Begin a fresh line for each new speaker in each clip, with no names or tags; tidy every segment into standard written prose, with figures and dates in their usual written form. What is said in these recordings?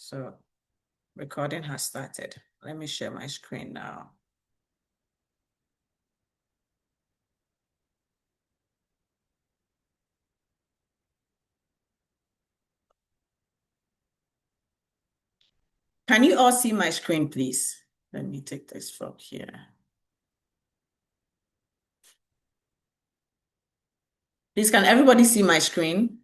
So recording has started. Let me share my screen now. Can you all see my screen, please? Let me take this from here. Please, can everybody see my screen?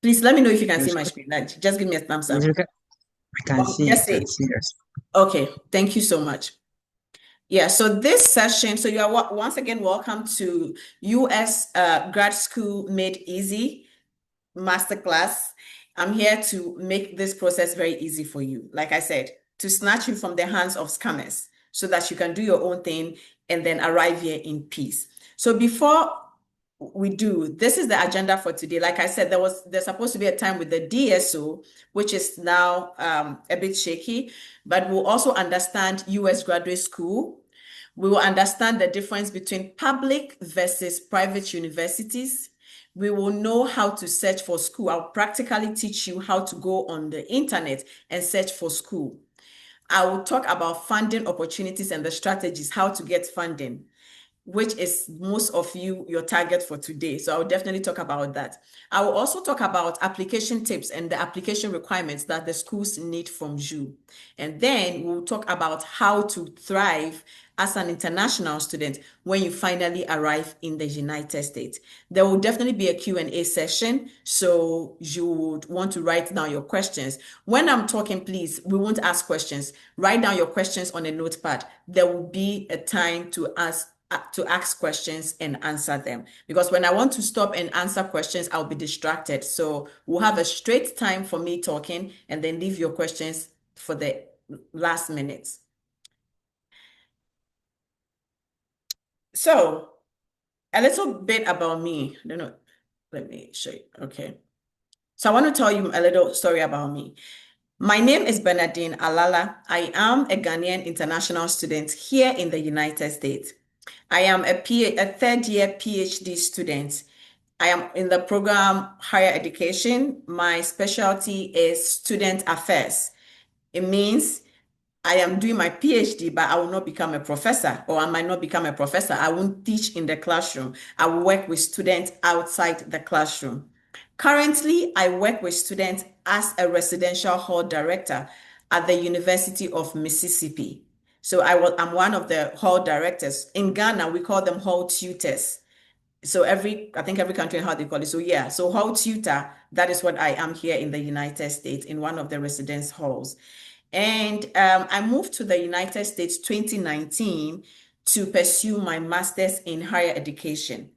Please let me know if you can see my screen. Like, just give me a thumbs up.
Yes, I can see,
Just
I
say
can
it.
see us.
Okay, thank you so much. Yeah, so this session, so you are once again welcome to US Grad School Made Easy Masterclass. I'm here to make this process very easy for you. Like I said, to snatch you from the hands of scammers so that you can do your own thing and then arrive here in peace. So before we do, this is the agenda for today. Like I said, there's supposed to be a time with the DSO, which is now a bit shaky, but we'll also understand US graduate school. We will understand the difference between public versus private universities. We will know how to search for school. I'll practically teach you how to go on the internet and search for school. I will talk about funding opportunities and the strategies, how to get funding, which is most of you, your target for today. So I'll definitely talk about that. I will also talk about application tips and the application requirements that the schools need from you. And then we'll talk about how to thrive as an international student when you finally arrive in the United States. There will definitely be a Q&A session, so you would want to write down your questions. When I'm talking, please, we won't ask questions. Write down your questions on a notepad. There will be a time to ask questions and answer them. Because when I want to stop and answer questions, I'll be distracted. So we'll have a straight time for me talking and then leave your questions for the last minutes. So a little bit about me. I don't know. Let me show you. Okay. So I want to tell you a little story about me. My name is Bernardine Alala. I am a Ghanaian international student here in the United States. I am a third year PhD student. I am in the program higher education. My specialty is student affairs. It means I am doing my PhD, but I will not become a professor, or I might not become a professor. I won't teach in the classroom. I will work with students outside the classroom. Currently, I work with students as a residential hall director at the University of Mississippi. So I'm one of the hall directors. In Ghana, we call them hall tutors. So I think every country how they call it. So yeah, so hall tutor, that is what I am here in the United States in one of the residence halls. And I moved to the United States 2019 to pursue my master's in higher education.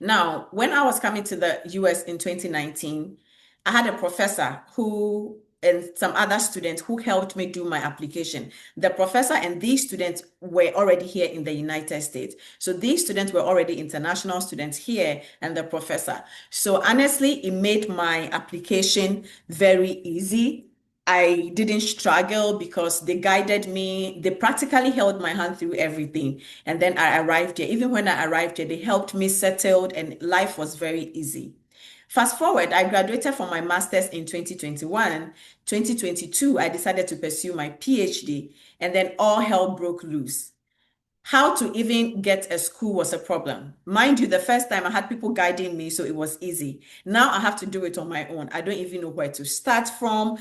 Now, when I was coming to the US in 2019, I had a professor who and some other students who helped me do my application. The professor and these students were already here in the United States. So these students were already international students here and the professor. So honestly, it made my application very easy. I didn't struggle because they guided me. They practically held my hand through everything. And then I arrived here. Even when I arrived here, they helped me settled and life was very easy. Fast forward, I graduated from my master's in 2021. 2022, I decided to pursue my PhD, and then all hell broke loose. How to even get a school was a problem. Mind you, the first time I had people guiding me, so it was easy. Now I have to do it on my own. I don't even know where to start from.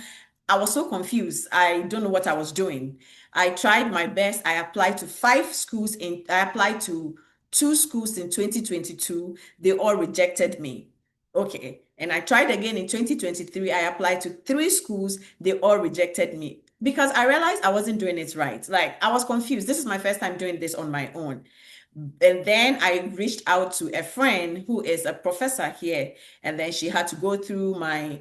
I was so confused. I don't know what I was doing. I tried my best. I applied to I applied to two schools in 2022. They all rejected me. Okay. And I tried again in 2023. I applied to three schools. They all rejected me because I realized I wasn't doing it right. Like I was confused. This is my first time doing this on my own. And then I reached out to a friend who is a professor here. And then she had to go through my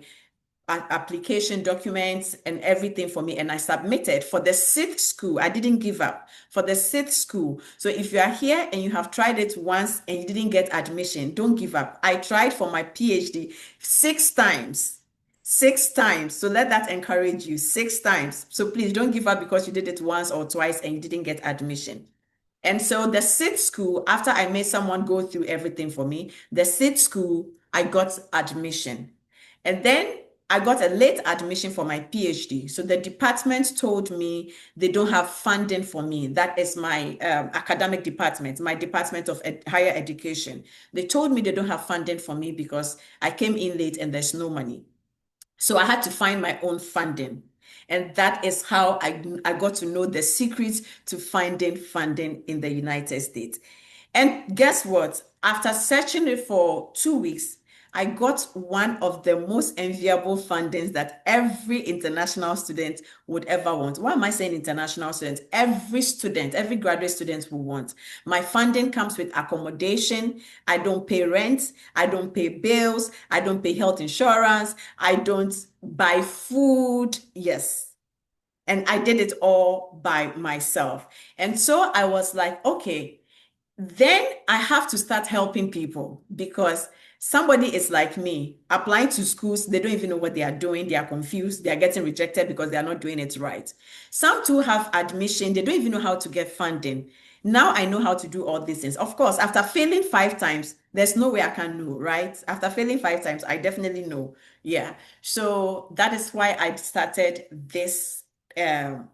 application documents and everything for me. And I submitted for the sixth school. I didn't give up for the sixth school. So if you are here and you have tried it once and you didn't get admission, don't give up. I tried for my PhD 6 times. 6 times. So let that encourage you. 6 times. So please don't give up because you did it once or twice and you didn't get admission. And so the sixth school, after I made someone go through everything for me, the sixth school I got admission. And then I got a late admission for my PhD. So the department told me they don't have funding for me. That is my academic department, my department of higher education. They told me they don't have funding for me because I came in late and there's no money. So I had to find my own funding. And that is how I got to know the secret to finding funding in the United States. And guess what? After searching it for 2 weeks, I got one of the most enviable fundings that every international student would ever want. Why am I saying international student? Every student, every graduate student will want. My funding comes with accommodation. I don't pay rent. I don't pay bills. I don't pay health insurance. I don't buy food. Yes. And I did it all by myself. And so I was like, okay, then I have to start helping people because somebody is like me, applying to schools, they don't even know what they are doing. They are confused. They are getting rejected because they are not doing it right. Some too have admission. They don't even know how to get funding. Now I know how to do all these things. Of course, after failing 5 times, there's no way I can know, right? After failing 5 times, I definitely know. Yeah. So that is why I started this um,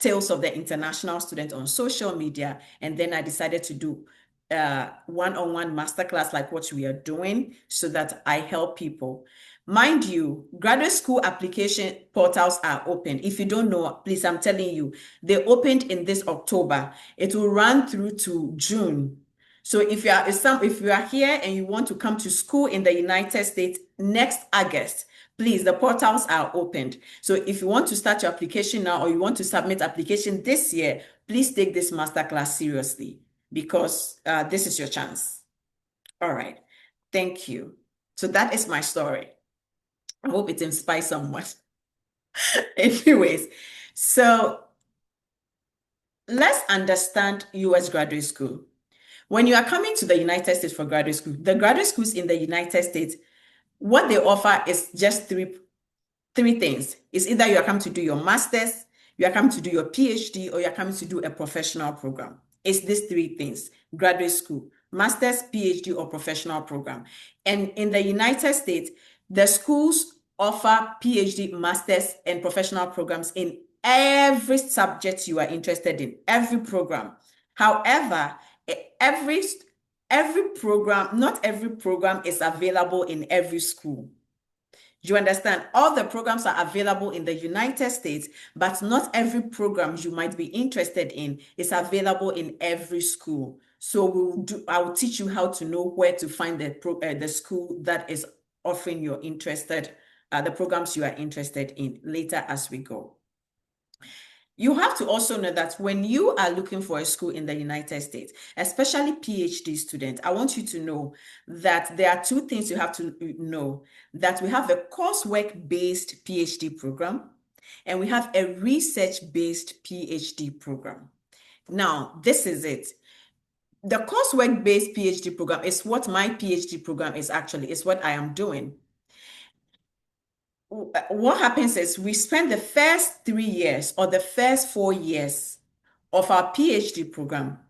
Tales of the International Student on social media. And then I decided to do one-on-one masterclass like what we are doing so that I help people. Mind you, graduate school application portals are open. If you don't know, please, I'm telling you, they opened in this October. It will run through to June. So if you are here and you want to come to school in the United States next August, please, the portals are opened. So if you want to start your application now or you want to submit application this year, please take this masterclass seriously because this is your chance. All right. Thank you. So that is my story. I hope it inspires someone. Anyways, so let's understand US graduate school. When you are coming to the United States for graduate school, the graduate schools in the United States, what they offer is just three things. It's either you are coming to do your master's, you are coming to do your PhD, or you are coming to do a professional program. It's these three things: graduate school, master's, PhD, or professional program. And in the United States, the schools offer PhD, master's, and professional programs in every subject you are interested in, every program. However, every program, not every program is available in every school. You understand? All the programs are available in the United States, but not every program you might be interested in is available in every school. So I will teach you how to know where to find the school that is offering the programs you are interested in later as we go. You have to also know that when you are looking for a school in the United States, especially PhD students, I want you to know that there are two things you have to know: that we have a coursework-based PhD program and we have a research-based PhD program. Now, this is it. The coursework-based PhD program is what my PhD program is actually, is what I am doing. What happens is we spend the first 3 years or the first 4 years of our PhD program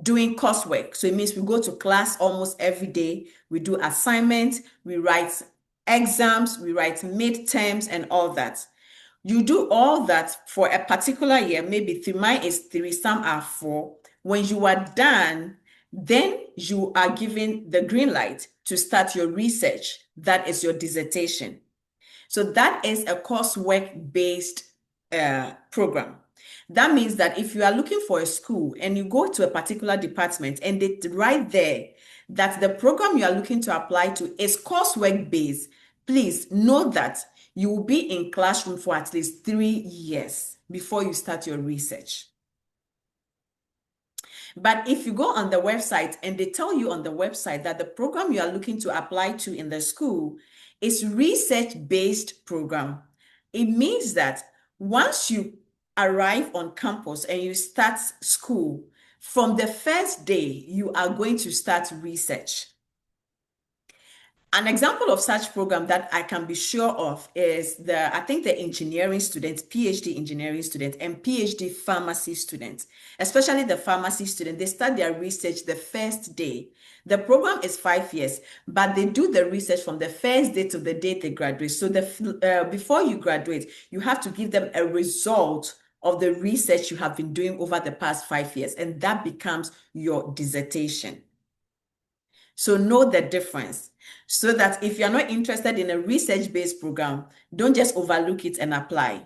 doing coursework. So it means we go to class almost every day. We do assignments, we write exams, we write midterms and all that. You do all that for a particular year, maybe mine is 3, some are 4. When you are done, then you are given the green light to start your research. That is your dissertation. So that is a coursework-based program. That means that if you are looking for a school and you go to a particular department and they write there that the program you are looking to apply to is coursework-based, please know that you will be in classroom for at least 3 years before you start your research. But if you go on the website and they tell you on the website that the program you are looking to apply to in the school is research-based program, it means that once you arrive on campus and you start school, from the first day, you are going to start research. An example of such program that I can be sure of is I think the engineering students, PhD engineering students, and PhD pharmacy students, especially the pharmacy student, they start their research the first day. The program is 5 years, but they do the research from the first day to the day they graduate. So before you graduate, you have to give them a result of the research you have been doing over the past 5 years, and that becomes your dissertation. So know the difference so that if you're not interested in a research-based program, don't just overlook it and apply.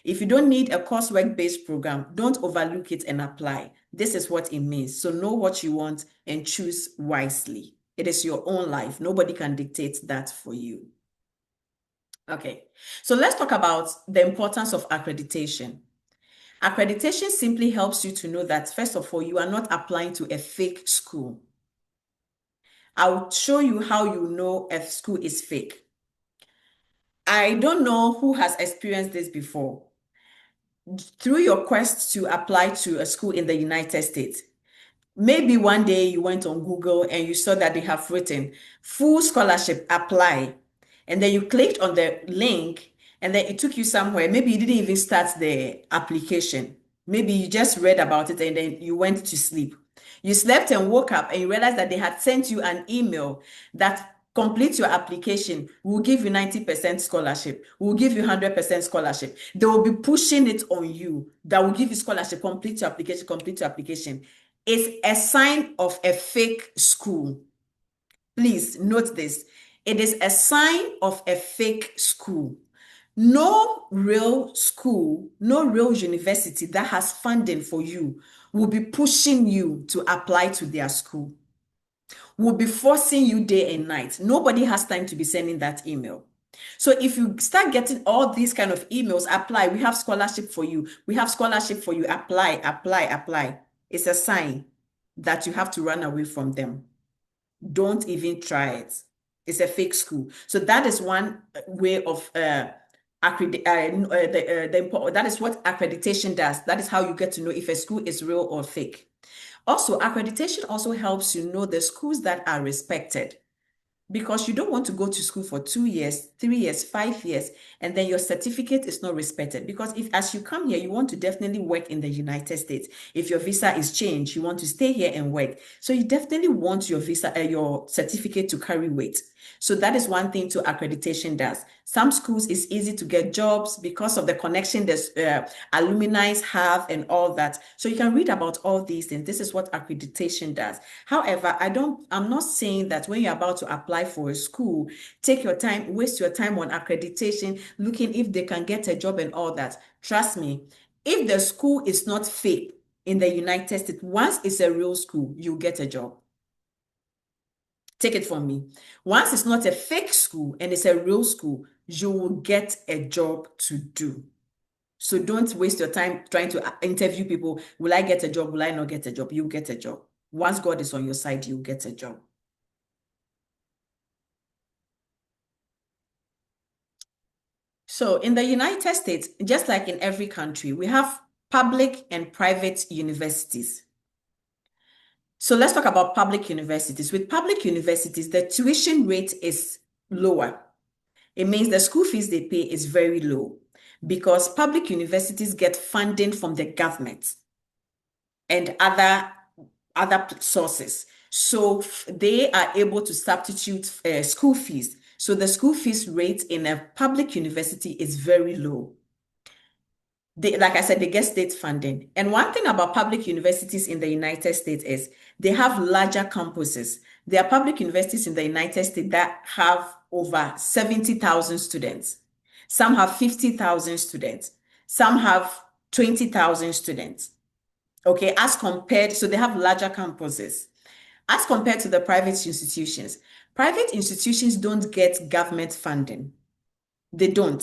If you don't need a coursework-based program, don't overlook it and apply. This is what it means. So know what you want and choose wisely. It is your own life. Nobody can dictate that for you. Okay, so let's talk about the importance of accreditation. Accreditation simply helps you to know that, first of all, you are not applying to a fake school. I'll show you how you know a school is fake. I don't know who has experienced this before. Through your quest to apply to a school in the United States, maybe one day you went on Google and you saw that they have written full scholarship apply. And then you clicked on the link and then it took you somewhere. Maybe you didn't even start the application. Maybe you just read about it and then you went to sleep. You slept and woke up and you realized that they had sent you an email that complete your application. We'll give you 90% scholarship. We'll give you 100% scholarship. They will be pushing it on you. That will give you scholarship. Complete your application, complete your application. It's a sign of a fake school. Please note this. It is a sign of a fake school. No real school, no real university that has funding for you will be pushing you to apply to their school, will be forcing you day and night. Nobody has time to be sending that email. So if you start getting all these kind of emails, apply, we have scholarship for you, we have scholarship for you, apply, apply, apply. It's a sign that you have to run away from them. Don't even try it. It's a fake school. So that is one way of that is what accreditation does. That is how you get to know if a school is real or fake. Also, accreditation also helps you know the schools that are respected, because you don't want to go to school for 2 years, 3 years, 5 years, and then your certificate is not respected. Because if, as you come here, you want to definitely work in the United States. If your visa is changed, you want to stay here and work. So you definitely want your visa, your certificate to carry weight. So that is one thing to accreditation does. Some schools, it's easy to get jobs because of the connection that alumni have and all that. So you can read about all these things. This is what accreditation does. However, I'm not saying that when you're about to apply for a school, take your time, waste your time on accreditation, looking if they can get a job and all that. Trust me, if the school is not fake in the United States, once it's a real school, you get a job. Take it from me. Once it's not a fake school and it's a real school, you will get a job to do. So don't waste your time trying to interview people. Will I get a job? Will I not get a job? You get a job. Once God is on your side, you get a job. So in the United States, just like in every country, we have public and private universities. So let's talk about public universities. With public universities, the tuition rate is lower. It means the school fees they pay is very low because public universities get funding from the government and other sources. So they are able to substitute school fees. So the school fees rate in a public university is very low. Like I said, they get state funding. And one thing about public universities in the United States is they have larger campuses. There are public universities in the United States that have over 70,000 students. Some have 50,000 students. Some have 20,000 students. Okay, as compared, so they have larger campuses. As compared to the private institutions, private institutions don't get government funding. They don't.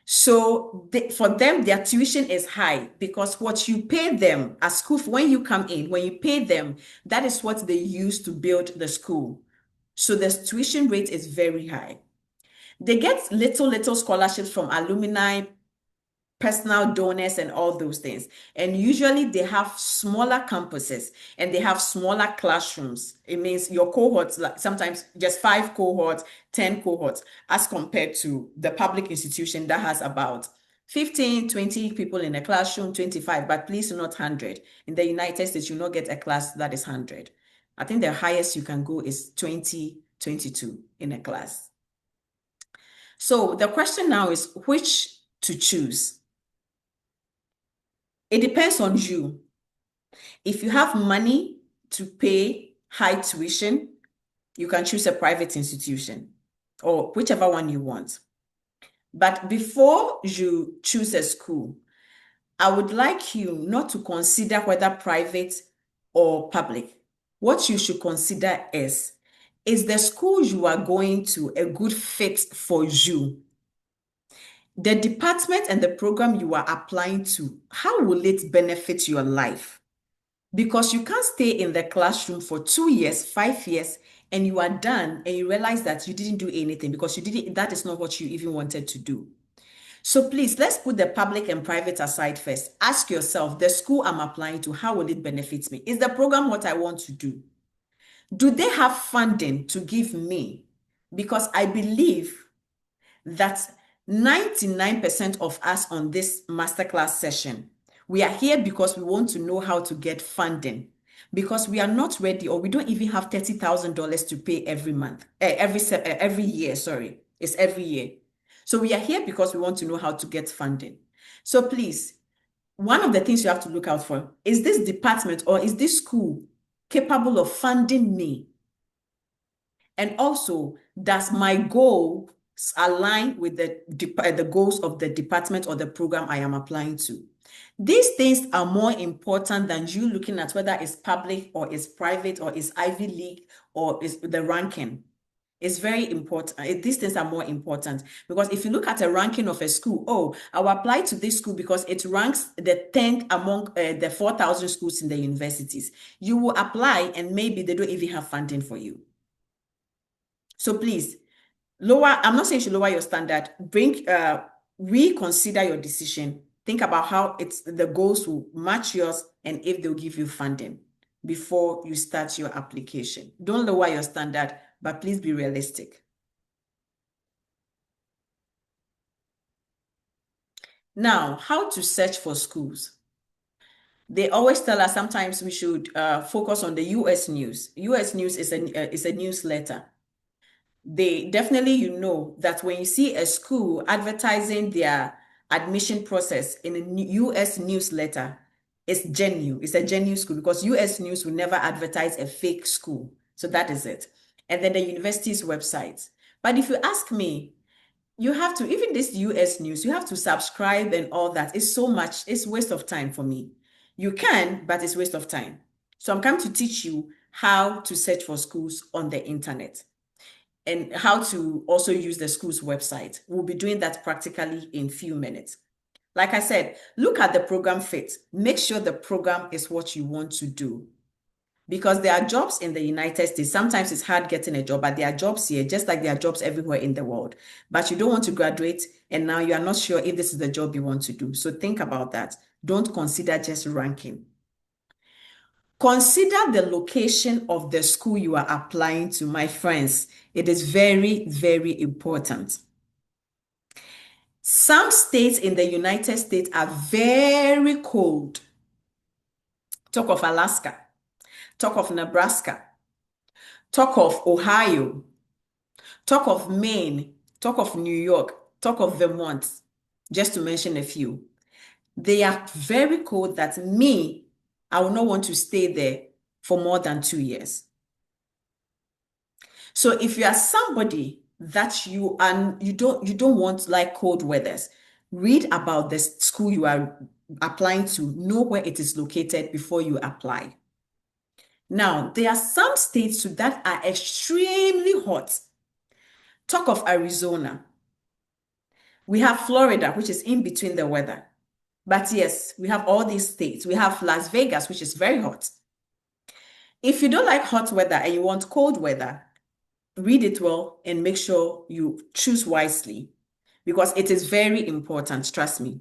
So for them, their tuition is high because what you pay them as school, when you come in, when you pay them, that is what they use to build the school. So the tuition rate is very high. They get little scholarships from alumni personal donors and all those things. And usually they have smaller campuses and they have smaller classrooms. It means your cohorts, like sometimes just 5 cohorts, 10 cohorts, as compared to the public institution that has about 15, 20 people in a classroom, 25, but please not 100. In the United States, you not get a class that is 100. I think the highest you can go is 20, 22 in a class. So the question now is which to choose. It depends on you. If you have money to pay high tuition, you can choose a private institution or whichever one you want. But before you choose a school, I would like you not to consider whether private or public. What you should consider is the school you are going to a good fit for you? The department and the program you are applying to, how will it benefit your life? Because you can't stay in the classroom for 2 years, 5 years, and you are done and you realize that you didn't do anything because you didn't, that is not what you even wanted to do. So please, let's put the public and private aside first. Ask yourself, the school I'm applying to, how will it benefit me? Is the program what I want to do? Do they have funding to give me? Because I believe that 99% of us on this masterclass session, we are here because we want to know how to get funding, because we are not ready or we don't even have $30,000 to pay every month, every year, sorry, it's every year. So we are here because we want to know how to get funding. So please, one of the things you have to look out for is this department or is this school capable of funding me? And also, does my goal align with the goals of the department or the program I am applying to? These things are more important than you looking at whether it's public or it's private or it's Ivy League or is the ranking. It's very important. These things are more important because if you look at a ranking of a school, oh, I'll apply to this school because it ranks the 10th among the 4,000 schools in the universities. You will apply and maybe they don't even have funding for you. So please, I'm not saying you should lower your standard, reconsider your decision. Think about how the goals will match yours and if they'll give you funding before you start your application. Don't lower your standard, but please be realistic. Now, how to search for schools. They always tell us sometimes we should focus on the US news. US news is a newsletter. They definitely, that when you see a school advertising their admission process in a US newsletter, it's genuine. It's a genuine school because US News will never advertise a fake school. So that is it. And then the university's website. But if you ask me, you have to, even this US News, you have to subscribe and all that. It's so much, it's waste of time for me. You can, but it's waste of time. So I'm coming to teach you how to search for schools on the internet and how to also use the school's website. We'll be doing that practically in few minutes. Like I said, look at the program fit. Make sure the program is what you want to do. Because there are jobs in the United States. Sometimes it's hard getting a job, but there are jobs here, just like there are jobs everywhere in the world. But you don't want to graduate, and now you are not sure if this is the job you want to do. So think about that. Don't consider just ranking. Consider the location of the school you are applying to, my friends. It is very, very important. Some states in the United States are very cold. Talk of Alaska, talk of Nebraska, talk of Ohio, talk of Maine, talk of New York, talk of Vermont, just to mention a few. They are very cold that I will not want to stay there for more than 2 years. So if you are somebody that you don't want like cold weathers, read about the school you are applying to, know where it is located before you apply. Now, there are some states that are extremely hot. Talk of Arizona. We have Florida, which is in between the weather. But yes, we have all these states. We have Las Vegas, which is very hot. If you don't like hot weather and you want cold weather, read it well and make sure you choose wisely because it is very important, trust me.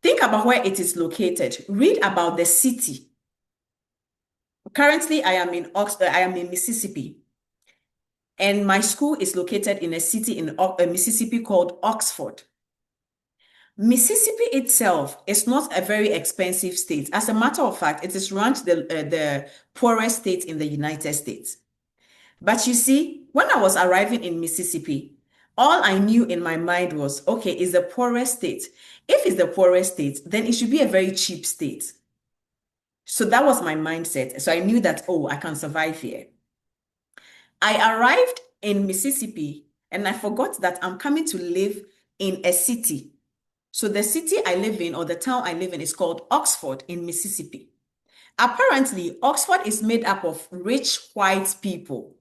Think about where it is located. Read about the city. Currently, I am in Mississippi, and my school is located in a city in Mississippi called Oxford. Mississippi itself is not a very expensive state. As a matter of fact, it is ranked the poorest state in the United States. But you see, when I was arriving in Mississippi, all I knew in my mind was, okay, it's the poorest state. If it's the poorest state, then it should be a very cheap state. So that was my mindset. So I knew that, oh, I can survive here. I arrived in Mississippi and I forgot that I'm coming to live in a city. So the city I live in, or the town I live in, is called Oxford in Mississippi. Apparently, Oxford is made up of rich white people.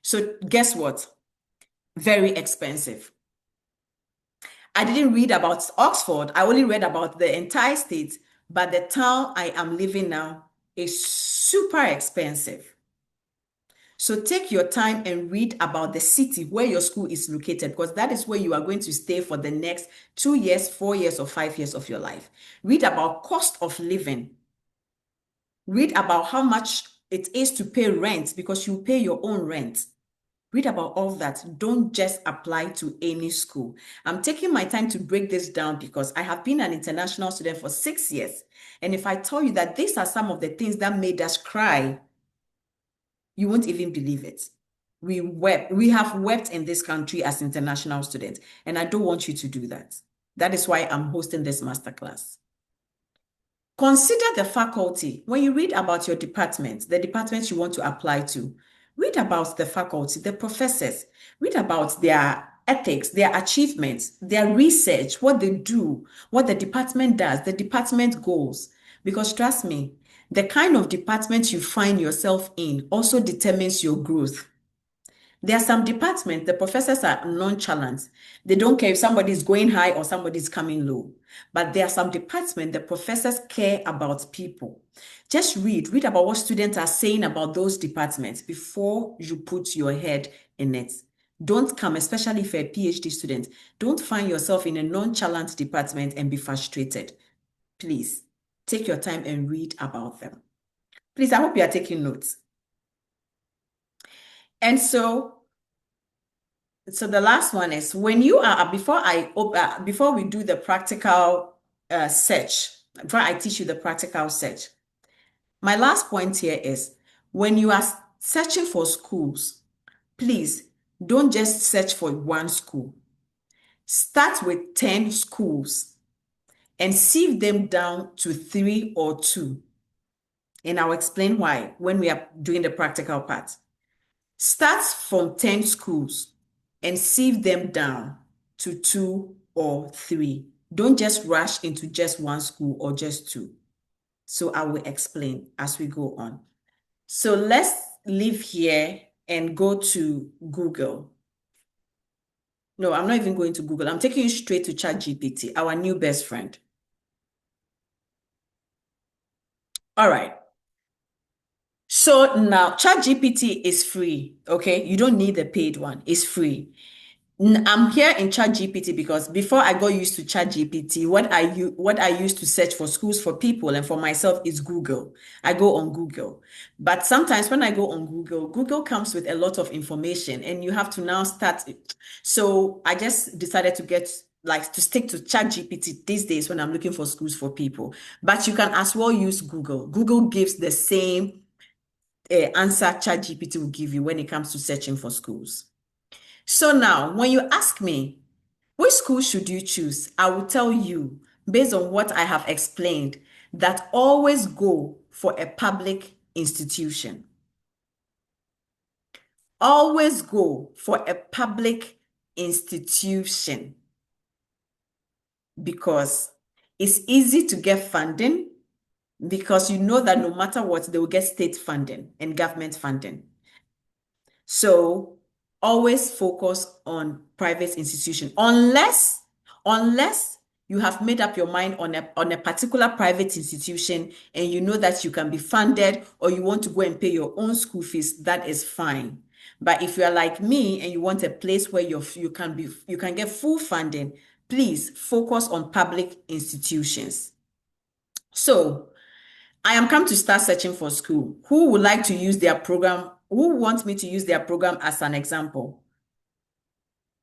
So guess what? Very expensive. I didn't read about Oxford. I only read about the entire state, but the town I am living now is super expensive. So take your time and read about the city where your school is located, because that is where you are going to stay for the next 2 years, 4 years, or 5 years of your life. Read about cost of living. Read about how much it is to pay rent, because you pay your own rent. Read about all that. Don't just apply to any school. I'm taking my time to break this down because I have been an international student for 6 years. And if I tell you that these are some of the things that made us cry, you won't even believe it. We wept. We have wept in this country as international students, and I don't want you to do that. That is why I'm hosting this masterclass. Consider the faculty. When you read about your department, the department you want to apply to, read about the faculty, the professors, read about their ethics, their achievements, their research, what they do, what the department does, the department goals. Because trust me, the kind of department you find yourself in also determines your growth. There are some departments, the professors are nonchalant. They don't care if somebody is going high or somebody is coming low. But there are some departments, the professors care about people. Just read about what students are saying about those departments before you put your head in it. Don't come, especially if you're a PhD student, don't find yourself in a nonchalant department and be frustrated. Please, take your time and read about them. Please, I hope you are taking notes. And so the last one is when you are before we do the practical search, before I teach you the practical search, my last point here is when you are searching for schools, please don't just search for one school. Start with 10 schools and sieve them down to 3 or 2. And I'll explain why when we are doing the practical part. Start from 10 schools and sieve them down to 2 or 3. Don't just rush into just one school or just 2. So I will explain as we go on. So let's leave here and go to Google. No, I'm not even going to Google. I'm taking you straight to ChatGPT, our new best friend. All right. So now ChatGPT is free, okay? You don't need the paid one. It's free. I'm here in ChatGPT because before I got used to ChatGPT, what I used to search for schools for people and for myself is Google. I go on Google. But sometimes when I go on Google, Google comes with a lot of information and you have to now start it. So I just decided to stick to ChatGPT these days when I'm looking for schools for people. But you can as well use Google. Google gives the same answer ChatGPT will give you when it comes to searching for schools. So now, when you ask me, which school should you choose? I will tell you, based on what I have explained, that always go for a public institution. Always go for a public institution because it's easy to get funding because you know that no matter what, they will get state funding and government funding. So always focus on private institution unless you have made up your mind on a particular private institution and you know that you can be funded or you want to go and pay your own school fees, that is fine. But if you are like me and you want a place where you can get full funding, please focus on public institutions. So I am come to start searching for school. Who would like to use their program? Who wants me to use their program as an example?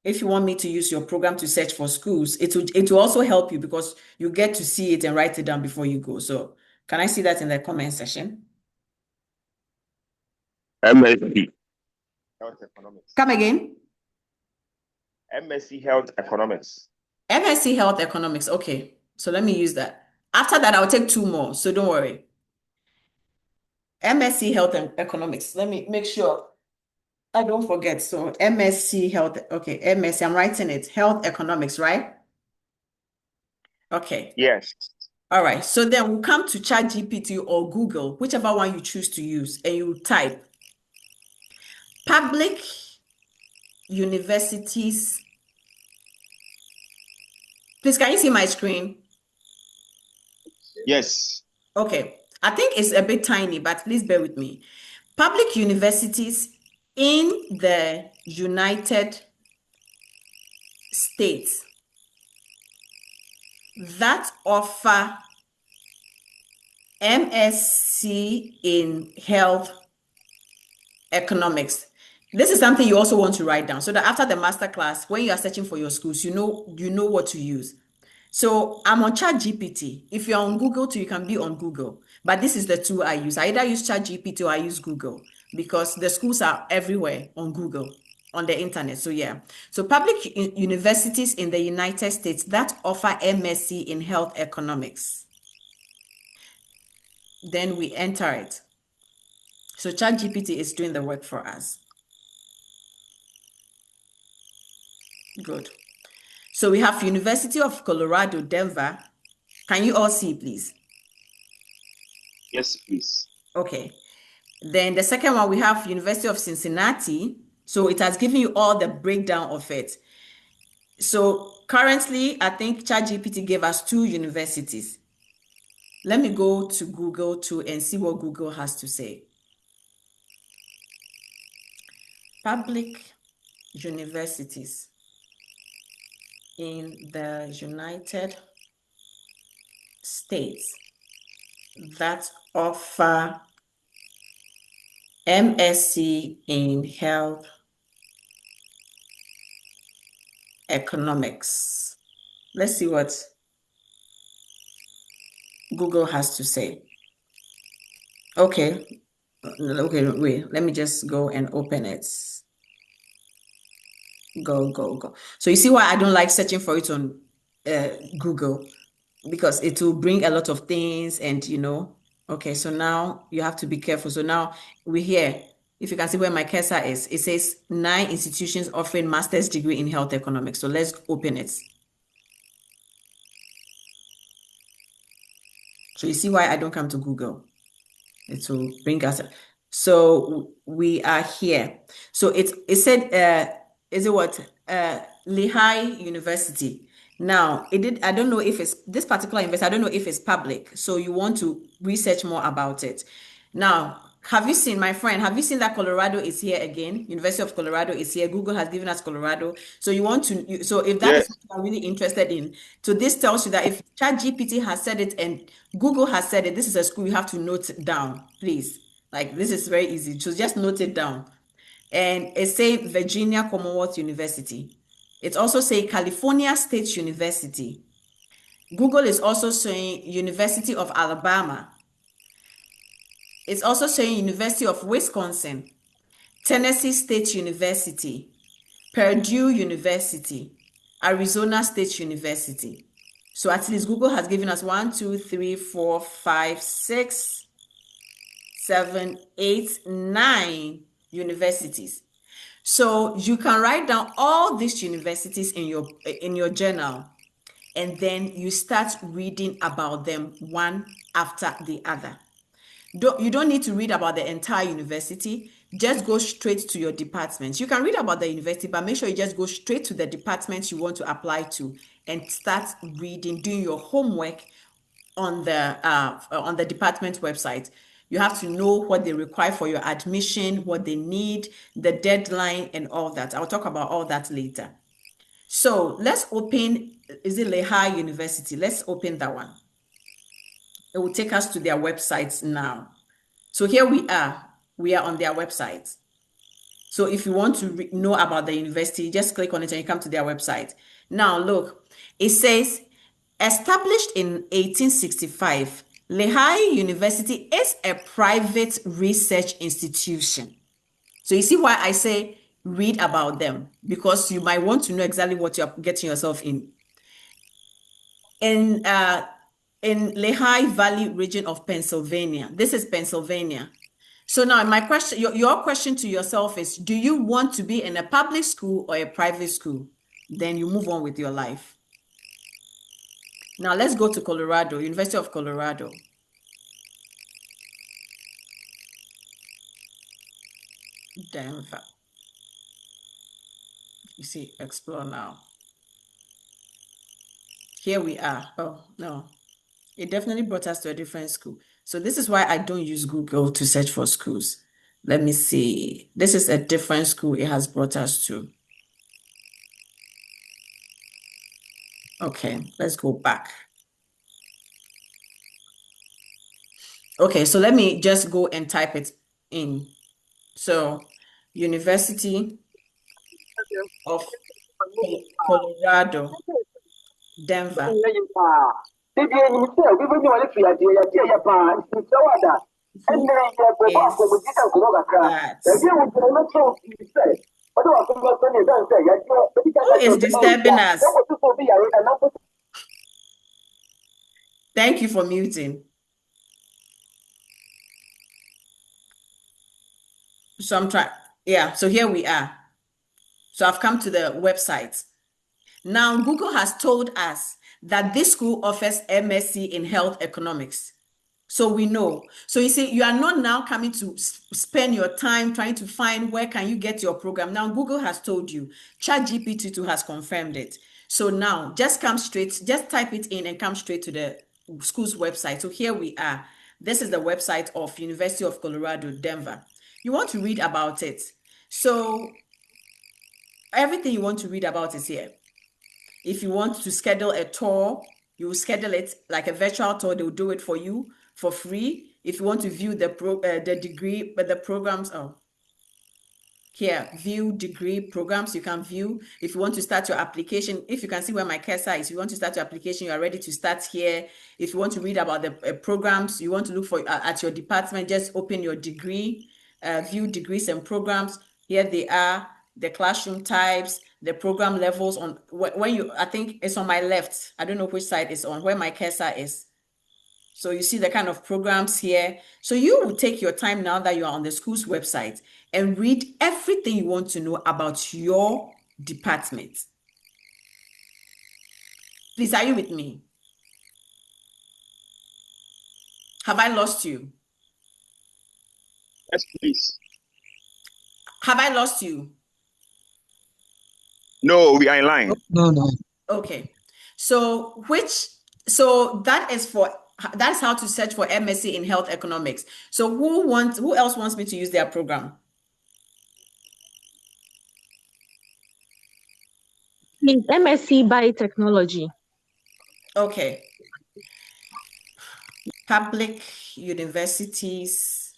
If you want me to use your program to search for schools, it will also help you because you get to see it and write it down before you go. So can I see that in the comment section?
MSc Health Economics.
Come again.
MSc Health Economics.
MSc Health Economics. Okay. So let me use that. After that, I'll take two more. So don't worry. MSc Health and Economics. Let me make sure I don't forget. So MSc Health. Okay. MSc, I'm writing it. Health Economics, right? Okay.
Yes.
All right. So then we'll come to ChatGPT or Google, whichever one you choose to use, and you type public universities. Please, can you see my screen?
Yes.
Okay. I think it's a bit tiny, but please bear with me. Public universities in the United States that offer MSc in health economics. This is something you also want to write down so that after the master class, when you are searching for your schools, you know what to use. So I'm on ChatGPT. If you're on Google too, you can be on Google. But this is the tool I use. I either use ChatGPT or I use Google because the schools are everywhere on Google, on the internet. So yeah. So public universities in the United States that offer MSc in health economics. Then we enter it. So ChatGPT is doing the work for us. Good. So we have University of Colorado, Denver. Can you all see, please?
Yes, please.
Okay. Then the second one, we have University of Cincinnati. So it has given you all the breakdown of it. So currently, I think ChatGPT gave us two universities. Let me go to Google too and see what Google has to say. Public universities in the United States that offer MSc in health economics. Let's see what Google has to say. Okay. Okay, wait. Let me just go and open it. Go. So you see why I don't like searching for it on Google because it will bring a lot of things and Okay, so now you have to be careful. So now we're here. If you can see where my cursor is, it says 9 institutions offering master's degree in health economics. So let's open it. So you see why I don't come to Google. It will bring us. So we are here. So it said, is it what? Lehigh University. Now, I don't know if it's this particular university, I don't know if it's public. So you want to research more about it. Now, have you seen, my friend, have you seen that Colorado is here again? University of Colorado is here. Google has given us Colorado. So you want to, so if that is
Yes.
what you are really interested in, so this tells you that if ChatGPT has said it and Google has said it, this is a school you have to note down, please. Like this is very easy. So just note it down. And it say Virginia Commonwealth University. It's also say California State University. Google is also saying University of Alabama. It's also saying University of Wisconsin, Tennessee State University, Purdue University, Arizona State University. So at least Google has given us 1, 2, 3, 4, 5, 6, 7, 8, 9 universities. So you can write down all these universities in your journal, and then you start reading about them one after the other. You don't need to read about the entire university. Just go straight to your department. You can read about the university, but make sure you just go straight to the department you want to apply to and start reading, doing your homework on the department website. You have to know what they require for your admission, what they need, the deadline, and all that. I'll talk about all that later. So let's open, is it Lehigh University? Let's open that one. It will take us to their websites now. So here we are on their website. So if you want to know about the university, just click on it and you come to their website. Now look, it says established in 1865, Lehigh University is a private research institution. So you see why I say read about them, because you might want to know exactly what you're getting yourself in. In Lehigh Valley region of Pennsylvania. This is Pennsylvania. So now my question, your question to yourself is, do you want to be in a public school or a private school? Then you move on with your life. Now let's go to Colorado, University of Colorado. Denver. You see, explore now. Here we are. Oh, no. It definitely brought us to a different school. So this is why I don't use Google to search for schools. Let me see. This is a different school it has brought us to. Okay, let's go back. Okay, so let me just go and type it in. So, University of Colorado, Denver is that. Who is disturbing us? Thank you for muting. So I'm trying, yeah, so here we are. So I've come to the website. Now, Google has told us that this school offers MSc in health economics. So we know. So you see, you are not now coming to spend your time trying to find where can you get your program. Now, Google has told you. ChatGPT 2 has confirmed it. So now, just come straight, just type it in and come straight to the school's website. So here we are. This is the website of University of Colorado, Denver. You want to read about it. So everything you want to read about is here. If you want to schedule a tour, you will schedule it like a virtual tour. They will do it for you for free. If you want to view the degree, but the programs are here, view degree programs, you can view. If you want to start your application, if you can see where my cursor is, if you want to start your application, you are ready to start here. If you want to read about the programs, you want to look for at your department, just open your degree, view degrees and programs. Here they are, the classroom types, the program levels on when you, I think it's on my left. I don't know which side it's on, where my cursor is. So you see the kind of programs here. So you will take your time now that you are on the school's website and read everything you want to know about your department. Please, are you with me? Have I lost you?
Yes, please.
Have I lost you?
No, we are in line.
No.
Okay. So that's how to search for MSc in health economics. So who else wants me to use their program?
Please, MSc Biotechnology.
Okay. Public universities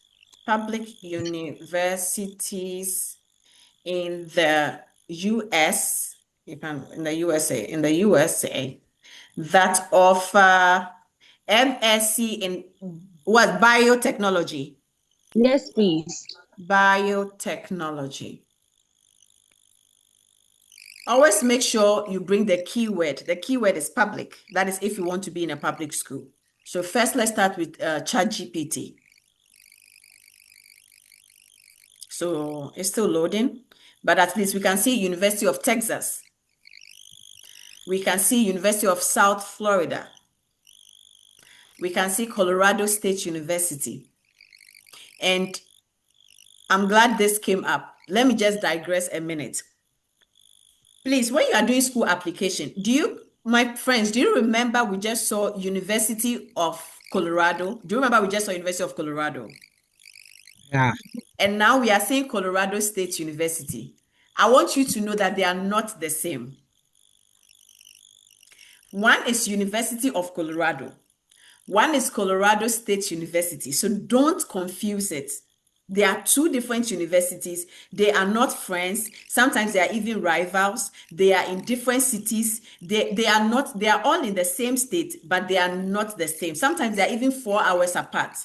in the US, in the USA that offer MSc in what? Biotechnology.
Yes, please.
Biotechnology. Always make sure you bring the keyword. The keyword is public. That is if you want to be in a public school. So first, let's start with ChatGPT. So it's still loading, but at least we can see University of Texas. We can see University of South Florida. We can see Colorado State University. And I'm glad this came up. Let me just digress a minute. Please, when you are doing school application, my friends, do you remember we just saw University of Colorado? Do you remember we just saw University of Colorado?
Yeah.
And now we are saying Colorado State University. I want you to know that they are not the same. One is University of Colorado. One is Colorado State University. So don't confuse it. There are two different universities. They are not friends. Sometimes they are even rivals. They are in different cities. They are not, they are all in the same state, but they are not the same. Sometimes they are even 4 hours apart.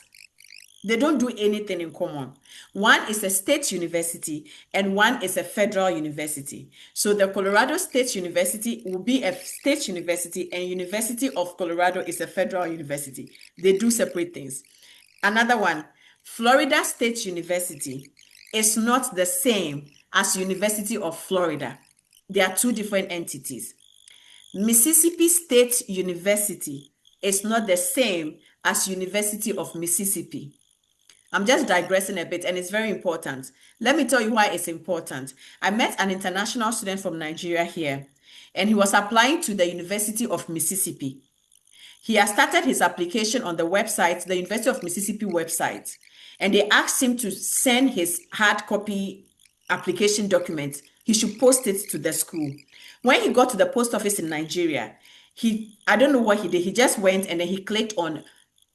They don't do anything in common. One is a state university and one is a federal university. So the Colorado State University will be a state university and University of Colorado is a federal university. They do separate things. Another one, Florida State University is not the same as University of Florida. They are two different entities. Mississippi State University is not the same as University of Mississippi. I'm just digressing a bit and it's very important. Let me tell you why it's important. I met an international student from Nigeria here and he was applying to the University of Mississippi. He has started his application on the website, the University of Mississippi website, and they asked him to send his hard copy application document. He should post it to the school. When he got to the post office in Nigeria, I don't know what he did. He just went and then he clicked on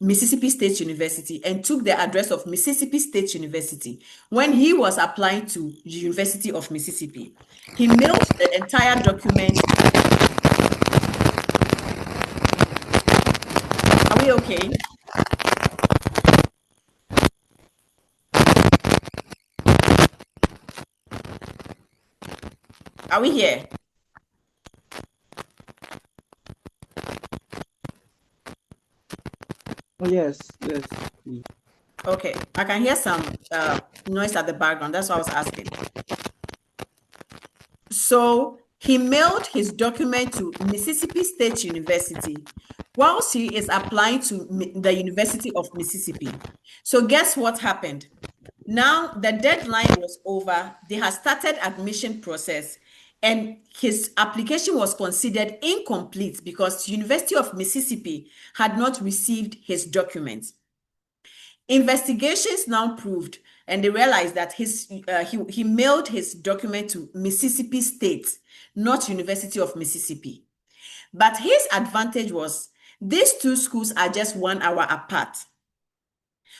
Mississippi State University and took the address of Mississippi State University when he was applying to University of Mississippi. He mailed the entire document. Are we okay? Are we here?
Oh, yes, yes.
Okay, I can hear some noise at the background. That's what I was asking. So he mailed his document to Mississippi State University whilst he is applying to the University of Mississippi. So guess what happened? Now the deadline was over. They had started admission process and his application was considered incomplete because University of Mississippi had not received his documents. Investigations now proved, and they realized that he mailed his document to Mississippi State, not University of Mississippi. But his advantage was these two schools are just 1 hour apart.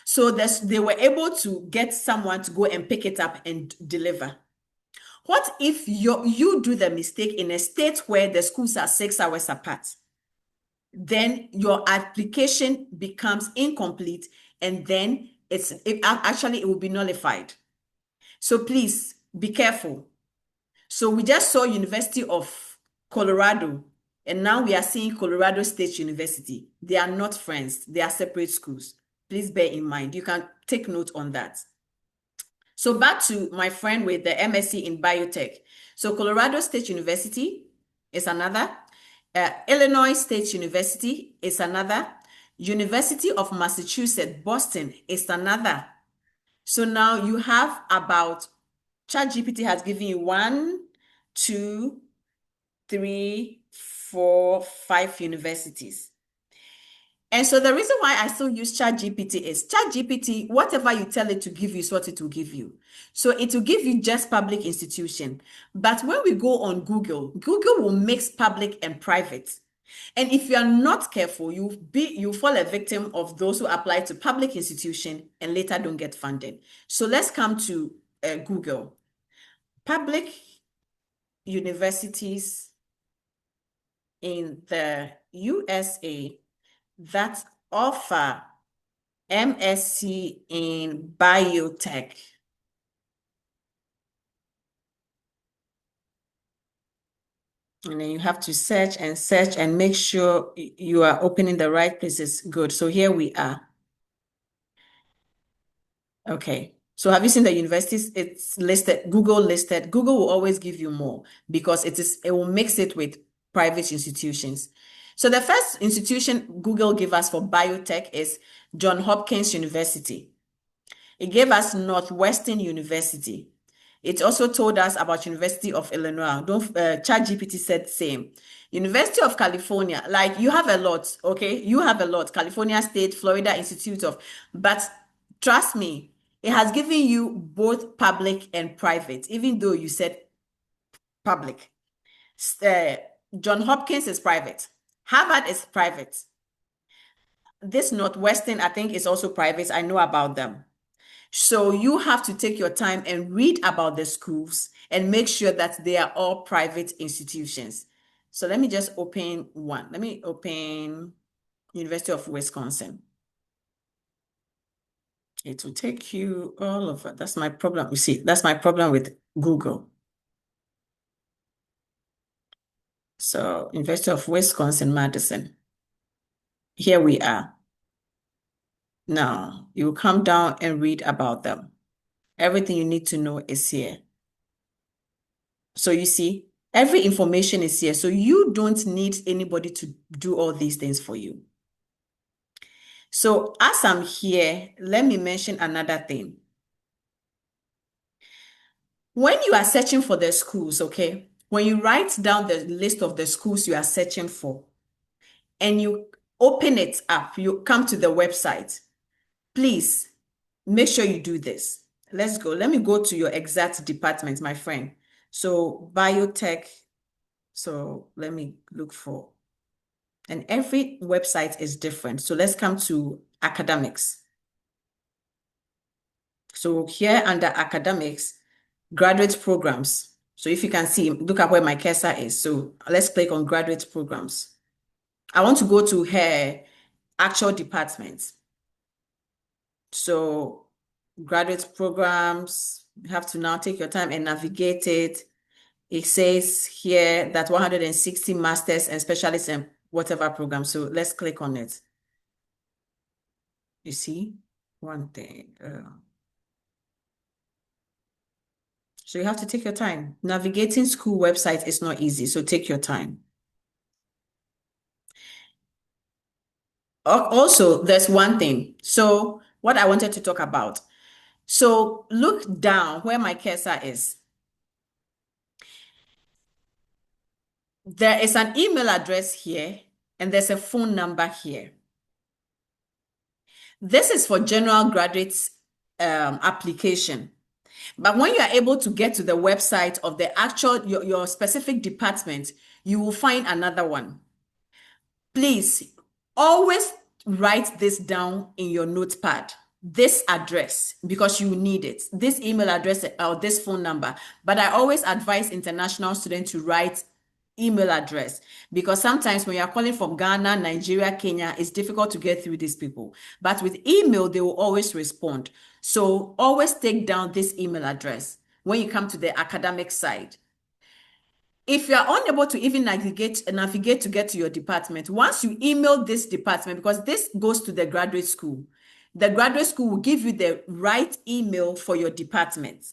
So they were able to get someone to go and pick it up and deliver. What if you do the mistake in a state where the schools are 6 hours apart? Then your application becomes incomplete and then it will be nullified. So please be careful. So we just saw University of Colorado and now we are seeing Colorado State University. They are not friends. They are separate schools. Please bear in mind. You can take note on that. So back to my friend with the MSc in biotech. So Colorado State University is another. Illinois State University is another. University of Massachusetts, Boston is another. So now you have about, ChatGPT has given you 1, 2, 3, 4, 5 universities. And so the reason why I still use ChatGPT is ChatGPT, whatever you tell it to give you is what it will give you. So it will give you just public institution. But when we go on Google, Google will mix public and private. And if you are not careful, you fall a victim of those who apply to public institution and later don't get funded. So let's come to Google. Public universities in the USA that offer MSc in biotech. And then you have to search and make sure you are opening the right places. Good. So here we are. Okay. So have you seen the universities? It's listed, Google listed. Google will always give you more because it will mix it with private institutions. So the first institution Google gave us for biotech is Johns Hopkins University. It gave us Northwestern University. It also told us about University of Illinois. ChatGPT said same. University of California, like you have a lot, okay? You have a lot. California State, Florida Institute of, but trust me, it has given you both public and private, even though you said public. Johns Hopkins is private. Harvard is private. This Northwestern, I think, is also private. I know about them. So you have to take your time and read about the schools and make sure that they are all private institutions. So let me just open one. Let me open University of Wisconsin. It will take you all over. That's my problem. You see, that's my problem with Google. So University of Wisconsin-Madison. Here we are. Now, you come down and read about them. Everything you need to know is here. So you see, every information is here. So you don't need anybody to do all these things for you. So as I'm here, let me mention another thing. When you are searching for the schools, okay, when you write down the list of the schools you are searching for and you open it up, you come to the website, please make sure you do this. Let's go. Let me go to your exact department, my friend. So biotech. So let me look for, and every website is different. So let's come to academics. So here under academics, graduate programs. So if you can see, look at where my cursor is. So let's click on graduate programs. I want to go to her actual department. So graduate programs, you have to now take your time and navigate it. It says here that 160 masters and specialists and whatever program. So let's click on it. You see one thing. So you have to take your time. Navigating school websites is not easy, so take your time. Also, there's one thing. So what I wanted to talk about. So look down where my cursor is. There is an email address here, and there's a phone number here. This is for general graduates application. But when you are able to get to the website of the actual, your specific department, you will find another one. Please always write this down in your notepad, this address, because you need it, this email address or this phone number. But I always advise international students to write email address, because sometimes when you're calling from Ghana, Nigeria, Kenya, it's difficult to get through these people. But with email, they will always respond. So always take down this email address when you come to the academic side. If you are unable to even navigate to get to your department, once you email this department, because this goes to the graduate school, the graduate school will give you the right email for your department.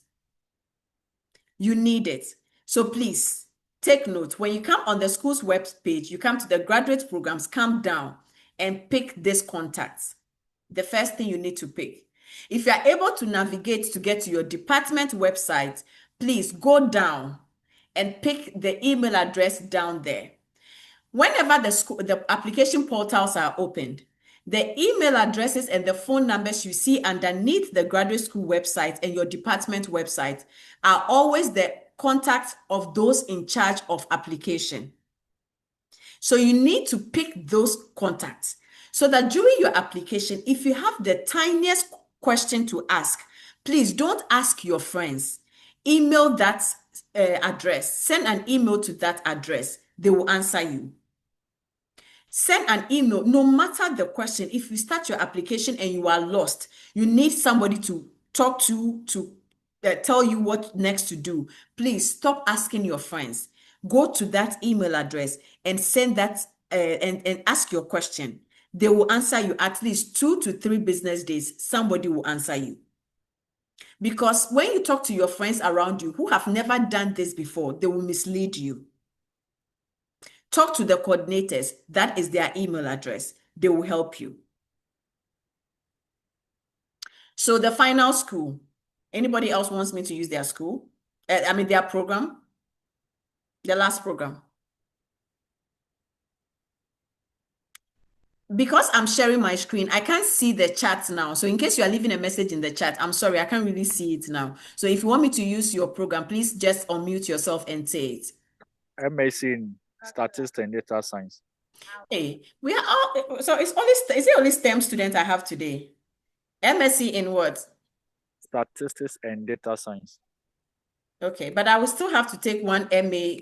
You need it. So please take note. When you come on the school's web page, you come to the graduate programs, come down and pick this contact. The first thing you need to pick. If you are able to navigate to get to your department website, please go down and pick the email address down there. Whenever the application portals are opened, the email addresses and the phone numbers you see underneath the graduate school website and your department website are always the contact of those in charge of application. So you need to pick those contacts so that during your application, if you have the tiniest question to ask, please don't ask your friends. Email that address. Send an email to that address. They will answer you. Send an email, no matter the question. If you start your application and you are lost, you need somebody to talk to tell you what next to do. Please stop asking your friends. Go to that email address and send that and ask your question. They will answer you at least 2 to 3 business days. Somebody will answer you. Because when you talk to your friends around you who have never done this before, they will mislead you. Talk to the coordinators. That is their email address. They will help you. So the final school. Anybody else wants me to use their school? Their program? The last program. Because I'm sharing my screen, I can't see the chat now. So in case you are leaving a message in the chat, I'm sorry, I can't really see it now. So if you want me to use your program, please just unmute yourself and say it.
MSc in Statistics and Data Science.
Hey, we are all, so it's only, is it only STEM students I have today? MSc in what?
Statistics and data science.
Okay, but I will still have to take one MA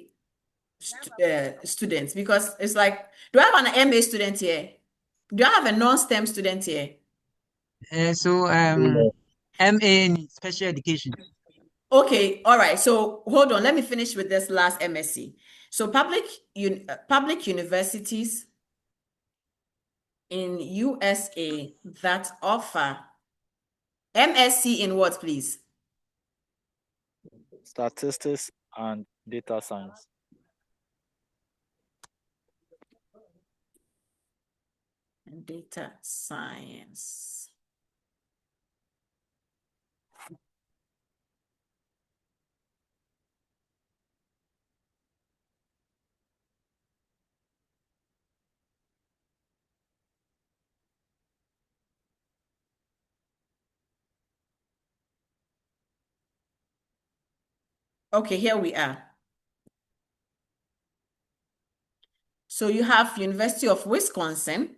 student because it's like, do I have an MA student here? Do I have a non-STEM student here?
MA in special education.
Okay, all right. So hold on, let me finish with this last MSc. So public universities in USA that offer MSc in what, please?
Statistics and data science.
And data science. Okay, here we are. So you have University of Wisconsin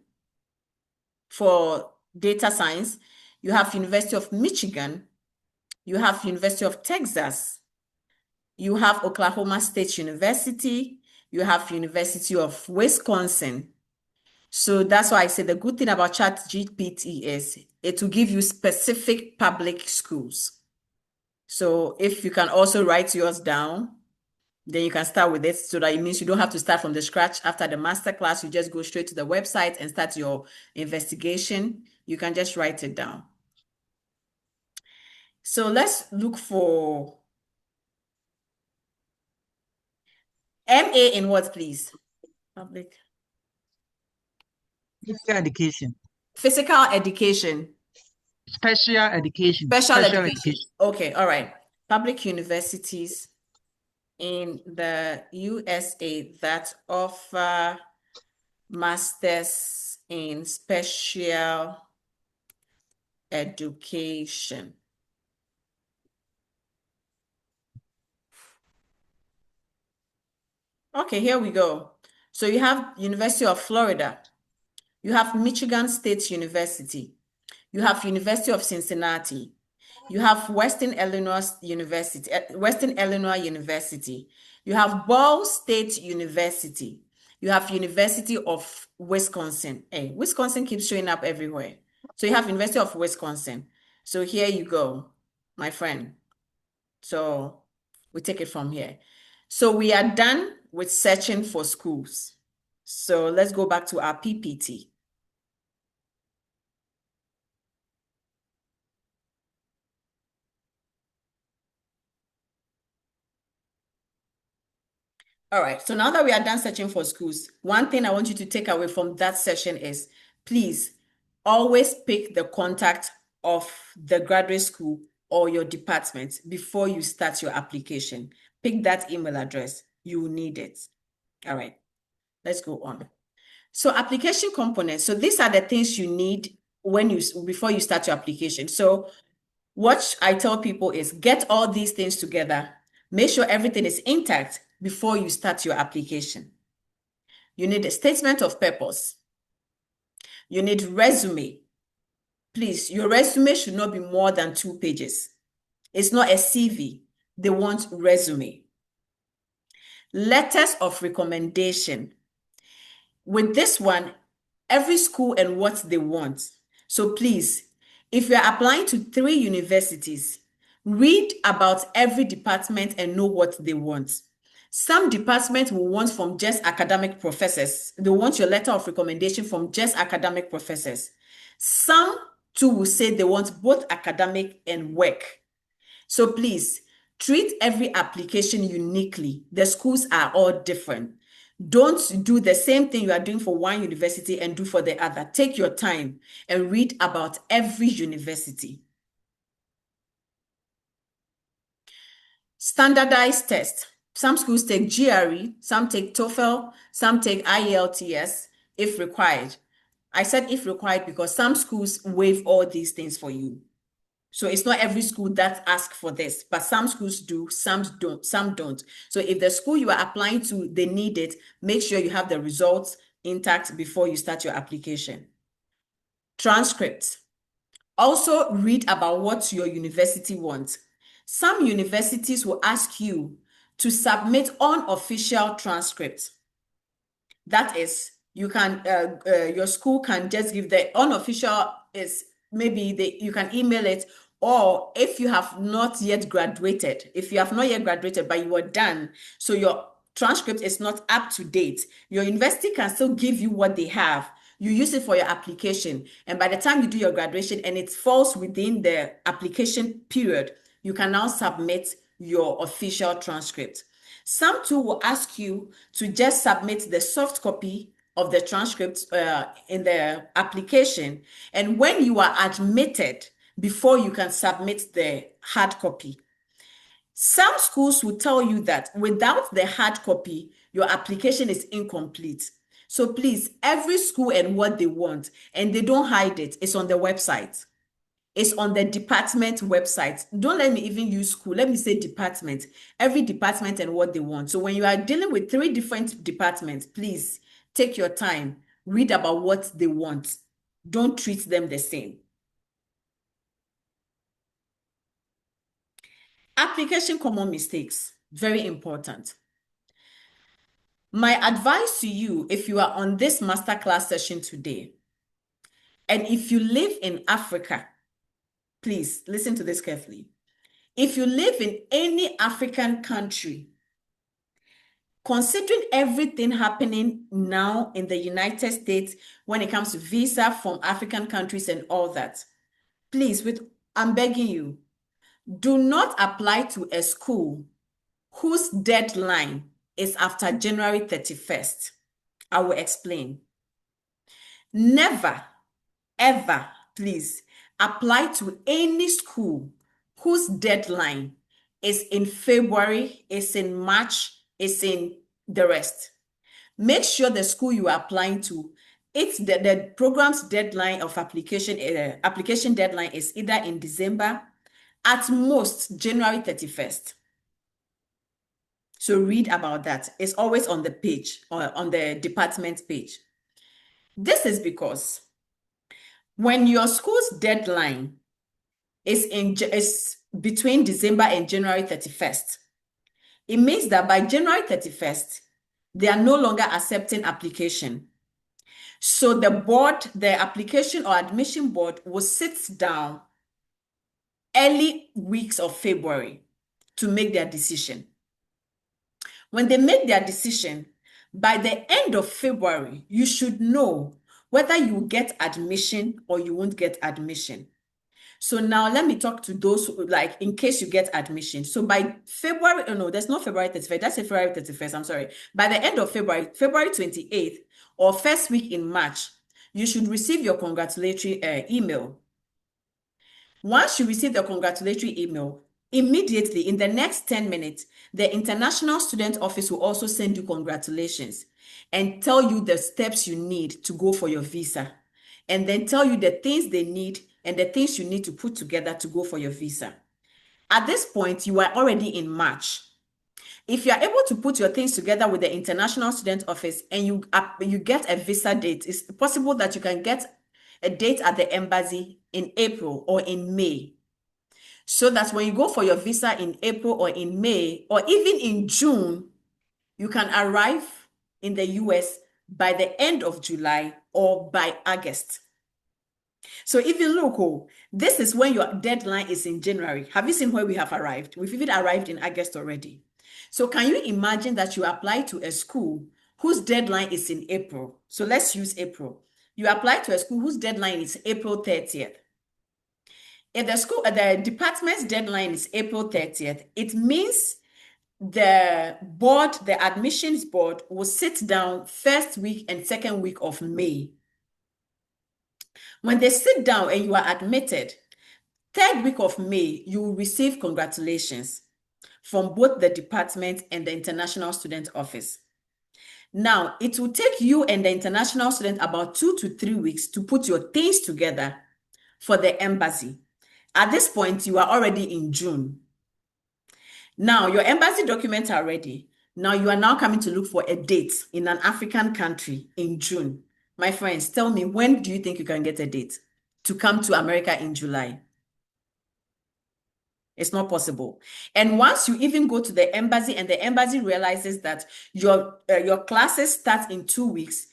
for data science. You have University of Michigan. You have University of Texas. You have Oklahoma State University. You have University of Wisconsin. So that's why I say the good thing about ChatGPT is it will give you specific public schools. So if you can also write yours down, then you can start with it. So that it means you don't have to start from the scratch. After the master class, you just go straight to the website and start your investigation. You can just write it down. So let's look for MA in what, please? Public.
Physical education.
Physical education.
Special education.
Special education. Okay, all right. Public universities in the USA that offer masters in special education. Okay, here we go. So you have University of Florida. You have Michigan State University. You have University of Cincinnati. You have Western Illinois University. You have Ball State University. You have University of Wisconsin. Hey, Wisconsin keeps showing up everywhere. So you have University of Wisconsin. So here you go, my friend. So we take it from here. So we are done with searching for schools. So let's go back to our PPT. All right, so now that we are done searching for schools, one thing I want you to take away from that session is, please always pick the contact of the graduate school or your department before you start your application. Pick that email address. You will need it. All right, let's go on. So application components. So these are the things you need before you start your application. So what I tell people is get all these things together. Make sure everything is intact before you start your application. You need a statement of purpose. You need resume. Please, your resume should not be more than 2 pages. It's not a CV. They want resume. Letters of recommendation. With this one, every school and what they want. So please, if you're applying to 3 universities, read about every department and know what they want. Some departments will want from just academic professors. They want your letter of recommendation from just academic professors. Some too will say they want both academic and work. So please, treat every application uniquely. The schools are all different. Don't do the same thing you are doing for one university and do for the other. Take your time and read about every university. Standardized test. Some schools take GRE, some take TOEFL, some take IELTS if required. I said if required because some schools waive all these things for you. So it's not every school that asks for this, but some schools do, some don't. So if the school you are applying to, they need it, make sure you have the results intact before you start your application. Transcripts. Also read about what your university wants. Some universities will ask you to submit unofficial transcripts. That is, you can your school can just give the unofficial is maybe you can email it, or if you have not yet graduated, but you are done, so your transcript is not up to date, your university can still give you what they have. You use it for your application, and by the time you do your graduation and it falls within the application period, you can now submit your official transcript. Some too will ask you to just submit the soft copy of the transcript in the application, and when you are admitted, before you can submit the hard copy. Some schools will tell you that without the hard copy, your application is incomplete. So please, every school and what they want, and they don't hide it, it's on the website. It's on the department website. Don't let me even use school. Let me say department. Every department and what they want. So when you are dealing with 3 different departments, please take your time. Read about what they want. Don't treat them the same. Application common mistakes. Very important. My advice to you, if you are on this masterclass session today, and if you live in Africa, please listen to this carefully. If you live in any African country, considering everything happening now in the United States when it comes to visa from African countries and all that, please, I'm begging you, do not apply to a school whose deadline is after January 31st. I will explain. Never, ever, please, apply to any school whose deadline is in February, is in March, is in the rest. Make sure the school you are applying to, it's the program's deadline of application deadline is either in December, at most January 31st. So read about that. It's always on the page or on the department page. This is because when your school's deadline is between December and January 31st, it means that by January 31st, they are no longer accepting application. So the board, the application or admission board, will sit down early weeks of February to make their decision. When they make their decision, by the end of February, you should know whether you get admission or you won't get admission. So now let me talk to those who, like, in case you get admission. So by February, oh no, there's no February 31st. That's February 31st, I'm sorry. By the end of February, February 28th or first week in March, you should receive your congratulatory email. Once you receive the congratulatory email, immediately in the next 10 minutes, the International Student Office will also send you congratulations and tell you the steps you need to go for your visa, and then tell you the things they need and the things you need to put together to go for your visa. At this point, you are already in March. If you are able to put your things together with the International Student Office and you get a visa date, it's possible that you can get a date at the embassy in April or in May. So that when you go for your visa in April or in May or even in June, you can arrive in the US by the end of July or by August. So if you look, this is when your deadline is in January. Have you seen where we have arrived? We've even arrived in August already. So can you imagine that you apply to a school whose deadline is in April? So let's use April. You apply to a school whose deadline is April 30th. If the department's deadline is April 30th, it means the board, the admissions board, will sit down first week and second week of May. When they sit down and you are admitted, third week of May, you will receive congratulations from both the department and the International Student Office. Now, it will take you and the international student about 2 to 3 weeks to put your things together for the embassy. At this point, you are already in June. Now, your embassy documents are ready. Now you are now coming to look for a date in an African country in June. My friends, tell me, when do you think you can get a date to come to America in July? It's not possible. And once you even go to the embassy and the embassy realizes that your classes start in 2 weeks,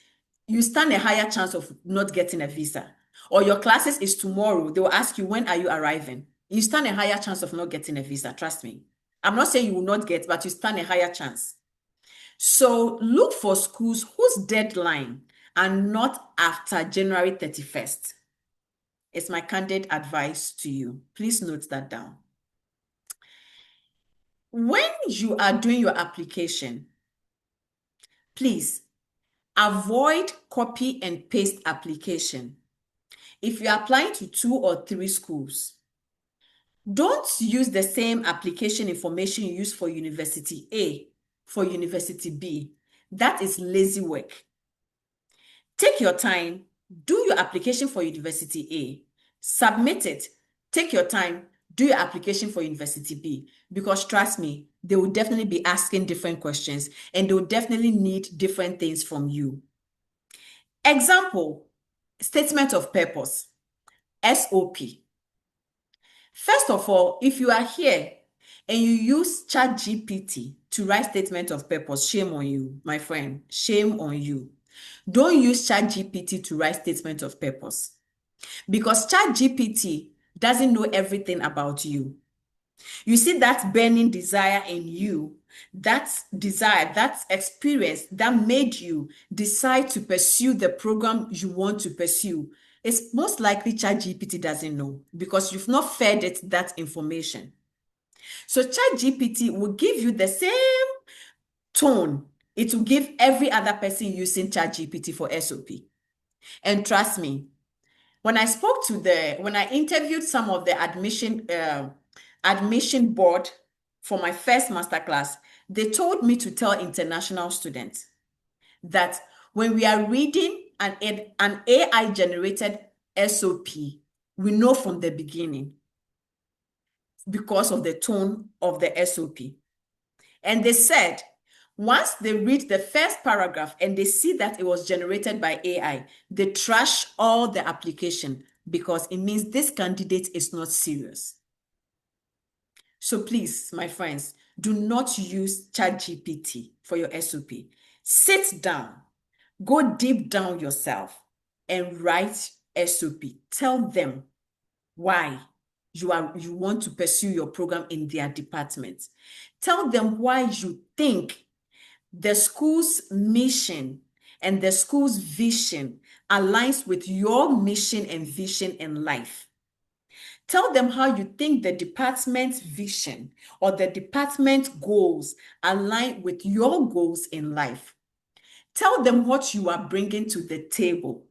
you stand a higher chance of not getting a visa. Or your classes is tomorrow, they will ask you, when are you arriving? You stand a higher chance of not getting a visa, trust me. I'm not saying you will not get, but you stand a higher chance. So look for schools whose deadline are not after January 31st. It's my candid advice to you. Please note that down. When you are doing your application, please avoid copy and paste application. If you're applying to 2 or 3 schools, don't use the same application information you use for University A for University B. That is lazy work. Take your time, do your application for University A, submit it, take your time, do your application for University B, because trust me, they will definitely be asking different questions and they will definitely need different things from you. Example, statement of purpose, SOP. First of all, if you are here and you use ChatGPT to write statement of purpose, shame on you, my friend, shame on you. Don't use ChatGPT to write statement of purpose because ChatGPT doesn't know everything about you. You see that burning desire in you, that desire, that experience that made you decide to pursue the program you want to pursue. It's most likely ChatGPT doesn't know because you've not fed it that information. So ChatGPT will give you the same tone it will give every other person using ChatGPT for SOP. And trust me, when I interviewed some of the admission board for my first masterclass, they told me to tell international students that when we are reading an AI generated SOP, we know from the beginning because of the tone of the SOP. And they said, once they read the first paragraph and they see that it was generated by AI, they trash all the application because it means this candidate is not serious. So please, my friends, do not use ChatGPT for your SOP. Sit down, go deep down yourself and write SOP. Tell them why you want to pursue your program in their department. Tell them why you think the school's mission and the school's vision aligns with your mission and vision in life. Tell them how you think the department's vision or the department goals align with your goals in life. Tell them what you are bringing to the table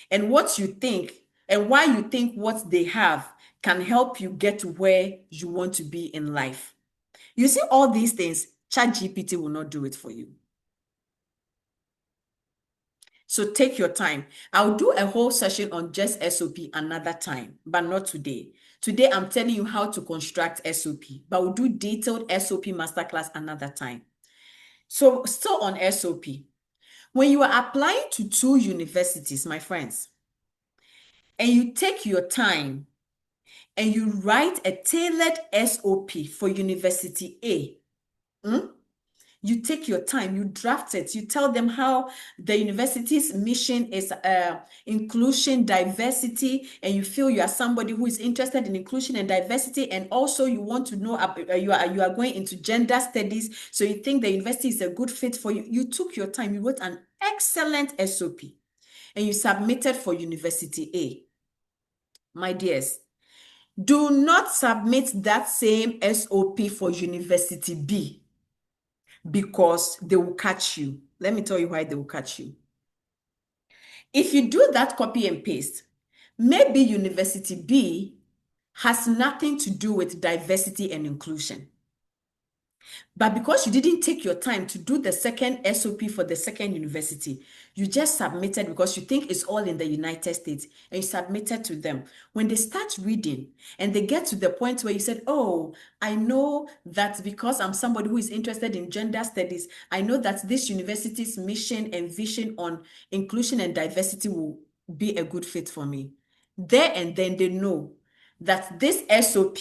and what you think and why you think what they have can help you get to where you want to be in life. You see all these things, ChatGPT will not do it for you. So take your time. I'll do a whole session on just SOP another time, but not today. Today, I'm telling you how to construct SOP, but we'll do detailed SOP masterclass another time. So still on SOP, when you are applying to 2 universities, my friends, and you take your time and you write a tailored SOP for University A, you take your time, you draft it, you tell them how the university's mission is inclusion, diversity, and you feel you are somebody who is interested in inclusion and diversity, and also you want to know, you are going into gender studies, so you think the university is a good fit for you. You took your time, you wrote an excellent SOP, and you submitted for University A. My dears, do not submit that same SOP for University B, because they will catch you. Let me tell you why they will catch you. If you do that copy and paste, maybe University B has nothing to do with diversity and inclusion. But because you didn't take your time to do the second SOP for the second university, you just submitted because you think it's all in the United States and you submitted to them. When they start reading and they get to the point where you said, oh, I know that because I'm somebody who is interested in gender studies, I know that this university's mission and vision on inclusion and diversity will be a good fit for me. There and then they know that this SOP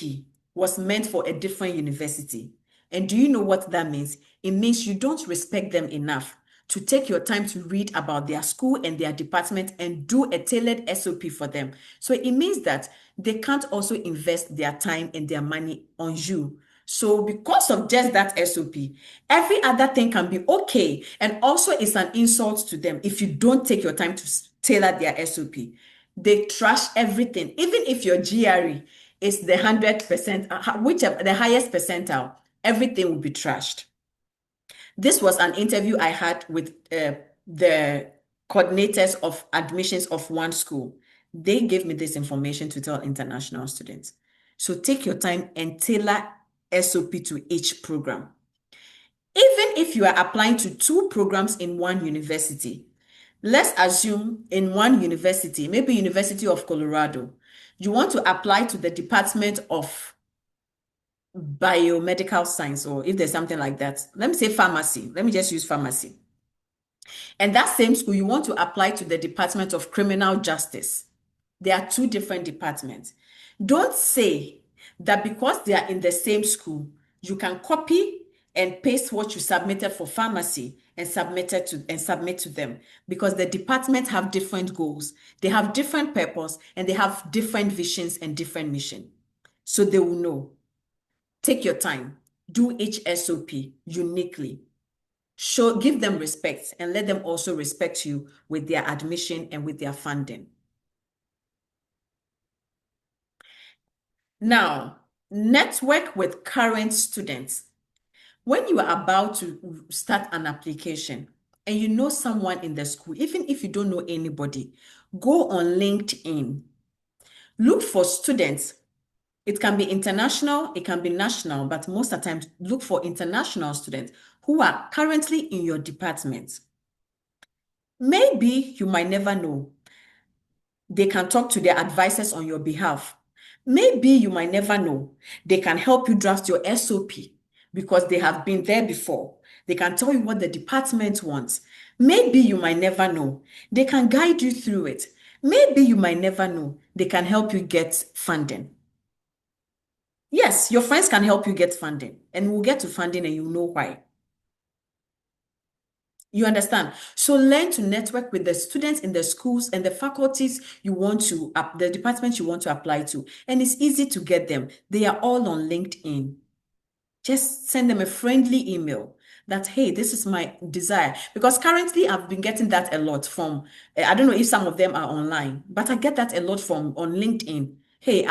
was meant for a different university. And do you know what that means? It means you don't respect them enough to take your time to read about their school and their department and do a tailored SOP for them. So it means that they can't also invest their time and their money on you. So because of just that SOP, every other thing can be okay. And also it's an insult to them if you don't take your time to tailor their SOP. They trash everything. Even if your GRE is the 100%, whichever the highest percentile, everything will be trashed. This was an interview I had with the coordinators of admissions of one school. They gave me this information to tell international students. So take your time and tailor SOP to each program. Even if you are applying to 2 programs in one university, let's assume in one university, maybe University of Colorado, you want to apply to the Department of biomedical science, or if there's something like that. Let me say pharmacy. Let me just use pharmacy. And that same school, you want to apply to the Department of Criminal Justice. There are 2 different departments. Don't say that because they are in the same school, you can copy and paste what you submitted for pharmacy and submit to them, because the departments have different goals, they have different purpose, and they have different visions and different mission. So they will know. Take your time. Do each SOP uniquely. Give them respect and let them also respect you with their admission and with their funding. Now, network with current students. When you are about to start an application and you know someone in the school, even if you don't know anybody, go on LinkedIn. Look for students. It can be international, it can be national, but most of the time, look for international students who are currently in your department. Maybe you might never know. They can talk to their advisors on your behalf. Maybe you might never know. They can help you draft your SOP because they have been there before. They can tell you what the department wants. Maybe you might never know. They can guide you through it. Maybe you might never know. They can help you get funding. Yes, your friends can help you get funding, and we'll get to funding and you know why. You understand? So learn to network with the students in the schools and the faculties you want to, the departments you want to apply to. And it's easy to get them. They are all on LinkedIn. Just send them a friendly email that, hey, this is my desire. Because currently I've been getting that a lot from, I don't know if some of them are online, but I get that a lot from on LinkedIn. Hey,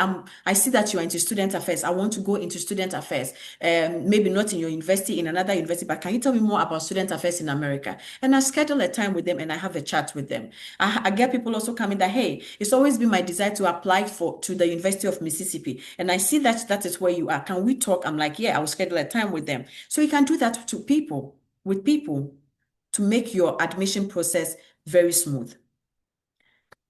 I see that you are into student affairs. I want to go into student affairs. Maybe not in your university, in another university, but can you tell me more about student affairs in America? And I schedule a time with them and I have a chat with them. I get people also coming that, hey, it's always been my desire to apply to the University of Mississippi. And I see that that is where you are. Can we talk? I'm like, yeah, I will schedule a time with them. So you can do that to people, with people, to make your admission process very smooth.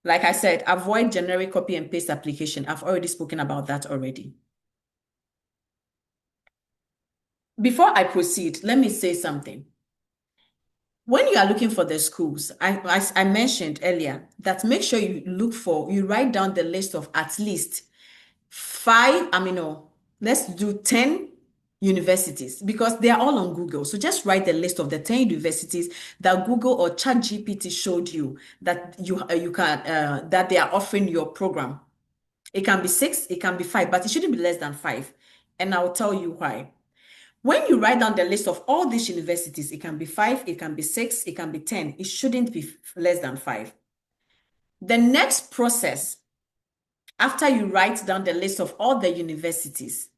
Like I said, avoid generic copy and paste application. I've already spoken about that already. Before I proceed, let me say something. When you are looking for the schools, I mentioned earlier that make sure you write down the list of at least 5, let's do 10 universities, because they are all on Google. So just write the list of the 10 universities that Google or ChatGPT showed you that that they are offering your program. It can be 6, it can be 5, but it shouldn't be less than 5. And I'll tell you why. When you write down the list of all these universities, it can be 5, it can be 6, it can be 10. It shouldn't be less than 5. The next process, after you write down the list of all the universities,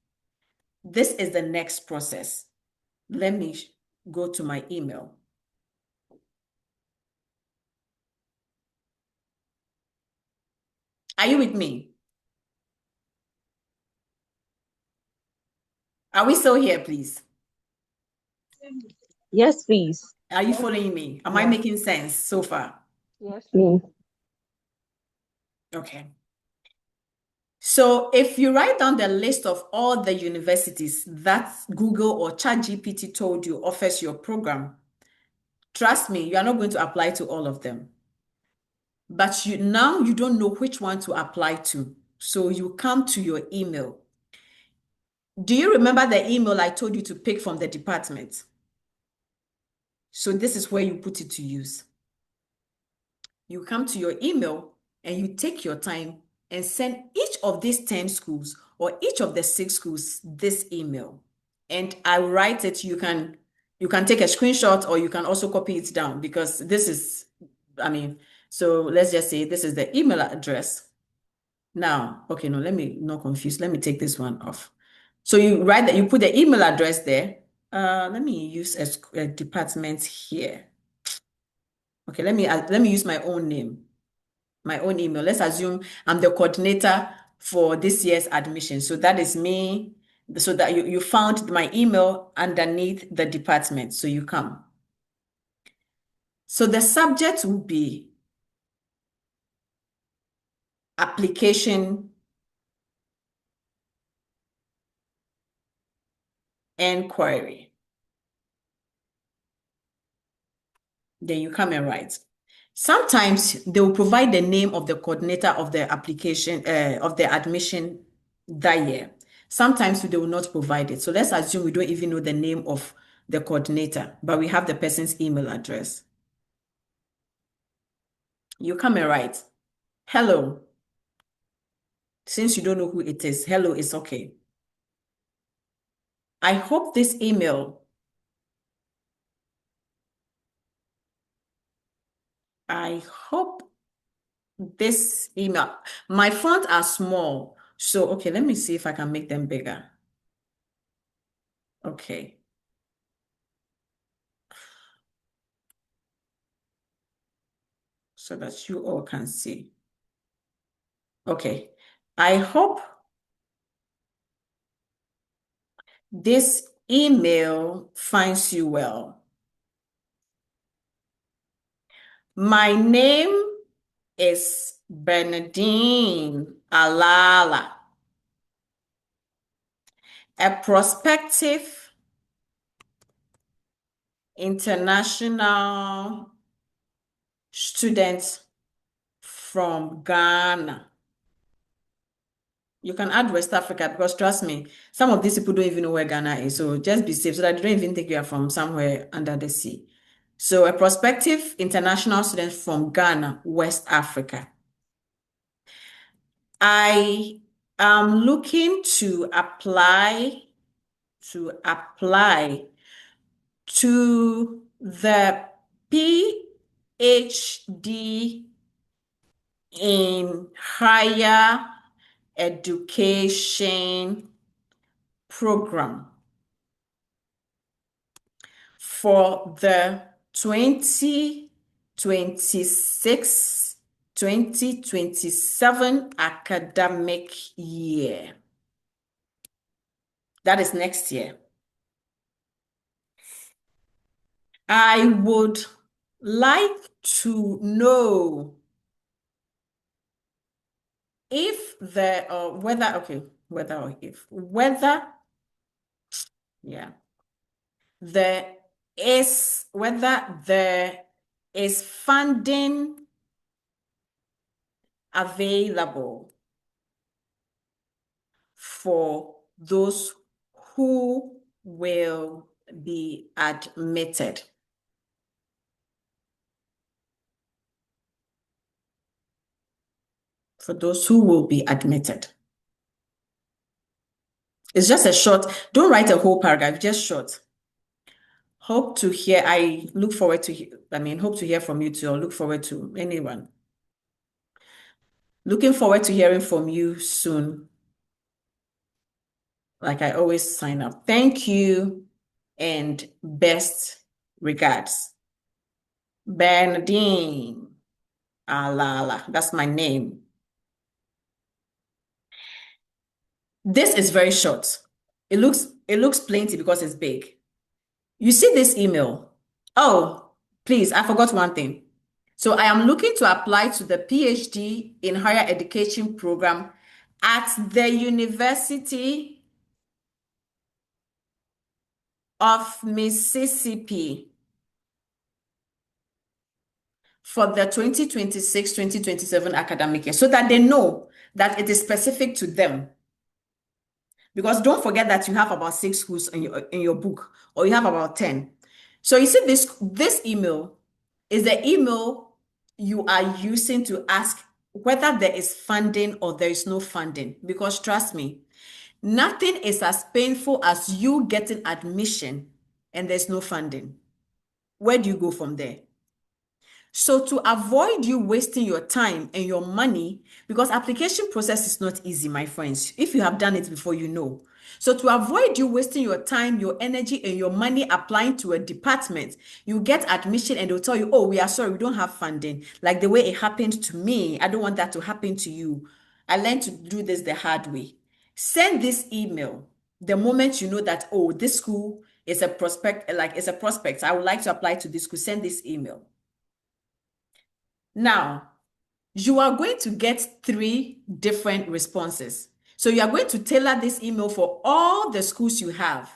this is the next process. Let me go to my email. Are you with me? Are we still here, please?
Yes, please.
Are you following me? Am I
Yeah.
making sense so far?
Yes, please.
Okay. So if you write down the list of all the universities that Google or ChatGPT told you offers your program, trust me, you are not going to apply to all of them. But now you don't know which one to apply to. So you come to your email. Do you remember the email I told you to pick from the department? So this is where you put it to use. You come to your email and you take your time and send each of these 10 schools or each of the 6 schools this email. And I write it, you can take a screenshot or you can also copy it down because this is, so let's just say this is the email address. Now, okay, no, let me not confuse. Let me take this one off. So you write that, you put the email address there. Let me use a department here. Okay, let me use my own name, my own email. Let's assume I'm the coordinator for this year's admission. So that is me. So that you found my email underneath the department. So you come. So the subject will be application inquiry. Then you come and write. Sometimes they will provide the name of the coordinator of the application, of the admission that year. Sometimes they will not provide it. So let's assume we don't even know the name of the coordinator, but we have the person's email address. You come and write, hello. Since you don't know who it is, hello is okay. I hope this email, my fonts are small. So, okay, let me see if I can make them bigger. Okay. So that you all can see. Okay. I hope this email finds you well. My name is Bernadine Alala, a prospective international student from Ghana. You can add West Africa because trust me, some of these people don't even know where Ghana is. So just be safe so that they don't even think you are from somewhere under the sea. So a prospective international student from Ghana, West Africa. I am looking to apply to the PhD in higher education program for the 2026-2027 academic year. That is next year. I would like to know if whether there is funding available for those who will be admitted. For those who will be admitted. It's just a short, don't write a whole paragraph, just short. Hope to hear from you too, or look forward to anyone. Looking forward to hearing from you soon. Like I always sign up. Thank you and best regards. Bernadine Alala, that's my name. This is very short. It looks plenty because it's big. You see this email. Oh, please, I forgot one thing. So I am looking to apply to the PhD in higher education program at the University of Mississippi for the 2026-2027 academic year so that they know that it is specific to them. Because don't forget that you have about 6 schools in your book, or you have about 10. So you see this email is the email you are using to ask whether there is funding or there is no funding. Because trust me, nothing is as painful as you getting admission and there's no funding. Where do you go from there? So to avoid you wasting your time and your money, because application process is not easy, my friends. If you have done it before, you know. So to avoid you wasting your time, your energy, and your money applying to a department, you get admission and they'll tell you, oh, we are sorry, we don't have funding. Like the way it happened to me. I don't want that to happen to you. I learned to do this the hard way. Send this email the moment you know that, oh, this school is a prospect, like it's a prospect. I would like to apply to this school. Send this email. Now, you are going to get 3 different responses. So you are going to tailor this email for all the schools you have.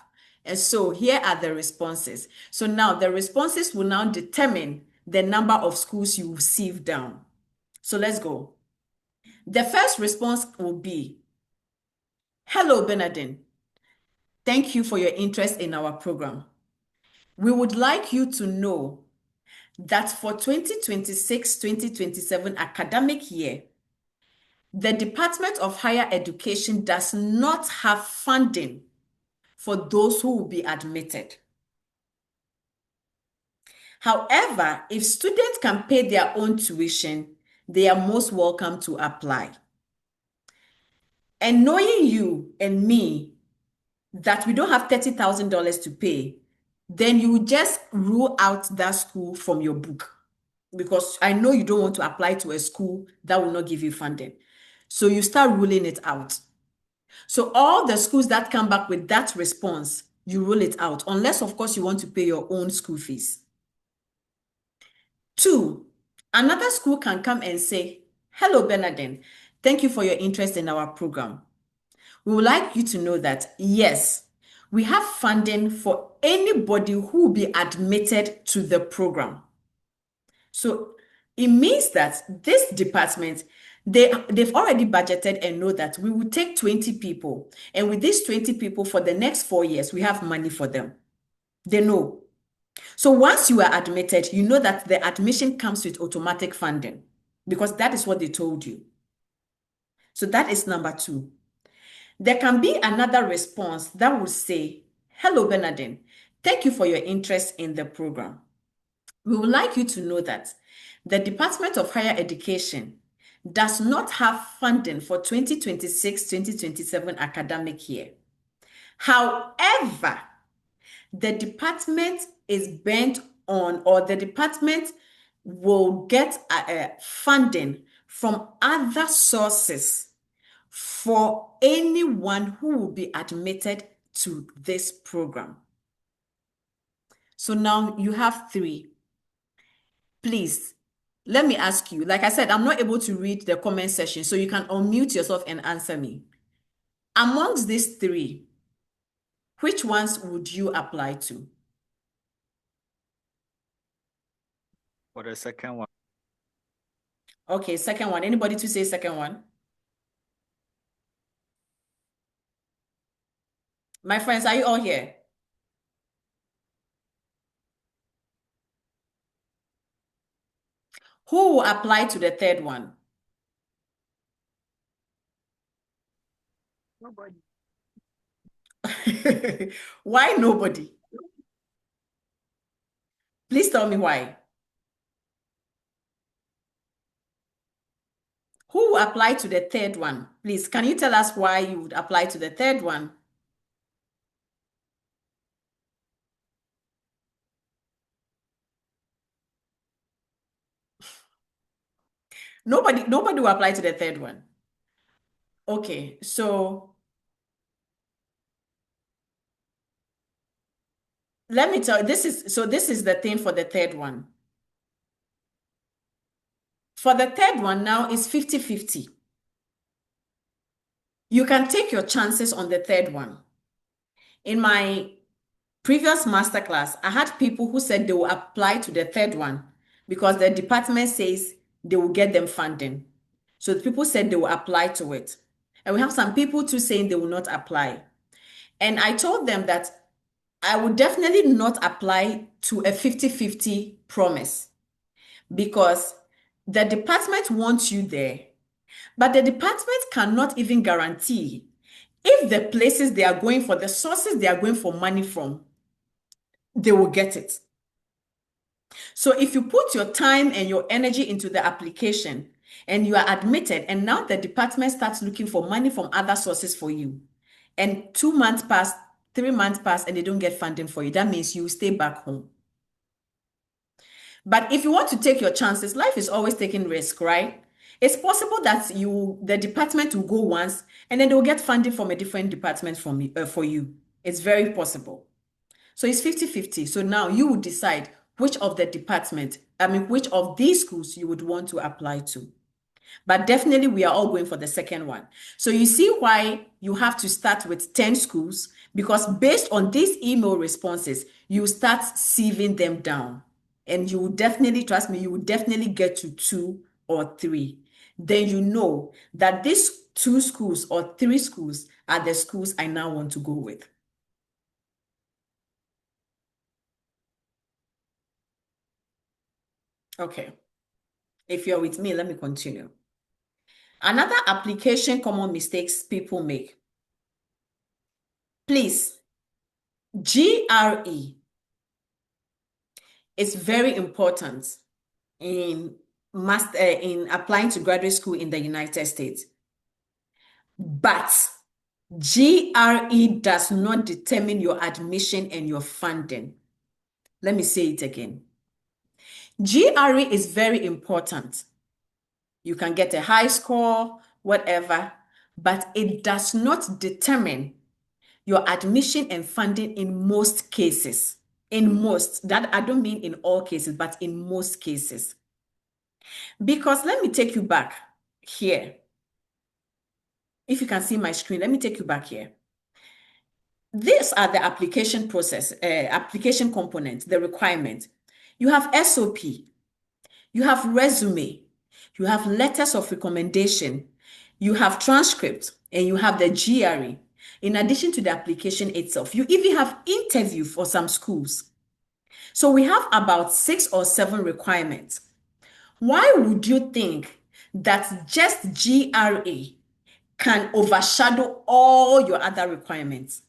And so here are the responses. So now the responses will now determine the number of schools you will sieve down. So let's go. The first response will be, hello, Bernardine. Thank you for your interest in our program. We would like you to know that for 2026-2027 academic year, the Department of Higher Education does not have funding for those who will be admitted. However, if students can pay their own tuition, they are most welcome to apply. And knowing you and me that we don't have $30,000 to pay, then you just rule out that school from your book, because I know you don't want to apply to a school that will not give you funding. So you start ruling it out. So all the schools that come back with that response, you rule it out, unless, of course, you want to pay your own school fees. 2, another school can come and say, hello, Bernardine. Thank you for your interest in our program. We would like you to know that, yes, we have funding for anybody who will be admitted to the program. So it means that this department, they've already budgeted and know that we will take 20 people. And with these 20 people for the next 4 years, we have money for them. They know. So once you are admitted, you know that the admission comes with automatic funding, because that is what they told you. So that is number 2. There can be another response that will say, hello, Bernardine. Thank you for your interest in the program. We would like you to know that the Department of Higher Education does not have funding for 2026-2027 academic year. However, the department is bent on, or the department will get funding from other sources for anyone who will be admitted to this program. So now you have 3. Please, let me ask you, like I said, I'm not able to read the comment section, so you can unmute yourself and answer me. Amongst these 3, which ones would you apply to?
For the second one.
Okay, second one. Anybody to say second one? My friends, are you all here? Who will apply to the third one?
Nobody.
Why nobody? Please tell me why. Who will apply to the third one? Please, can you tell us why you would apply to the third one? Nobody will apply to the third one. Okay, so let me tell you, this is the thing for the third one. For the third one now is 50-50. You can take your chances on the third one. In my previous masterclass, I had people who said they will apply to the third one because the department says they will get them funding. So people said they will apply to it. And we have some people too saying they will not apply. And I told them that I would definitely not apply to a 50-50 promise because the department wants you there, but the department cannot even guarantee if the places they are going for, the sources they are going for money from, they will get it. So if you put your time and your energy into the application and you are admitted, and now the department starts looking for money from other sources for you, and 2 months pass, 3 months pass, and they don't get funding for you, that means you stay back home. But if you want to take your chances, life is always taking risk, right? It's possible that the department will go once and then they'll get funding from a different department for you. It's very possible. So it's 50-50. So now you would decide which of which of these schools you would want to apply to. But definitely we are all going for the second one. So you see why you have to start with 10 schools, because based on these email responses, you start sieving them down. And you will definitely, trust me, you will definitely get to 2 or 3. Then you know that these 2 schools or 3 schools are the schools I now want to go with. Okay. If you're with me, let me continue. Another application common mistakes people make. Please, GRE is very important in applying to graduate school in the United States. But GRE does not determine your admission and your funding. Let me say it again. GRE is very important. You can get a high score, whatever, but it does not determine your admission and funding in most cases. In most, that I don't mean in all cases, but in most cases. Because let me take you back here. If you can see my screen, let me take you back here. These are the application process, application components, the requirement. You have SOP, you have resume, you have letters of recommendation, you have transcript, and you have the GRE. In addition to the application itself, you even have interview for some schools. So we have about 6 or 7 requirements. Why would you think that just GRE can overshadow all your other requirements?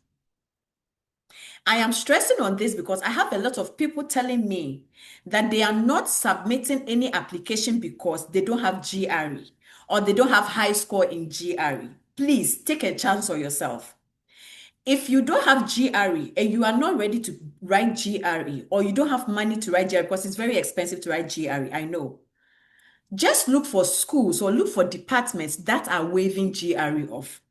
I am stressing on this because I have a lot of people telling me that they are not submitting any application because they don't have GRE or they don't have high score in GRE. Please take a chance on yourself. If you don't have GRE and you are not ready to write GRE, or you don't have money to write GRE because it's very expensive to write GRE, I know. Just look for schools or look for departments that are waiving GRE off.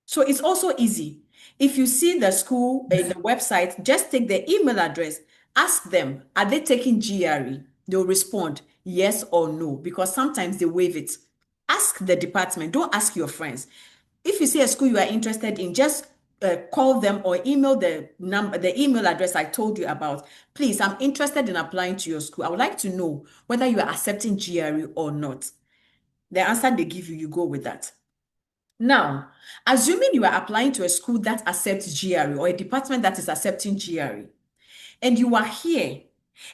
So it's also easy. If you see the school, the website, just take the email address, ask them, are they taking GRE? They'll respond yes or no, because sometimes they waive it. Ask the department, don't ask your friends. If you see a school you are interested in, just call them or email the email address I told you about. Please, I'm interested in applying to your school. I would like to know whether you are accepting GRE or not. The answer they give you, you go with that. Now, assuming you are applying to a school that accepts GRE or a department that is accepting GRE, and you are here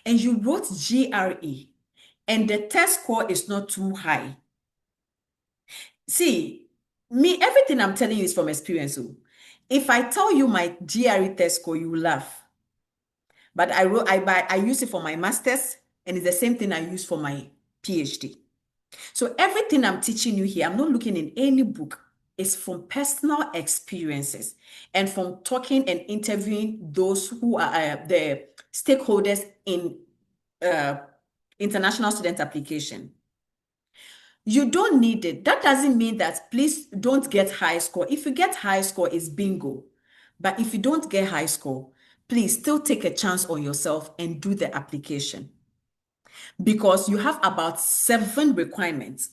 and you wrote GRE and the test score is not too high. See, everything I'm telling you is from experience. If I tell you my GRE test score, you will laugh. But I use it for my master's, and it's the same thing I use for my PhD. So everything I'm teaching you here, I'm not looking in any book. It's from personal experiences and from talking and interviewing those who are the stakeholders in international student application. You don't need it. That doesn't mean that please don't get high score. If you get high score, it's bingo. But if you don't get high score, please still take a chance on yourself and do the application, because you have about 7 requirements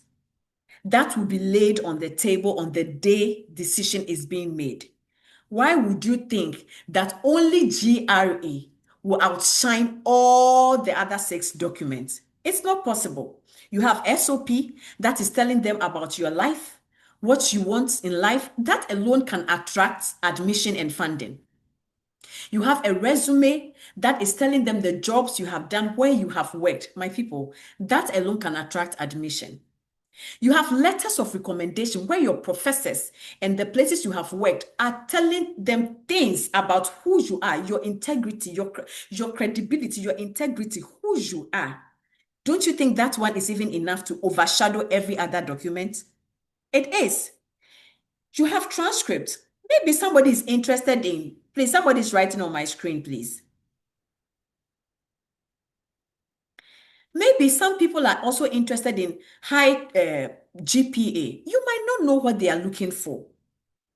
that will be laid on the table on the day decision is being made. Why would you think that only GRE will outshine all the other 6 documents? It's not possible. You have SOP that is telling them about your life, what you want in life. That alone can attract admission and funding. You have a resume that is telling them the jobs you have done, where you have worked. My people, that alone can attract admission. You have letters of recommendation where your professors and the places you have worked are telling them things about who you are, your integrity, your credibility, your integrity, who you are. Don't you think that one is even enough to overshadow every other document? It is. You have transcripts. Maybe somebody is interested in, please, somebody's writing on my screen, please. Maybe some people are also interested in high GPA. You might not know what they are looking for.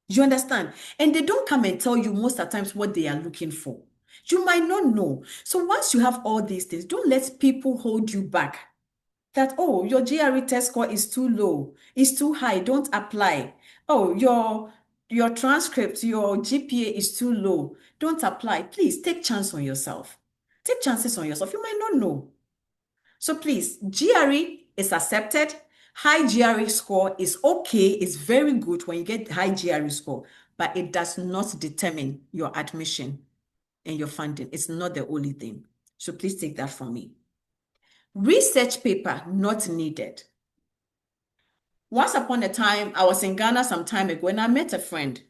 You understand? And they don't come and tell you most of the times what they are looking for. You might not know. So once you have all these things, don't let people hold you back. That, oh, your GRE test score is too low, it's too high, don't apply. Oh, your transcript, your GPA is too low, don't apply. Please take chance on yourself. Take chances on yourself. You might not know. So please, GRE is accepted. High GRE score is okay. It's very good when you get high GRE score, but it does not determine your admission and your funding. It's not the only thing. So please take that from me. Research paper not needed. Once upon a time, I was in Ghana some time ago and I met a friend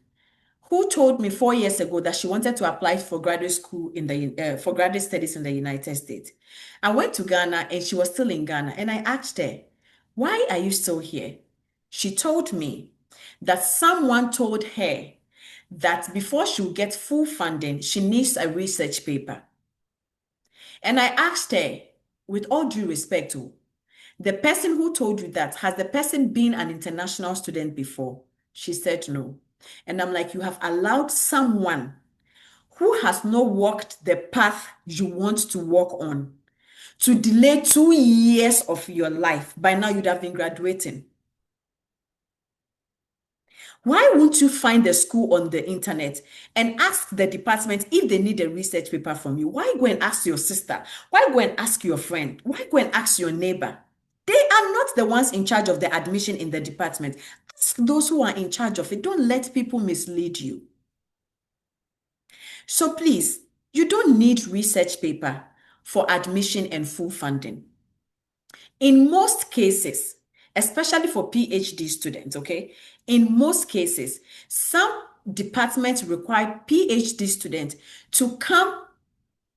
who told me 4 years ago that she wanted to apply for graduate school for graduate studies in the United States. I went to Ghana and she was still in Ghana, and I asked her, why are you still here? She told me that someone told her that before she will get full funding, she needs a research paper. And I asked her, with all due respect, the person who told you that, has the person been an international student before? She said no. And I'm like, you have allowed someone who has not walked the path you want to walk on to delay 2 years of your life. By now, you'd have been graduating. Why won't you find the school on the internet and ask the department if they need a research paper from you? Why go and ask your sister? Why go and ask your friend? Why go and ask your neighbor? They are not the ones in charge of the admission in the department. Ask those who are in charge of it. Don't let people mislead you. So please, you don't need research paper for admission and full funding. In most cases, especially for PhD students, okay? In most cases, some departments require PhD students to come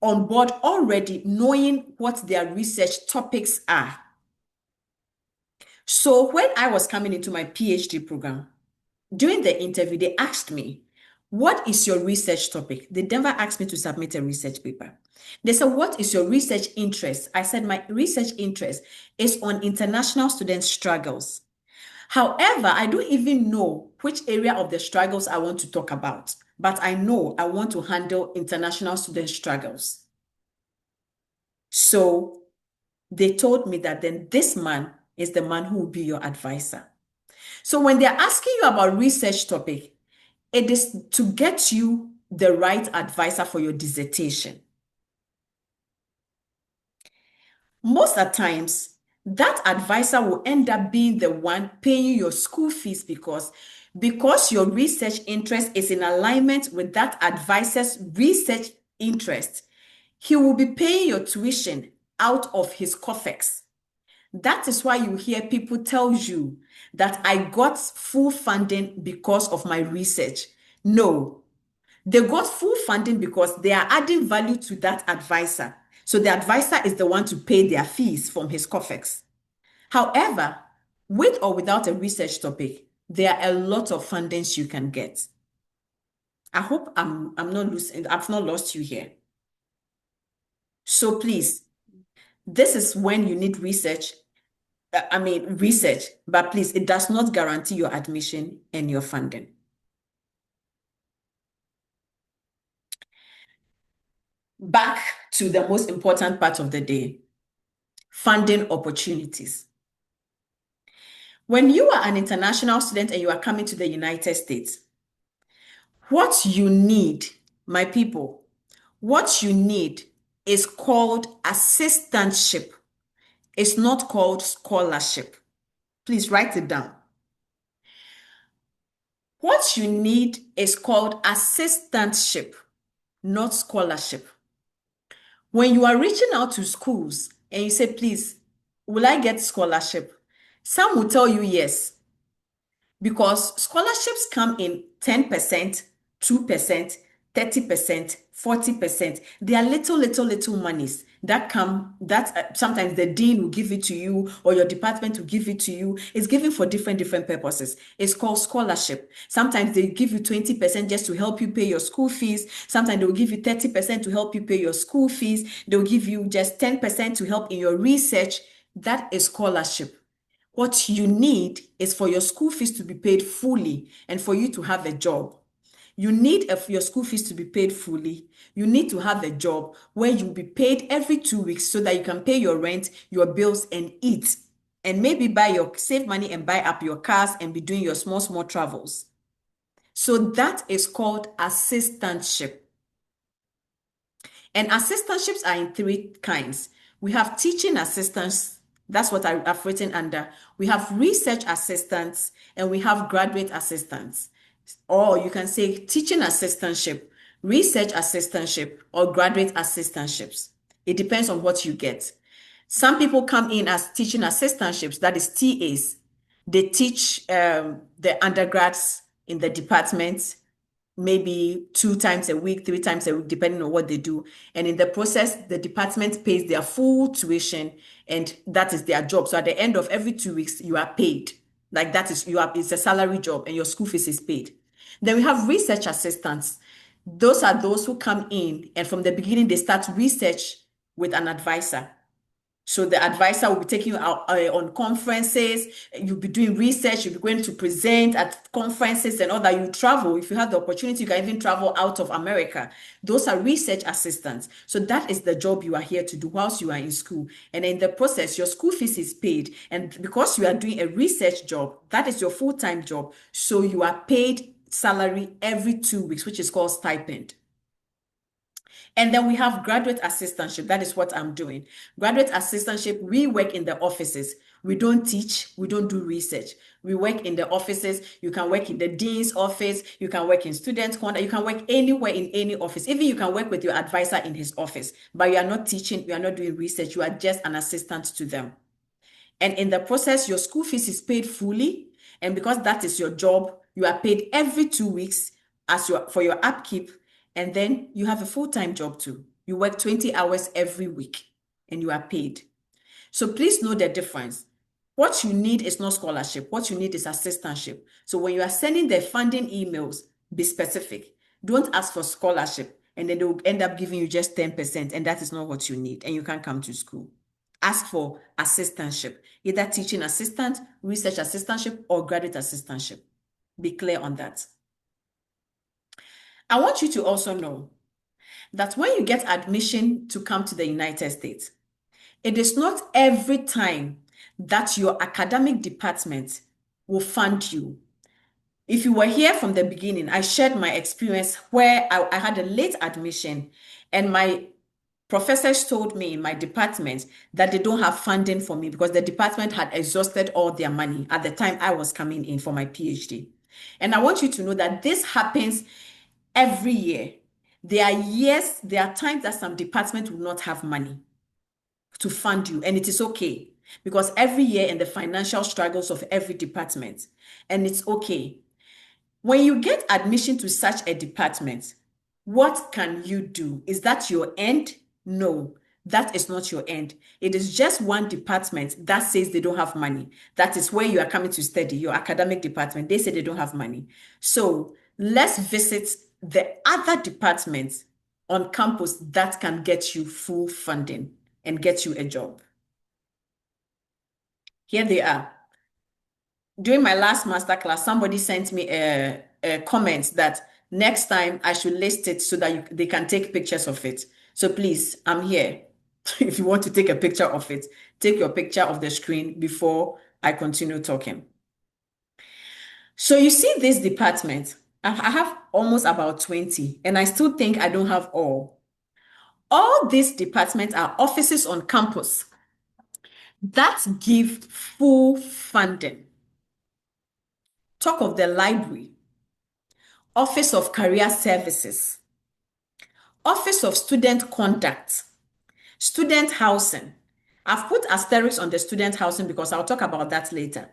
on board already knowing what their research topics are. So when I was coming into my PhD program, during the interview, they asked me, what is your research topic? They never asked me to submit a research paper. They said, what is your research interest? I said, my research interest is on international student struggles. However, I don't even know which area of the struggles I want to talk about, but I know I want to handle international student struggles. So they told me that then this man is the man who will be your advisor. So when they're asking you about research topic, it is to get you the right advisor for your dissertation. Most of the times, that advisor will end up being the one paying your school fees because your research interest is in alignment with that advisor's research interest. He will be paying your tuition out of his coffers. That is why you hear people tell you that I got full funding because of my research. No, they got full funding because they are adding value to that advisor. So the advisor is the one to pay their fees from his coffers. However, with or without a research topic, there are a lot of fundings you can get. I hope I've not lost you here. So please, this is when you need research, but please, it does not guarantee your admission and your funding. back to the most important part of the day, funding opportunities. When you are an international student and you are coming to the United States, what you need, my people, what you need is called assistantship. It's not called scholarship. Please write it down. What you need is called assistantship, not scholarship. When you are reaching out to schools and you say, please, will I get scholarship? Some will tell you yes, because scholarships come in 10%, 2%, 30%, 40%. They are little monies that come, that sometimes the dean will give it to you or your department will give it to you. It's given for different purposes. It's called scholarship. Sometimes they give you 20% just to help you pay your school fees. Sometimes they will give you 30% to help you pay your school fees. They'll give you just 10% to help in your research. That is scholarship. What you need is for your school fees to be paid fully and for you to have a job. You need your school fees to be paid fully. You need to have a job where you'll be paid every 2 weeks so that you can pay your rent, your bills, and eat. And maybe save money and buy up your cars and be doing your small travels. So that is called assistantship. And assistantships are in 3 kinds. We have teaching assistants. That's what I've written under. We have research assistants and we have graduate assistants. Or you can say teaching assistantship, research assistantship, or graduate assistantships. It depends on what you get. Some people come in as teaching assistantships, that is TAs. They teach the undergrads in the department maybe 2 times a week, 3 times a week, depending on what they do. And in the process, the department pays their full tuition, and that is their job. So at the end of every 2 weeks, you are paid. Like that is it's a salary job, and your school fees is paid. Then we have research assistants. Those are those who come in, and from the beginning, they start research with an advisor. So the advisor will be taking you out on conferences. You'll be doing research. You'll be going to present at conferences and all that. You travel. If you have the opportunity, you can even travel out of America. Those are research assistants. So that is the job you are here to do whilst you are in school. And in the process, your school fees is paid. And because you are doing a research job, that is your full-time job. So you are paid salary every 2 weeks, which is called stipend. And then we have graduate assistantship. That is what I'm doing. Graduate assistantship, we work in the offices. We don't teach, we don't do research. We work in the offices. You can work in the dean's office. You can work in student corner. You can work anywhere in any office. Even you can work with your advisor in his office, but you are not teaching, you are not doing research. You are just an assistant to them. And in the process, your school fees is paid fully. And because that is your job, you are paid every 2 weeks for your upkeep. And then you have a full-time job too. You work 20 hours every week and you are paid. So please know the difference. What you need is not scholarship. What you need is assistantship. So when you are sending the funding emails, be specific. Don't ask for scholarship and then they will end up giving you just 10%, and that is not what you need, and you can't come to school. Ask for assistantship, either teaching assistant, research assistantship, or graduate assistantship. Be clear on that. I want you to also know that when you get admission to come to the United States, it is not every time that your academic department will fund you. If you were here from the beginning, I shared my experience where I had a late admission and my professors told me in my department that they don't have funding for me because the department had exhausted all their money at the time I was coming in for my PhD. And I want you to know that this happens every year. There are times that some departments will not have money to fund you, and it is okay because every year in the financial struggles of every department, and it's okay. When you get admission to such a department, what can you do? Is that your end? No, that is not your end. It is just one department that says they don't have money. That is where you are coming to study, your academic department. They say they don't have money. So let's visit the other departments on campus that can get you full funding and get you a job. Here they are. During my last masterclass, somebody sent me a comment that next time I should list it so that they can take pictures of it. So please, I'm here. If you want to take a picture of it, take your picture of the screen before I continue talking. So you see this department, I have almost about 20, and I still think I don't have all. All these departments are offices on campus that give full funding. Talk of the library, Office of Career Services, Office of Student Conduct, student housing. I've put asterisks on the student housing because I'll talk about that later.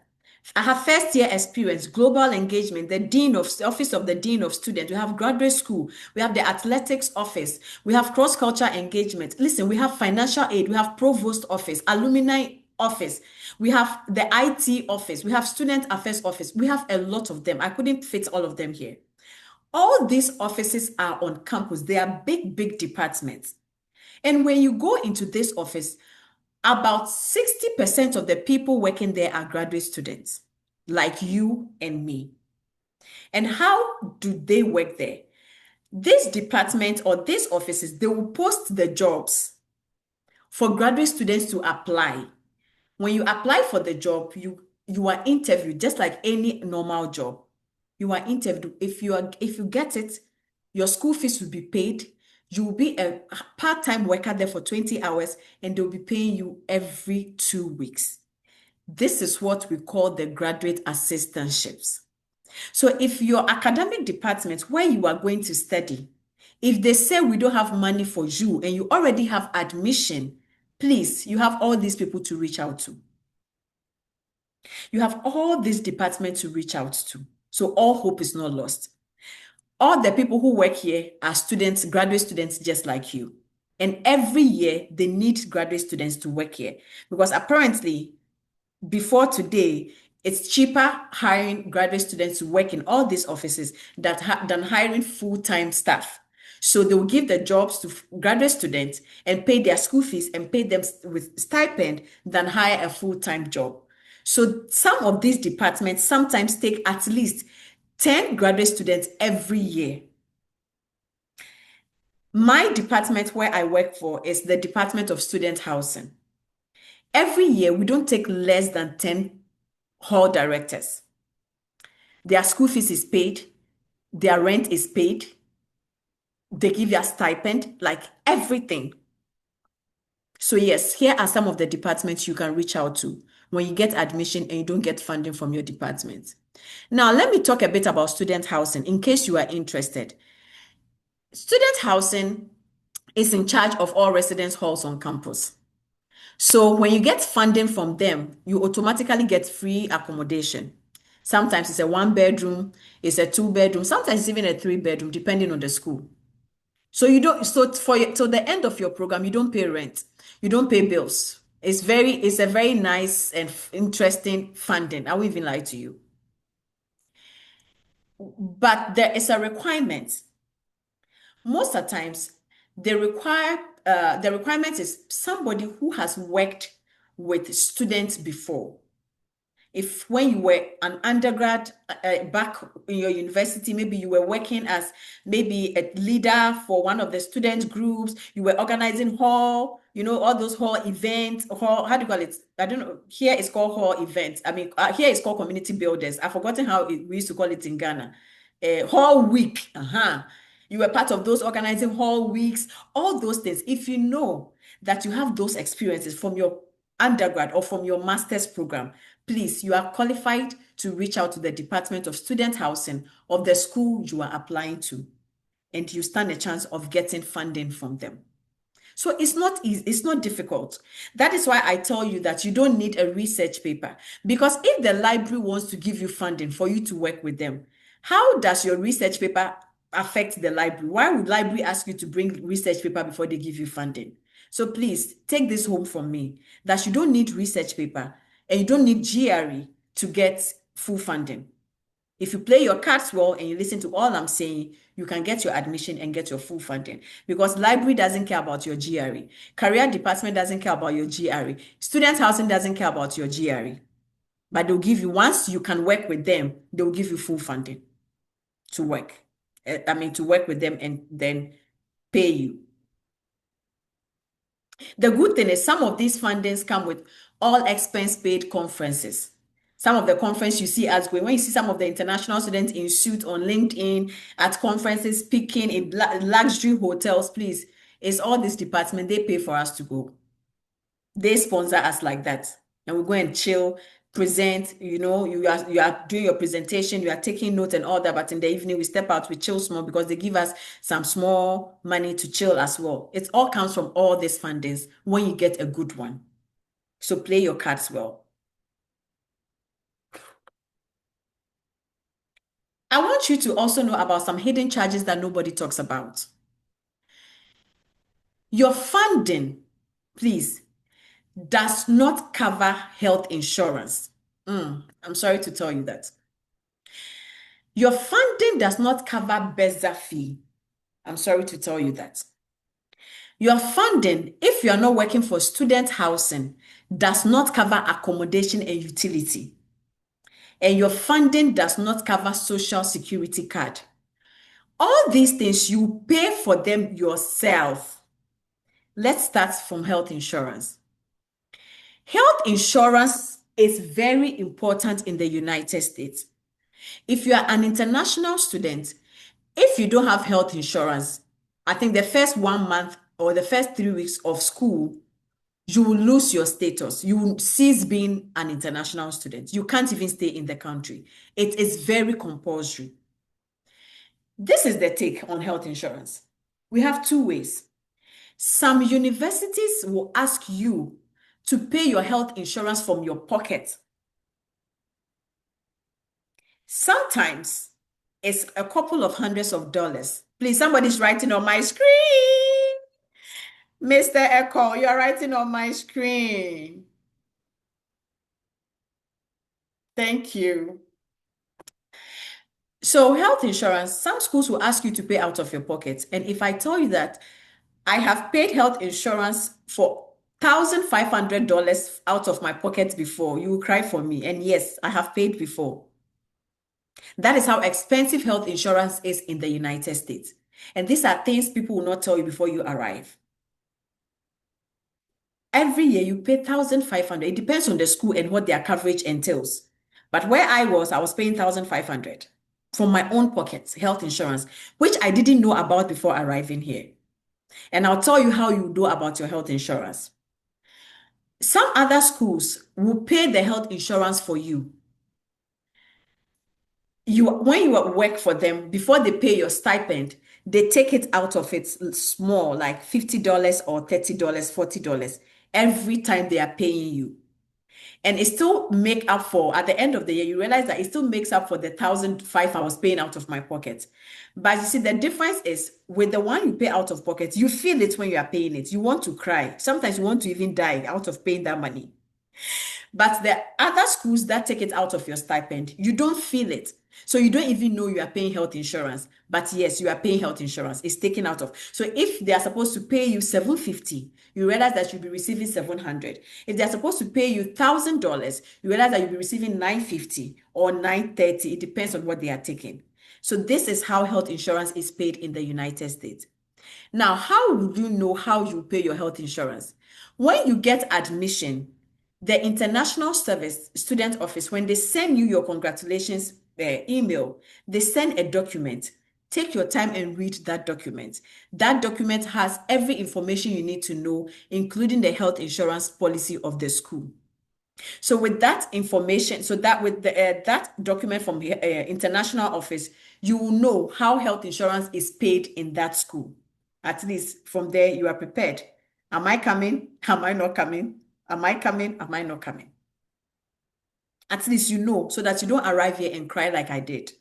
I have first year experience, global engagement, the office of the dean of students. We have graduate school. We have the athletics office. We have cross-culture engagement. Listen, we have financial aid. We have provost office, alumni office. We have the IT office. We have student affairs office. We have a lot of them. I couldn't fit all of them here. All these offices are on campus. They are big, big departments. And when you go into this office, about 60% of the people working there are graduate students, like you and me. And how do they work there? This department or these offices, they will post the jobs for graduate students to apply. When you apply for the job, you are interviewed just like any normal job. You are interviewed. If you get it, your school fees will be paid. You will be a part-time worker there for 20 hours, and they'll be paying you every 2 weeks. This is what we call the graduate assistantships. So if your academic department where you are going to study, if they say we don't have money for you and you already have admission, please, you have all these people to reach out to. You have all these departments to reach out to. So all hope is not lost. All the people who work here are students, graduate students just like you. And every year they need graduate students to work here because apparently before today, it's cheaper hiring graduate students to work in all these offices than hiring full-time staff. So they will give the jobs to graduate students and pay their school fees and pay them with stipend than hire a full-time job. So some of these departments sometimes take at least 10 graduate students every year. My department where I work for is the Department of Student Housing. Every year, we don't take less than 10 hall directors. Their school fees is paid, their rent is paid, they give you a stipend, like everything. So yes, here are some of the departments you can reach out to when you get admission and you don't get funding from your department. Now, let me talk a bit about student housing in case you are interested. Student housing is in charge of all residence halls on campus. So when you get funding from them, you automatically get free accommodation. Sometimes it's a 1 bedroom, it's a 2 bedroom, sometimes it's even a 3 bedroom, depending on the school. So you don't, so till the end of your program, you don't pay rent, you don't pay bills. It's a very nice and interesting funding. I won't even lie to you. But there is a requirement. Most of the times, the requirement is somebody who has worked with students before. If when you were an undergrad back in your university, maybe you were working as maybe a leader for one of the student groups, you were organizing hall, all those hall events, hall, how do you call it? I don't know. Here it's called hall events. I mean, here it's called community builders. I've forgotten how we used to call it in Ghana. Hall week. You were part of those organizing hall weeks, all those things. If you know that you have those experiences from your undergrad or from your master's program, please, you are qualified to reach out to the Department of Student Housing of the school you are applying to, and you stand a chance of getting funding from them. So it's not easy, it's not difficult. That is why I tell you that you don't need a research paper, because if the library wants to give you funding for you to work with them, how does your research paper affect the library? Why would library ask you to bring research paper before they give you funding? So please take this home from me, that you don't need research paper and you don't need GRE to get full funding. If you play your cards well and you listen to all I'm saying, you can get your admission and get your full funding, because library doesn't care about your GRE. Career department doesn't care about your GRE. Student housing doesn't care about your GRE. But they'll give you, once you can work with them, they'll give you full funding to work. To work with them and then pay you. The good thing is some of these fundings come with all expense paid conferences. Some of the conference you see us going, when you see some of the international students in suit on LinkedIn at conferences, speaking in luxury hotels, please, it's all this department. They pay for us to go. They sponsor us like that. And we go and chill, present, you are doing your presentation, you are taking notes and all that. But in the evening, we step out, we chill small because they give us some small money to chill as well. It all comes from all these fundings when you get a good one. So play your cards well. I want you to also know about some hidden charges that nobody talks about. Your funding, please, does not cover health insurance. I'm sorry to tell you that. Your funding does not cover BESA fee. I'm sorry to tell you that. Your funding, if you are not working for student housing, does not cover accommodation and utility. And your funding does not cover social security card. All these things, you pay for them yourself. Let's start from health insurance. Health insurance is very important in the United States. If you are an international student, if you don't have health insurance, I think the first 1 month or the first 3 weeks of school, you will lose your status. You will cease being an international student. You can't even stay in the country. It is very compulsory. This is the take on health insurance. We have two ways. Some universities will ask you to pay your health insurance from your pocket. Sometimes it's a couple of hundreds of dollars. Please, somebody's writing on my screen. Mr. Echo, you're writing on my screen. Thank you. So health insurance, some schools will ask you to pay out of your pocket. And if I tell you that I have paid health insurance for $1,500 out of my pocket before, you will cry for me. And yes, I have paid before. That is how expensive health insurance is in the United States. And these are things people will not tell you before you arrive. Every year you pay $1,500. It depends on the school and what their coverage entails. But where I was paying $1,500 from my own pockets, health insurance, which I didn't know about before arriving here. And I'll tell you how you know about your health insurance. Some other schools will pay the health insurance for you. When you work for them, before they pay your stipend, they take it out of it small, like $50 or $30, $40 every time they are paying you. And it still make up for, at the end of the year, you realize that it still makes up for the $1,500 I was paying out of my pocket. But you see, the difference is with the one you pay out of pocket, you feel it when you are paying it. You want to cry. Sometimes you want to even die out of paying that money. But the other schools that take it out of your stipend, you don't feel it. So you don't even know you are paying health insurance. But yes, you are paying health insurance. It's taken out of. So if they are supposed to pay you $750, you realize that you'll be receiving $700. If they're supposed to pay you $1,000, you realize that you'll be receiving $950 or $930. It depends on what they are taking. So this is how health insurance is paid in the United States. Now, how would you know how you pay your health insurance? When you get admission, the International Service Student Office, when they send you your congratulations email, they send a document. Take your time and read that document. That document has every information you need to know, including the health insurance policy of the school. So with that information, so that with that document from the international office, you will know how health insurance is paid in that school. At least from there, you are prepared. Am I coming? Am I not coming? Am I coming? Am I not coming? At least you know, so that you don't arrive here and cry like I did.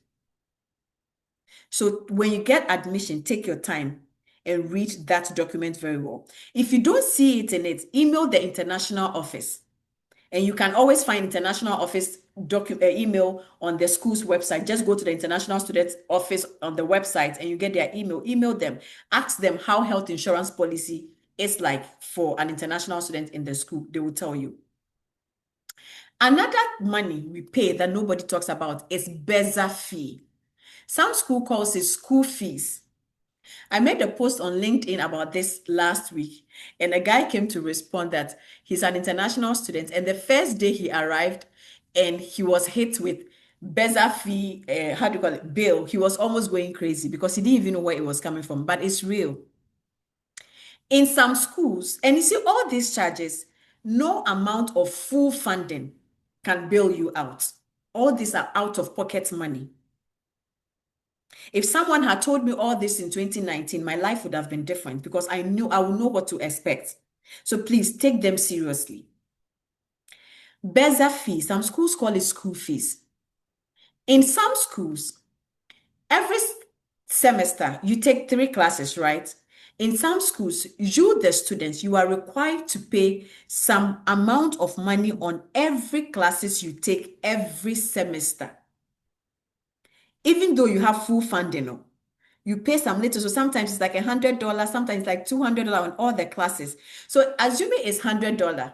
So when you get admission, take your time and read that document very well. If you don't see it in it, email the international office. And you can always find international office email on the school's website. Just go to the international student office on the website and you get their email. Email them. Ask them how health insurance policy is like for an international student in the school. They will tell you. Another money we pay that nobody talks about is BESA fee. Some school calls it school fees. I made a post on LinkedIn about this last week, and a guy came to respond that he's an international student, and the first day he arrived, and he was hit with Beza fee, how do you call it, bill. He was almost going crazy because he didn't even know where it was coming from, but it's real. In some schools, and you see all these charges, no amount of full funding can bail you out. All these are out of pocket money. If someone had told me all this in 2019, my life would have been different because I knew I would know what to expect. So please take them seriously. Beza fee, some schools call it school fees. In some schools, every semester you take 3 classes, right? In some schools, you, the students, you are required to pay some amount of money on every classes you take every semester. Even though you have full funding, no? You pay some little. So sometimes it's like $100, sometimes it's like $200 on all the classes. So assuming it's $100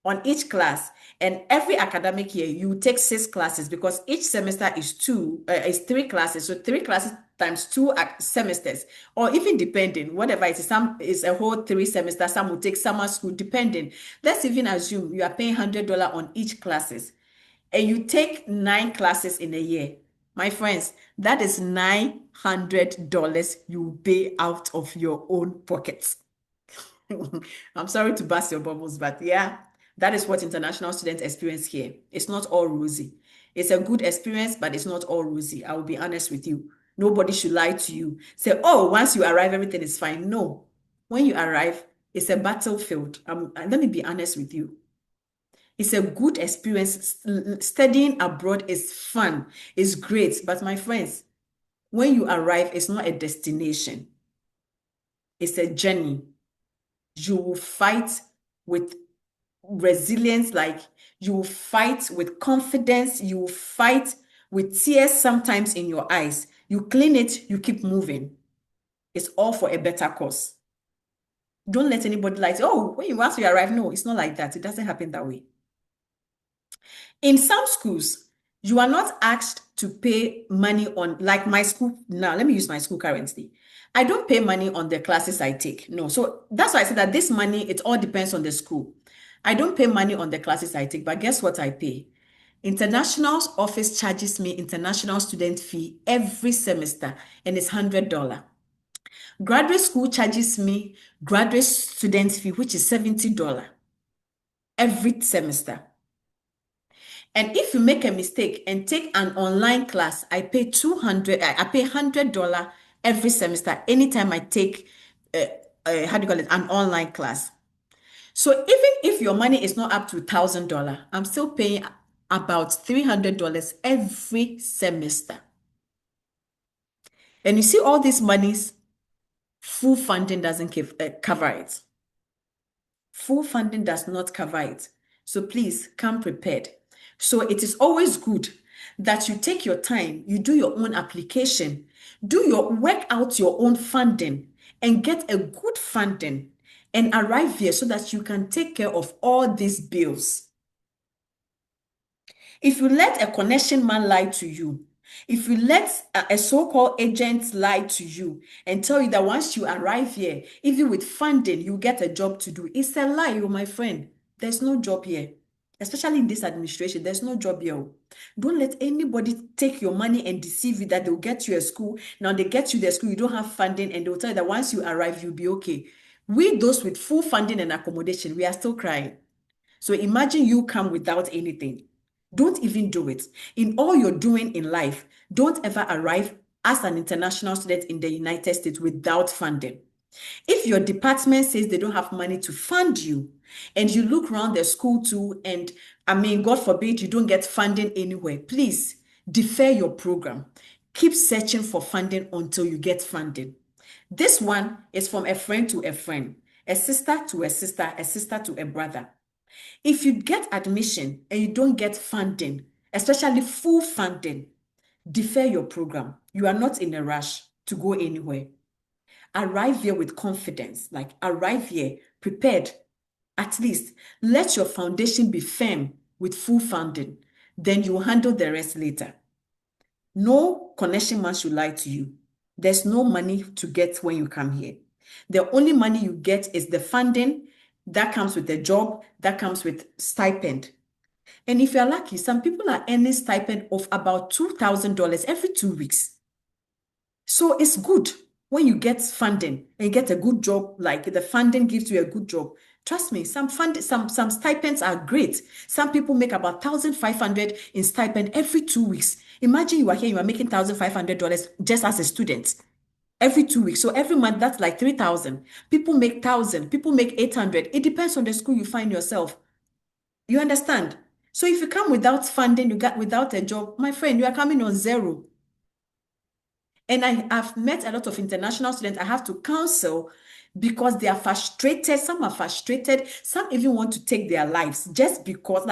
on each class, and every academic year you take 6 classes because each semester is 3 classes. So 3 classes times 2 semesters, or even depending, whatever it is, some is a whole 3 semesters, some will take summer school, depending. Let's even assume you are paying $100 on each classes, and you take 9 classes in a year. My friends, that is $900 you pay out of your own pockets. I'm sorry to burst your bubbles, but yeah, that is what international students experience here. It's not all rosy. It's a good experience, but it's not all rosy. I will be honest with you. Nobody should lie to you. Say, oh, once you arrive, everything is fine. No. When you arrive, it's a battlefield. Let me be honest with you. It's a good experience. Studying abroad is fun. It's great. But my friends, when you arrive, it's not a destination. It's a journey. You will fight with resilience, like you will fight with confidence. You will fight with tears sometimes in your eyes. You clean it, you keep moving. It's all for a better cause. Don't let anybody lie to you. Oh, once you arrive, no, it's not like that. It doesn't happen that way. In some schools, you are not asked to pay money on, like my school now. Let me use my school currently. I don't pay money on the classes I take. No. So that's why I said that this money, it all depends on the school. I don't pay money on the classes I take, but guess what I pay? International office charges me international student fee every semester, and it's $100. Graduate school charges me graduate student fee, which is $70 every semester. And if you make a mistake and take an online class, I pay $100 every semester anytime I take how do you call it, an online class. So even if your money is not up to $1,000, I'm still paying about $300 every semester. And you see all these monies, full funding doesn't cover it. Full funding does not cover it. So please come prepared. So it is always good that you take your time, you do your own application, work out your own funding, and get a good funding and arrive here so that you can take care of all these bills. If you let a connection man lie to you, if you let a so-called agent lie to you and tell you that once you arrive here, even with funding, you get a job to do, it's a lie, oh my friend. There's no job here. Especially in this administration, there's no job here. Don't let anybody take your money and deceive you that they'll get you a school. Now they get you the school, you don't have funding, and they'll tell you that once you arrive, you'll be okay. We, those with full funding and accommodation, we are still crying. So imagine you come without anything. Don't even do it. In all you're doing in life, don't ever arrive as an international student in the United States without funding. If your department says they don't have money to fund you, and you look around the school too, and God forbid you don't get funding anywhere, please defer your program. Keep searching for funding until you get funding. This one is from a friend to a friend, a sister to a sister to a brother. If you get admission and you don't get funding, especially full funding, defer your program. You are not in a rush to go anywhere. Arrive here with confidence, like arrive here prepared. At least let your foundation be firm with full funding. Then you will handle the rest later. No connection man should lie to you. There's no money to get when you come here. The only money you get is the funding that comes with the job, that comes with stipend. And if you're lucky, some people are earning stipend of about $2,000 every 2 weeks. So it's good when you get funding and you get a good job, like the funding gives you a good job. Trust me, some stipends are great. Some people make about $1,500 in stipend every 2 weeks. Imagine you are here, you are making $1,500 just as a student every 2 weeks. So every month, that's like 3,000. People make 1,000, people make 800. It depends on the school you find yourself. You understand? So if you come without funding, you got without a job, my friend, you are coming on zero. And I've met a lot of international students I have to counsel because they are frustrated. Some are frustrated. Some even want to take their lives just because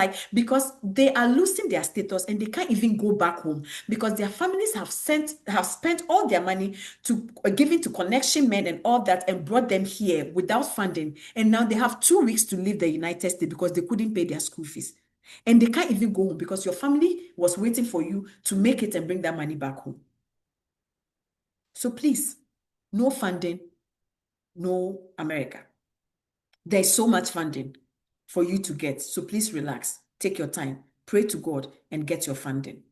they are losing their status and they can't even go back home because their families have spent all their money to giving to connection men and all that and brought them here without funding. And now they have 2 weeks to leave the United States because they couldn't pay their school fees. And they can't even go home because your family was waiting for you to make it and bring that money back home. So please, no funding, no America. There's so much funding for you to get. So please relax, take your time, pray to God and get your funding.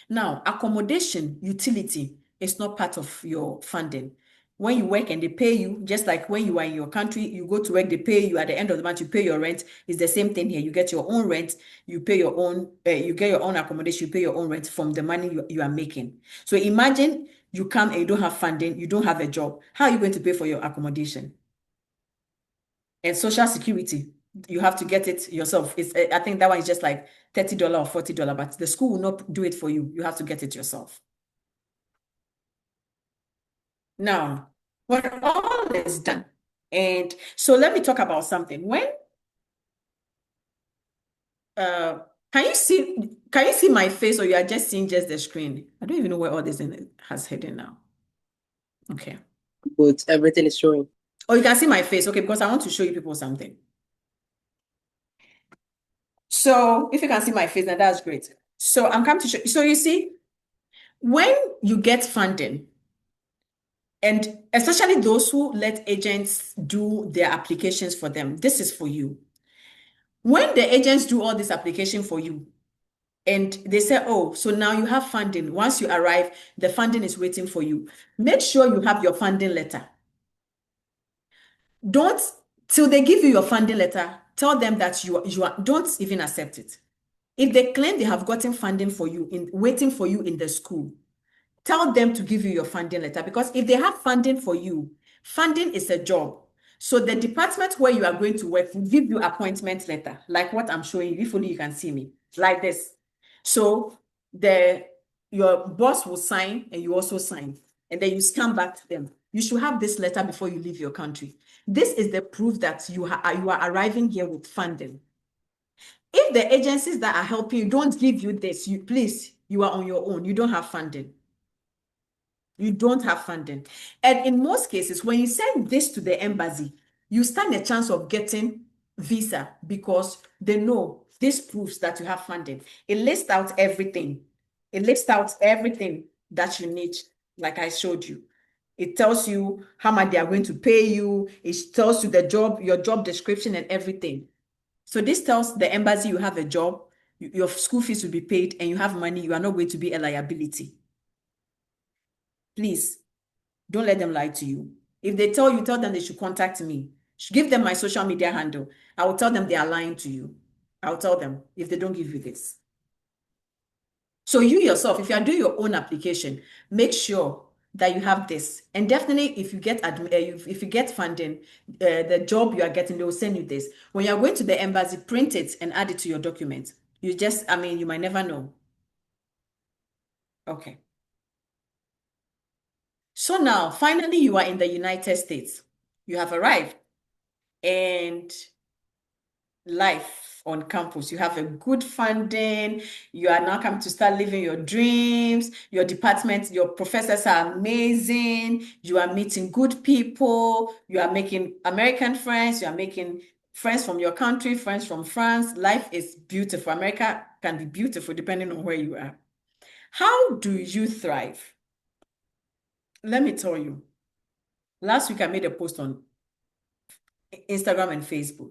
Now, accommodation, utility is not part of your funding. When you work and they pay you, just like when you are in your country, you go to work, they pay you at the end of the month, you pay your rent. It's the same thing here. You get your own rent, you pay your own, you get your own accommodation, you pay your own rent from the money you are making. So imagine you come and you don't have funding, you don't have a job. How are you going to pay for your accommodation? And social security, you have to get it yourself. I think that one is just like $30 or $40, but the school will not do it for you. You have to get it yourself. Now, when all is done, and so let me talk about something. Can you see my face or you are just seeing just the screen? I don't even know where all this has hidden now. Okay.
But everything is showing.
Oh, you can see my face. Okay, because I want to show you people something. So if you can see my face, then that's great. So I'm coming to show you. So you see, when you get funding, and especially those who let agents do their applications for them, this is for you. When the agents do all this application for you, and they say, oh, so now you have funding. Once you arrive, the funding is waiting for you. Make sure you have your funding letter. Don't, till they give you your funding letter, tell them that don't even accept it. If they claim they have gotten funding for you, waiting for you in the school, tell them to give you your funding letter, because if they have funding for you, funding is a job. So the department where you are going to work will give you appointment letter, like what I'm showing you, if only you can see me, like this. So your boss will sign and you also sign, and then you scan back to them. You should have this letter before you leave your country. This is the proof that you are arriving here with funding. If the agencies that are helping you don't give you this, you are on your own. You don't have funding. You don't have funding. And in most cases, when you send this to the embassy, you stand a chance of getting visa because they know this proves that you have funding. It lists out everything. It lists out everything that you need, like I showed you. It tells you how much they are going to pay you. It tells you your job description and everything. So this tells the embassy you have a job, your school fees will be paid, and you have money. You are not going to be a liability. Please, don't let them lie to you. If they tell them they should contact me. Give them my social media handle. I will tell them they are lying to you. I'll tell them if they don't give you this. So you yourself, if you are doing your own application, make sure that you have this. And definitely, if you get funding, the job you are getting, they will send you this. When you are going to the embassy, print it and add it to your document. You might never know. Okay. So now, finally, you are in the United States. You have arrived. And life on campus. You have a good funding. You are now coming to start living your dreams. Your department, your professors are amazing. You are meeting good people. You are making American friends. You are making friends from your country, friends from France. Life is beautiful. America can be beautiful depending on where you are. How do you thrive? let me tell you, last week I made a post on Instagram and Facebook.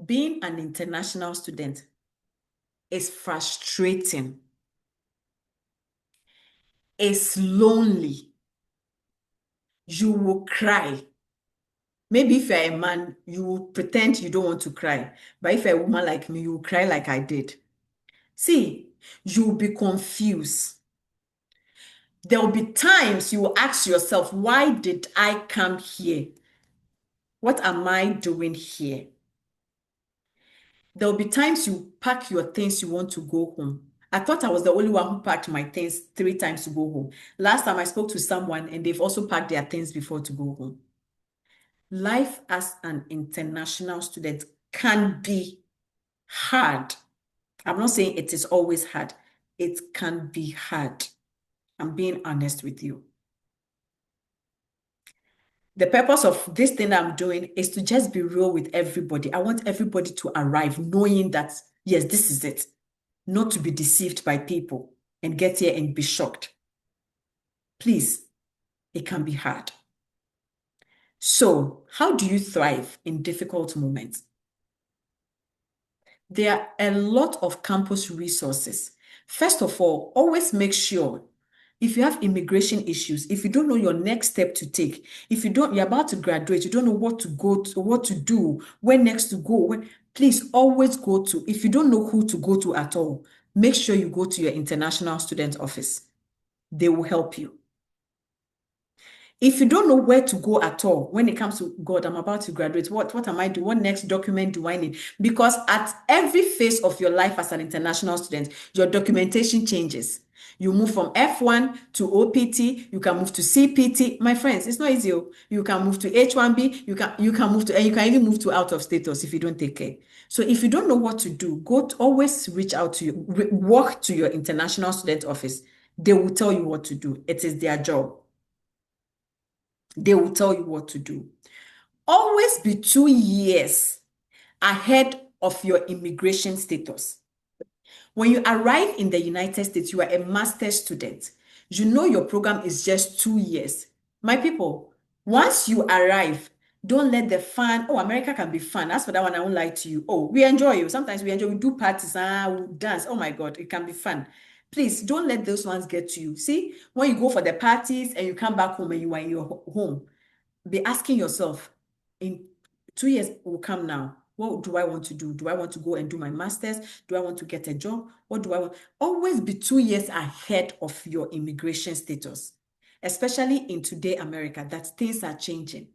Being an international student is frustrating. It's lonely. You will cry. Maybe if you're a man, you will pretend you don't want to cry. But if you're a woman like me, you will cry like I did. See, you'll be confused. There will be times you will ask yourself, why did I come here? What am I doing here? There will be times you pack your things, you want to go home. I thought I was the only one who packed my things 3 times to go home. Last time I spoke to someone and they've also packed their things before to go home. Life as an international student can be hard. I'm not saying it is always hard. It can be hard. I'm being honest with you. The purpose of this thing I'm doing is to just be real with everybody. I want everybody to arrive knowing that, yes, this is it. Not to be deceived by people and get here and be shocked. Please, it can be hard. So, how do you thrive in difficult moments? There are a lot of campus resources. First of all, always make sure if you have immigration issues, if you don't know your next step to take, if you're about to graduate, you don't know what to go to, what to do, where next to go, please always go to, if you don't know who to go to at all, make sure you go to your international student office. They will help you. If you don't know where to go at all, when it comes to God, I'm about to graduate, what am I doing? What next document do I need? Because at every phase of your life as an international student, your documentation changes. You move from F1 to OPT, you can move to CPT. My friends, it's not easy. You can move to H1B, you can move to, and you can even move to out of status if you don't take care. So if you don't know what to do, always reach out to walk to your international student office. They will tell you what to do. It is their job. They will tell you what to do. Always be 2 years ahead of your immigration status. When you arrive in the United States, you are a master's student. You know your program is just 2 years. My people, once you arrive, don't let the fun, oh, America can be fun. As for that one, I won't lie to you. Oh, we enjoy you. Sometimes we enjoy, we do parties, we dance. Oh my God, it can be fun. Please don't let those ones get to you. See, when you go for the parties and you come back home and you are in your home, be asking yourself, in 2 years will come now, what do I want to do? Do I want to go and do my master's? Do I want to get a job? What do I want? Always be 2 years ahead of your immigration status, especially in today America, that things are changing.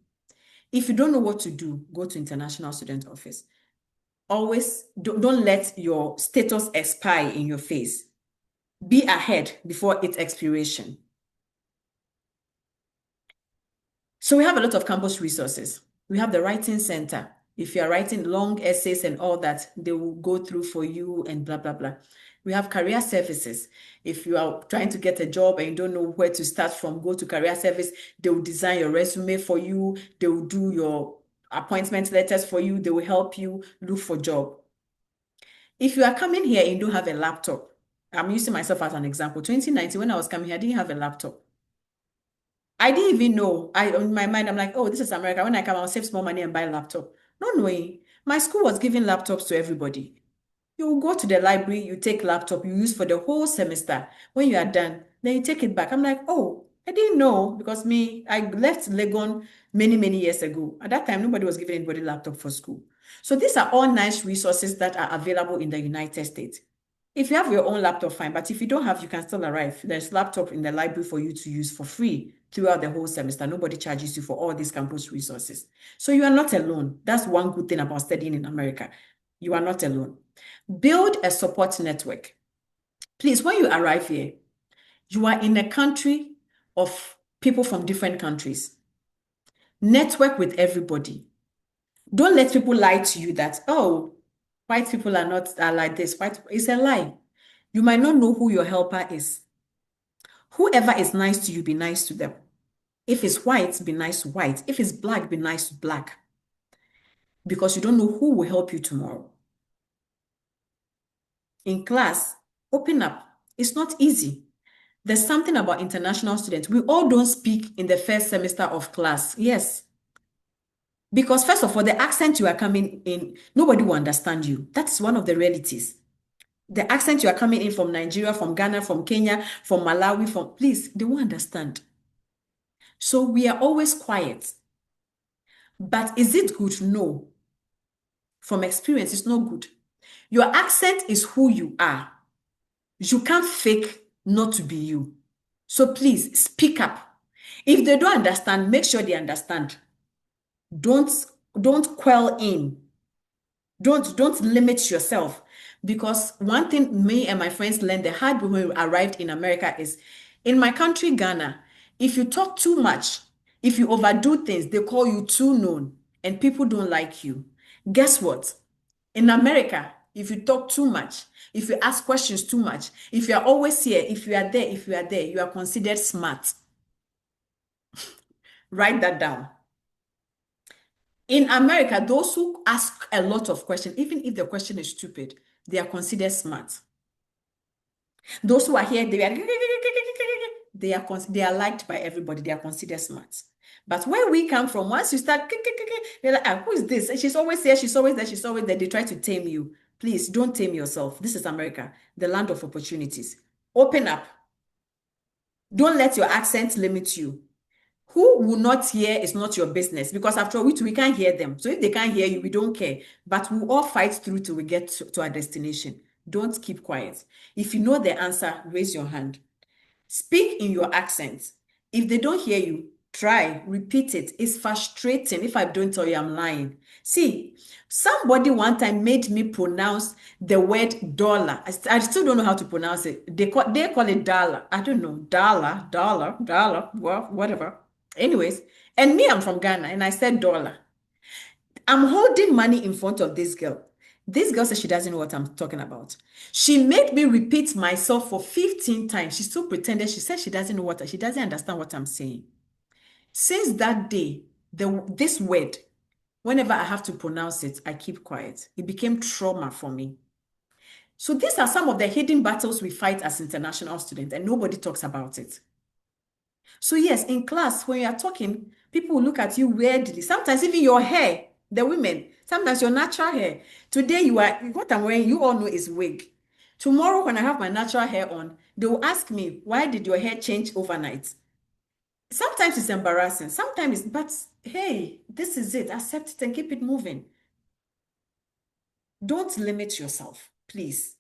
If you don't know what to do, go to International Student Office. Always don't let your status expire in your face. Be ahead before its expiration. So we have a lot of campus resources. We have the writing center. If you're writing long essays and all that, they will go through for you and blah, blah, blah. We have career services. If you are trying to get a job and you don't know where to start from, go to career service. They will design your resume for you. They will do your appointment letters for you. They will help you look for job. If you are coming here and you don't have a laptop, I'm using myself as an example. 2019, when I was coming here, I didn't have a laptop. I didn't even know. In my mind, I'm like, oh, this is America. When I come, I'll save small money and buy a laptop. Not knowing. My school was giving laptops to everybody. You go to the library, you take laptop, you use for the whole semester. When you are done, then you take it back. I'm like, oh, I didn't know because I left Legon many, many years ago. At that time, nobody was giving anybody laptop for school. So these are all nice resources that are available in the United States. If you have your own laptop, fine. But if you don't have, you can still arrive. There's laptop in the library for you to use for free throughout the whole semester. Nobody charges you for all these campus resources. So you are not alone. That's one good thing about studying in America. You are not alone. Build a support network. Please, when you arrive here, you are in a country of people from different countries. Network with everybody. Don't let people lie to you that, oh, white people are like this. It's a lie. You might not know who your helper is. Whoever is nice to you, be nice to them. If it's white, be nice to white. If it's black, be nice to black. Because you don't know who will help you tomorrow. In class, open up. It's not easy. There's something about international students. We all don't speak in the first semester of class. Yes. Because first of all, the accent you are coming in, nobody will understand you. That's one of the realities. The accent you are coming in from Nigeria, from Ghana, from Kenya, from Malawi, please, they won't understand. So we are always quiet. But is it good? No. From experience, it's not good. Your accent is who you are. You can't fake not to be you. So please speak up. If they don't understand, make sure they understand. Don't quell in. Don't limit yourself. Because one thing me and my friends learned the hard way when we arrived in America is in my country, Ghana, if you talk too much, if you overdo things, they call you too known and people don't like you. Guess what? In America, if you talk too much, if you ask questions too much, if you are always here, if you are there, you are considered smart. Write that down. In America, those who ask a lot of questions, even if the question is stupid, they are considered smart. Those who are here, they are liked by everybody. They are considered smart. But where we come from, once you start, they're like, who is this? And she's always there, she's always there, she's always there. They try to tame you. Please don't tame yourself. This is America, the land of opportunities. Open up. Don't let your accent limit you. Who will not hear is not your business, because after all, we can't hear them. So if they can't hear you, we don't care. But we'll all fight through till we get to our destination. Don't keep quiet. If you know the answer, raise your hand. Speak in your accent. If they don't hear you, try, repeat it. It's frustrating if I don't tell you I'm lying. See, somebody one time made me pronounce the word dollar. I still don't know how to pronounce it. They call it dollar. I don't know. Dollar, well, whatever. Anyways, and me, I'm from Ghana, and I said dollar. I'm holding money in front of this girl. This girl says she doesn't know what I'm talking about. She made me repeat myself for 15 times. She still pretended. She said she doesn't know she doesn't understand what I'm saying. Since that day, this word, whenever I have to pronounce it, I keep quiet. It became trauma for me. So these are some of the hidden battles we fight as international students, and nobody talks about it. So yes, in class, when you are talking, people will look at you weirdly. Sometimes even your hair, the women, sometimes your natural hair. Today, what I'm wearing, you all know is wig. Tomorrow, when I have my natural hair on, they will ask me, why did your hair change overnight? Sometimes it's embarrassing. But hey, this is it. Accept it and keep it moving. Don't limit yourself, please.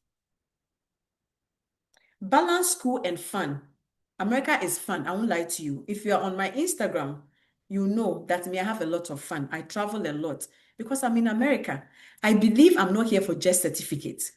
Balance school and fun. America is fun. I won't lie to you. If you are on my Instagram, you know that I have a lot of fun. I travel a lot because I'm in America. I believe I'm not here for just certificates.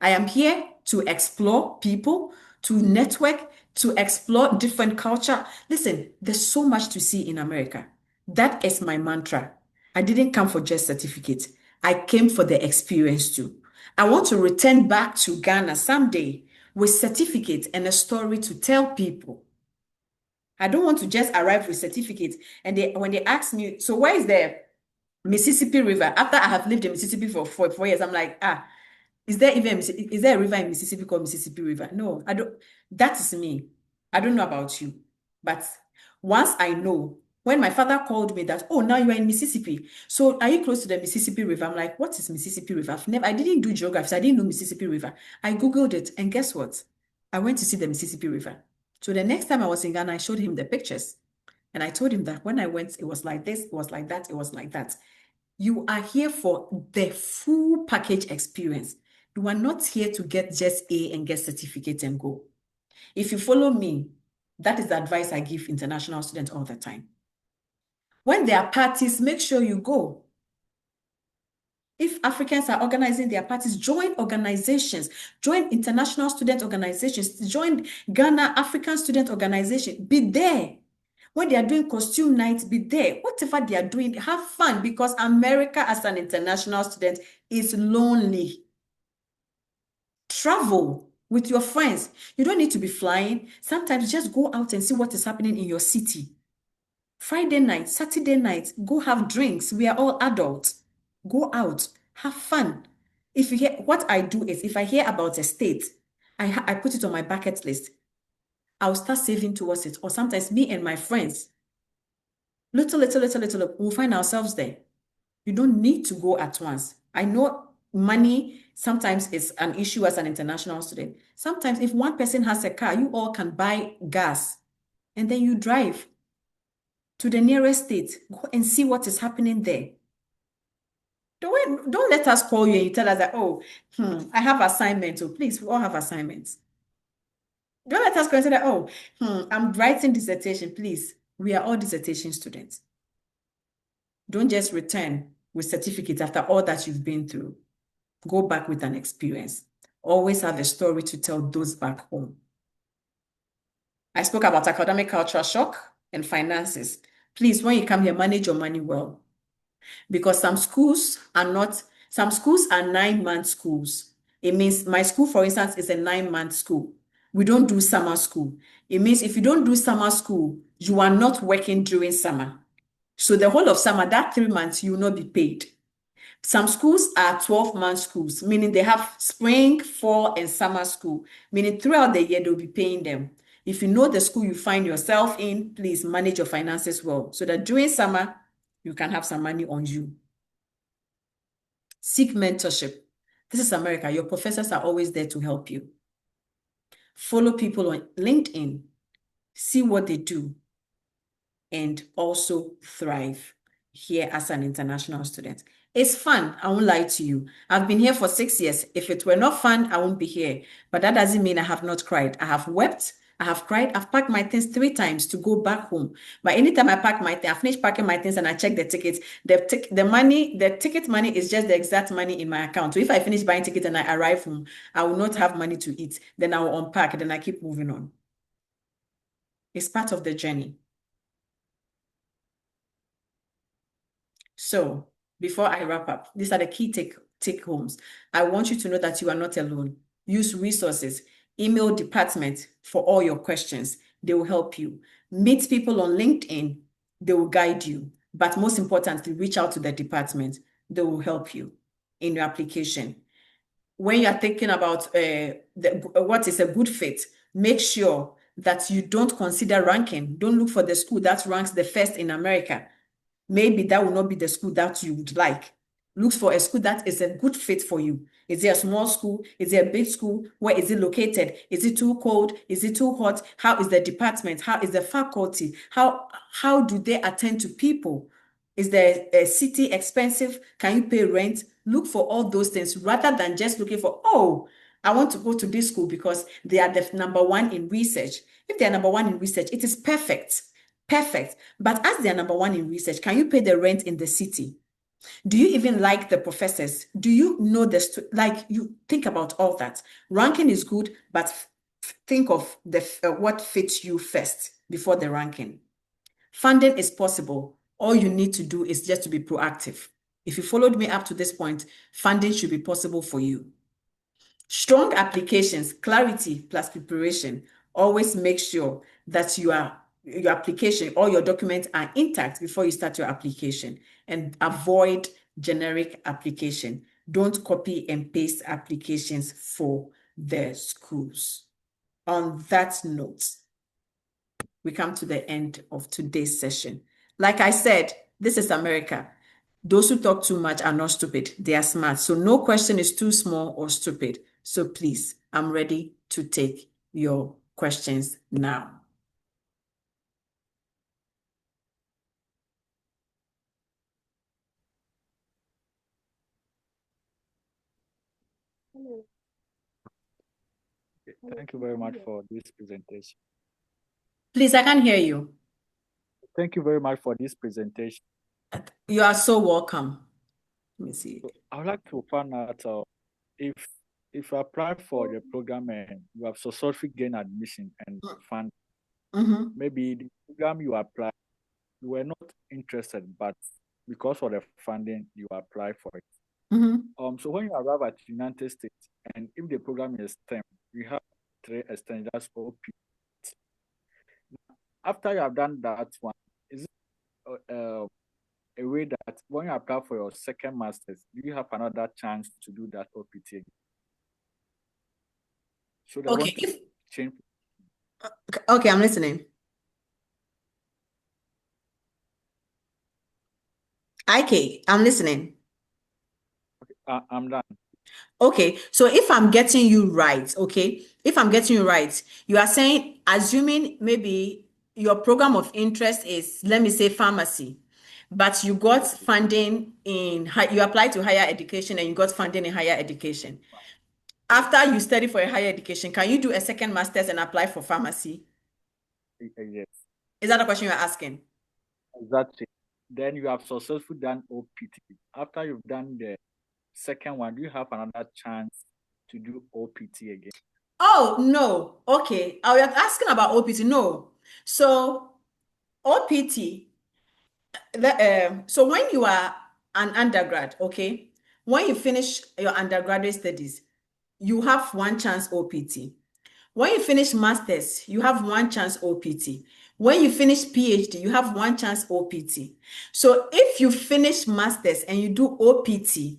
I am here to explore people, to network, to explore different culture. Listen, there's so much to see in America. That is my mantra. I didn't come for just certificates. I came for the experience too. I want to return back to Ghana someday with certificates and a story to tell people. I don't want to just arrive with certificates and when they ask me, so where is the Mississippi River? After I have lived in Mississippi for 4 years, I'm like, is there a river in Mississippi called Mississippi River? No, I don't. That is me. I don't know about you, but once I know, when my father called me that, oh, now you are in Mississippi. So are you close to the Mississippi River? I'm like, what is Mississippi River? I didn't do geography, so I didn't know Mississippi River. I Googled it, and guess what? I went to see the Mississippi River. So the next time I was in Ghana, I showed him the pictures. And I told him that when I went, it was like this, it was like that, it was like that. You are here for the full package experience. You are not here to get just A and get certificate and go. If you follow me, that is the advice I give international students all the time. When there are parties, make sure you go. If Africans are organizing their parties, join organizations, join international student organizations, join Ghana African Student Organization, be there. When they are doing costume nights, be there. Whatever they are doing, have fun, because America as an international student is lonely. Travel with your friends. You don't need to be flying. Sometimes just go out and see what is happening in your city. Friday night, Saturday night, go have drinks. We are all adults. Go out, have fun. If you hear, what I do is, if I hear about a state, I put it on my bucket list. I'll start saving towards it. Or sometimes me and my friends, little, we'll find ourselves there. You don't need to go at once. I know money sometimes is an issue as an international student. Sometimes if one person has a car, you all can buy gas and then you drive to the nearest state, go and see what is happening there. Don't let us call you and you tell us that, oh, I have assignments. So please, we all have assignments. Don't let us consider, oh, I'm writing dissertation. Please, we are all dissertation students. Don't just return with certificates after all that you've been through. Go back with an experience. Always have a story to tell those back home. I spoke about academic culture shock and finances. Please, when you come here, manage your money well. Because some schools are 9-month schools. It means my school, for instance, is a 9-month school. We don't do summer school. It means if you don't do summer school, you are not working during summer. So the whole of summer, that 3 months, you will not be paid. Some schools are 12-month schools, meaning they have spring, fall, and summer school, meaning throughout the year, they'll be paying them. If you know the school you find yourself in, please manage your finances well so that during summer, you can have some money on you. Seek mentorship. This is America. Your professors are always there to help you. Follow people on LinkedIn. See what they do. And also thrive here as an international student. It's fun. I won't lie to you. I've been here for 6 years. If it were not fun, I won't be here. But that doesn't mean I have not cried. I have wept. I have cried. I've packed my things 3 times to go back home. But anytime I pack my things, I finish packing my things and I check the tickets. The ticket money is just the exact money in my account. So if I finish buying tickets and I arrive home, I will not have money to eat. Then I will unpack. Then I keep moving on. It's part of the journey. So before I wrap up, these are the key take homes. I want you to know that you are not alone. Use resources. Email department for all your questions. They will help you. Meet people on LinkedIn. They will guide you. But most importantly, reach out to the department. They will help you in your application. When you are thinking about what is a good fit, make sure that you don't consider ranking. Don't look for the school that ranks the first in America. Maybe that will not be the school that you would like. Look for a school that is a good fit for you. Is it a small school? Is it a big school? Where is it located? Is it too cold? Is it too hot? How is the department? How is the faculty? How do they attend to people? Is the city expensive? Can you pay rent? Look for all those things rather than just looking for, oh, I want to go to this school because they are the #1 in research. If they are #1 in research, it is perfect. Perfect. But as they are #1 in research, can you pay the rent in the city? Do you even like the professors? Do you know you think about all that? Ranking is good, but think of what fits you first before the ranking. Funding is possible. All you need to do is just to be proactive. If you followed me up to this point, funding should be possible for you. Strong applications, clarity plus preparation. Always make sure that your application, all your documents are intact before you start your application, and avoid generic application. Don't copy and paste applications for the schools. On that note, we come to the end of today's session. Like I said, this is America. Those who talk too much are not stupid. They are smart. So no question is too small or stupid. So please, I'm ready to take your questions now.
Thank you very much for this presentation.
Please, I can't hear you.
Thank you very much for this presentation.
You are so welcome. Let me see.
So I would like to find out if you apply for the program and you have successfully gained admission and fund, maybe the program you apply, you were not interested, but because of the funding, you apply for it. So when you arrive at the United States, and if the program is STEM, we have 3 extensions, that's OP. After you have done that one, is it a way that when you apply for your second master's, do you have another chance to do that OPT again? So they want to change.
Okay, I'm listening. IK, I'm listening.
I'm done.
Okay, so if I'm getting you right, okay, if I'm getting you right, you are saying, assuming maybe your program of interest is, let me say, pharmacy, but you got funding you applied to higher education and you got funding in higher education. After you study for a higher education, can you do a second master's and apply for pharmacy?
Yes,
Is that the question you're asking?
exactly. Then you have successfully done OPT. After you've done the second one, do you have another chance to do OPT again?
Oh, no. Okay. I was asking about OPT. No. So, OPT, so when you are an undergrad, okay, when you finish your undergraduate studies, you have one chance OPT. When you finish masters, you have one chance OPT. When you finish PhD, you have one chance OPT. So if you finish masters and you do OPT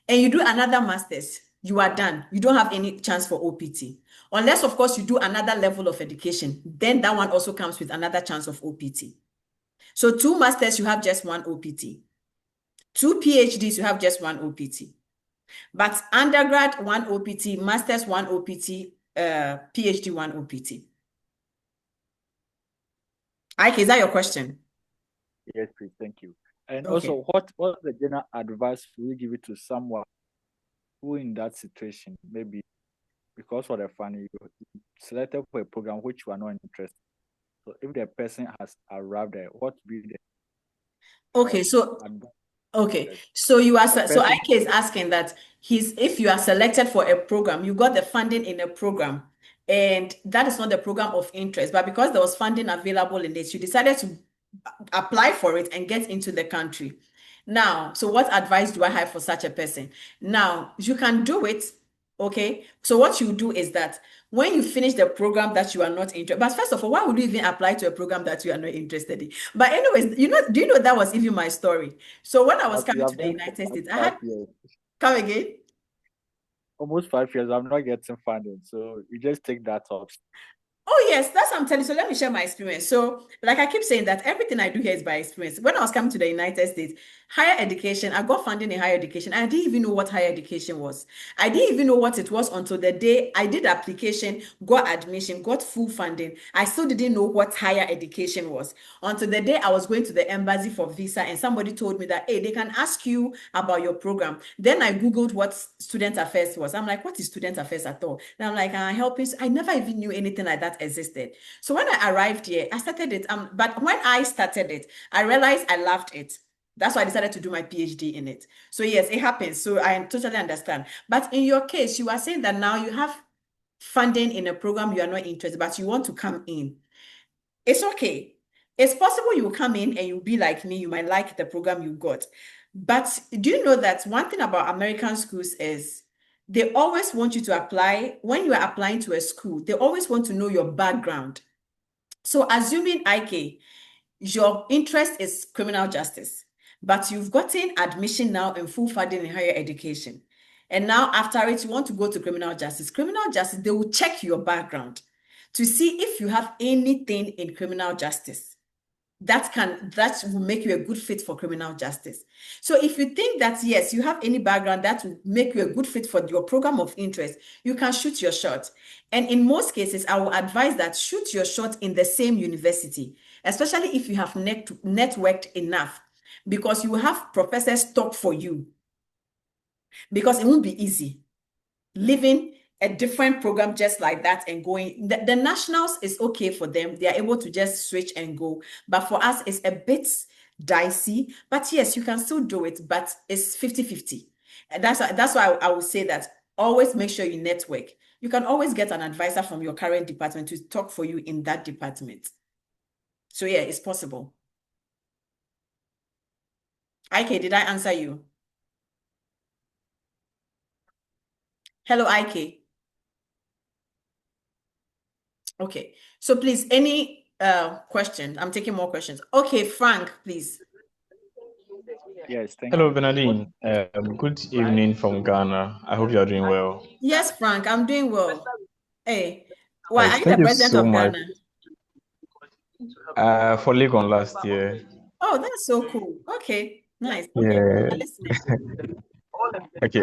and you do another masters, you are done. You don't have any chance for OPT. Unless, of course, you do another level of education. Then that one also comes with another chance of OPT. So two masters, you have just one OPT. Two PhDs, you have just one OPT. But undergrad, one OPT, masters, one OPT, PhD, one OPT. Ike, is that your question?
Yes, please. Thank you. And
Okay.
also, what's the general advice will you give it to someone who in that situation, maybe because for the fun you selected for a program which you are not interested. So if the person has arrived there, what will be the
Okay, so
advice?
okay. So you are
The
so
person,
Ike is asking that if you are selected for a program, you got the funding in a program, and that is not the program of interest, but because there was funding available in it, you decided to apply for it and get into the country. Now, so what advice do I have for such a person? Now, you can do it. Okay. So what you do is that when you finish the program that you are not interested, but first of all, why would you even apply to a program that you are not interested in? But anyways, do you know that was even my story? So when I was
you
coming to
have
the
done for
United States, I
five
had
years,
come again.
almost 5 years, I'm not getting funding. So you just take that option.
Oh, yes, that's what I'm telling you. So let me share my experience. So, like I keep saying that everything I do here is by experience. When I was coming to the United States, higher education, I got funding in higher education. I didn't even know what higher education was. I didn't even know what it was until the day I did application, got admission, got full funding. I still didn't know what higher education was until the day I was going to the embassy for visa and somebody told me that, hey, they can ask you about your program. Then I Googled what student affairs was. I'm like, what is student affairs at all? And I'm like, helping. I never even knew anything like that existed. So when I arrived here, I started it. But when I started it, I realized I loved it. That's why I decided to do my PhD in it. So yes, it happens. So I totally understand. But in your case, you are saying that now you have funding in a program you are not interested, but you want to come in. It's okay. It's possible you will come in and you'll be like me. You might like the program you got. But do you know that one thing about American schools is they always want you to apply, when you are applying to a school, they always want to know your background. So assuming IK, your interest is criminal justice, but you've gotten admission now in full funding in higher education. And now after it, you want to go to criminal justice. Criminal justice, they will check your background to see if you have anything in criminal justice that will make you a good fit for criminal justice. So if you think that yes, you have any background that will make you a good fit for your program of interest, you can shoot your shot. And in most cases, I will advise that shoot your shot in the same university, especially if you have networked enough, because you will have professors talk for you, because it won't be easy living a different program just like that and going. The nationals is okay for them. They are able to just switch and go. But for us, it's a bit dicey. But yes, you can still do it, but it's 50-50. And that's why I would say that always make sure you network. You can always get an advisor from your current department to talk for you in that department. So yeah, it's possible. IK, did I answer you? Hello, IK. Okay, so please, any question? I'm taking more questions. Okay, Frank, please.
Yes, thank
Hello,
you.
Bernardine. Good evening from Ghana. I hope you are doing well.
Yes, Frank, I'm doing well. Hey, Why
Right.
are you the
Thank you
president
so
of
much.
Ghana?
For Legon last year.
Oh, that's so cool. Okay, nice. Okay,
Yeah.
I'm listening.
Okay.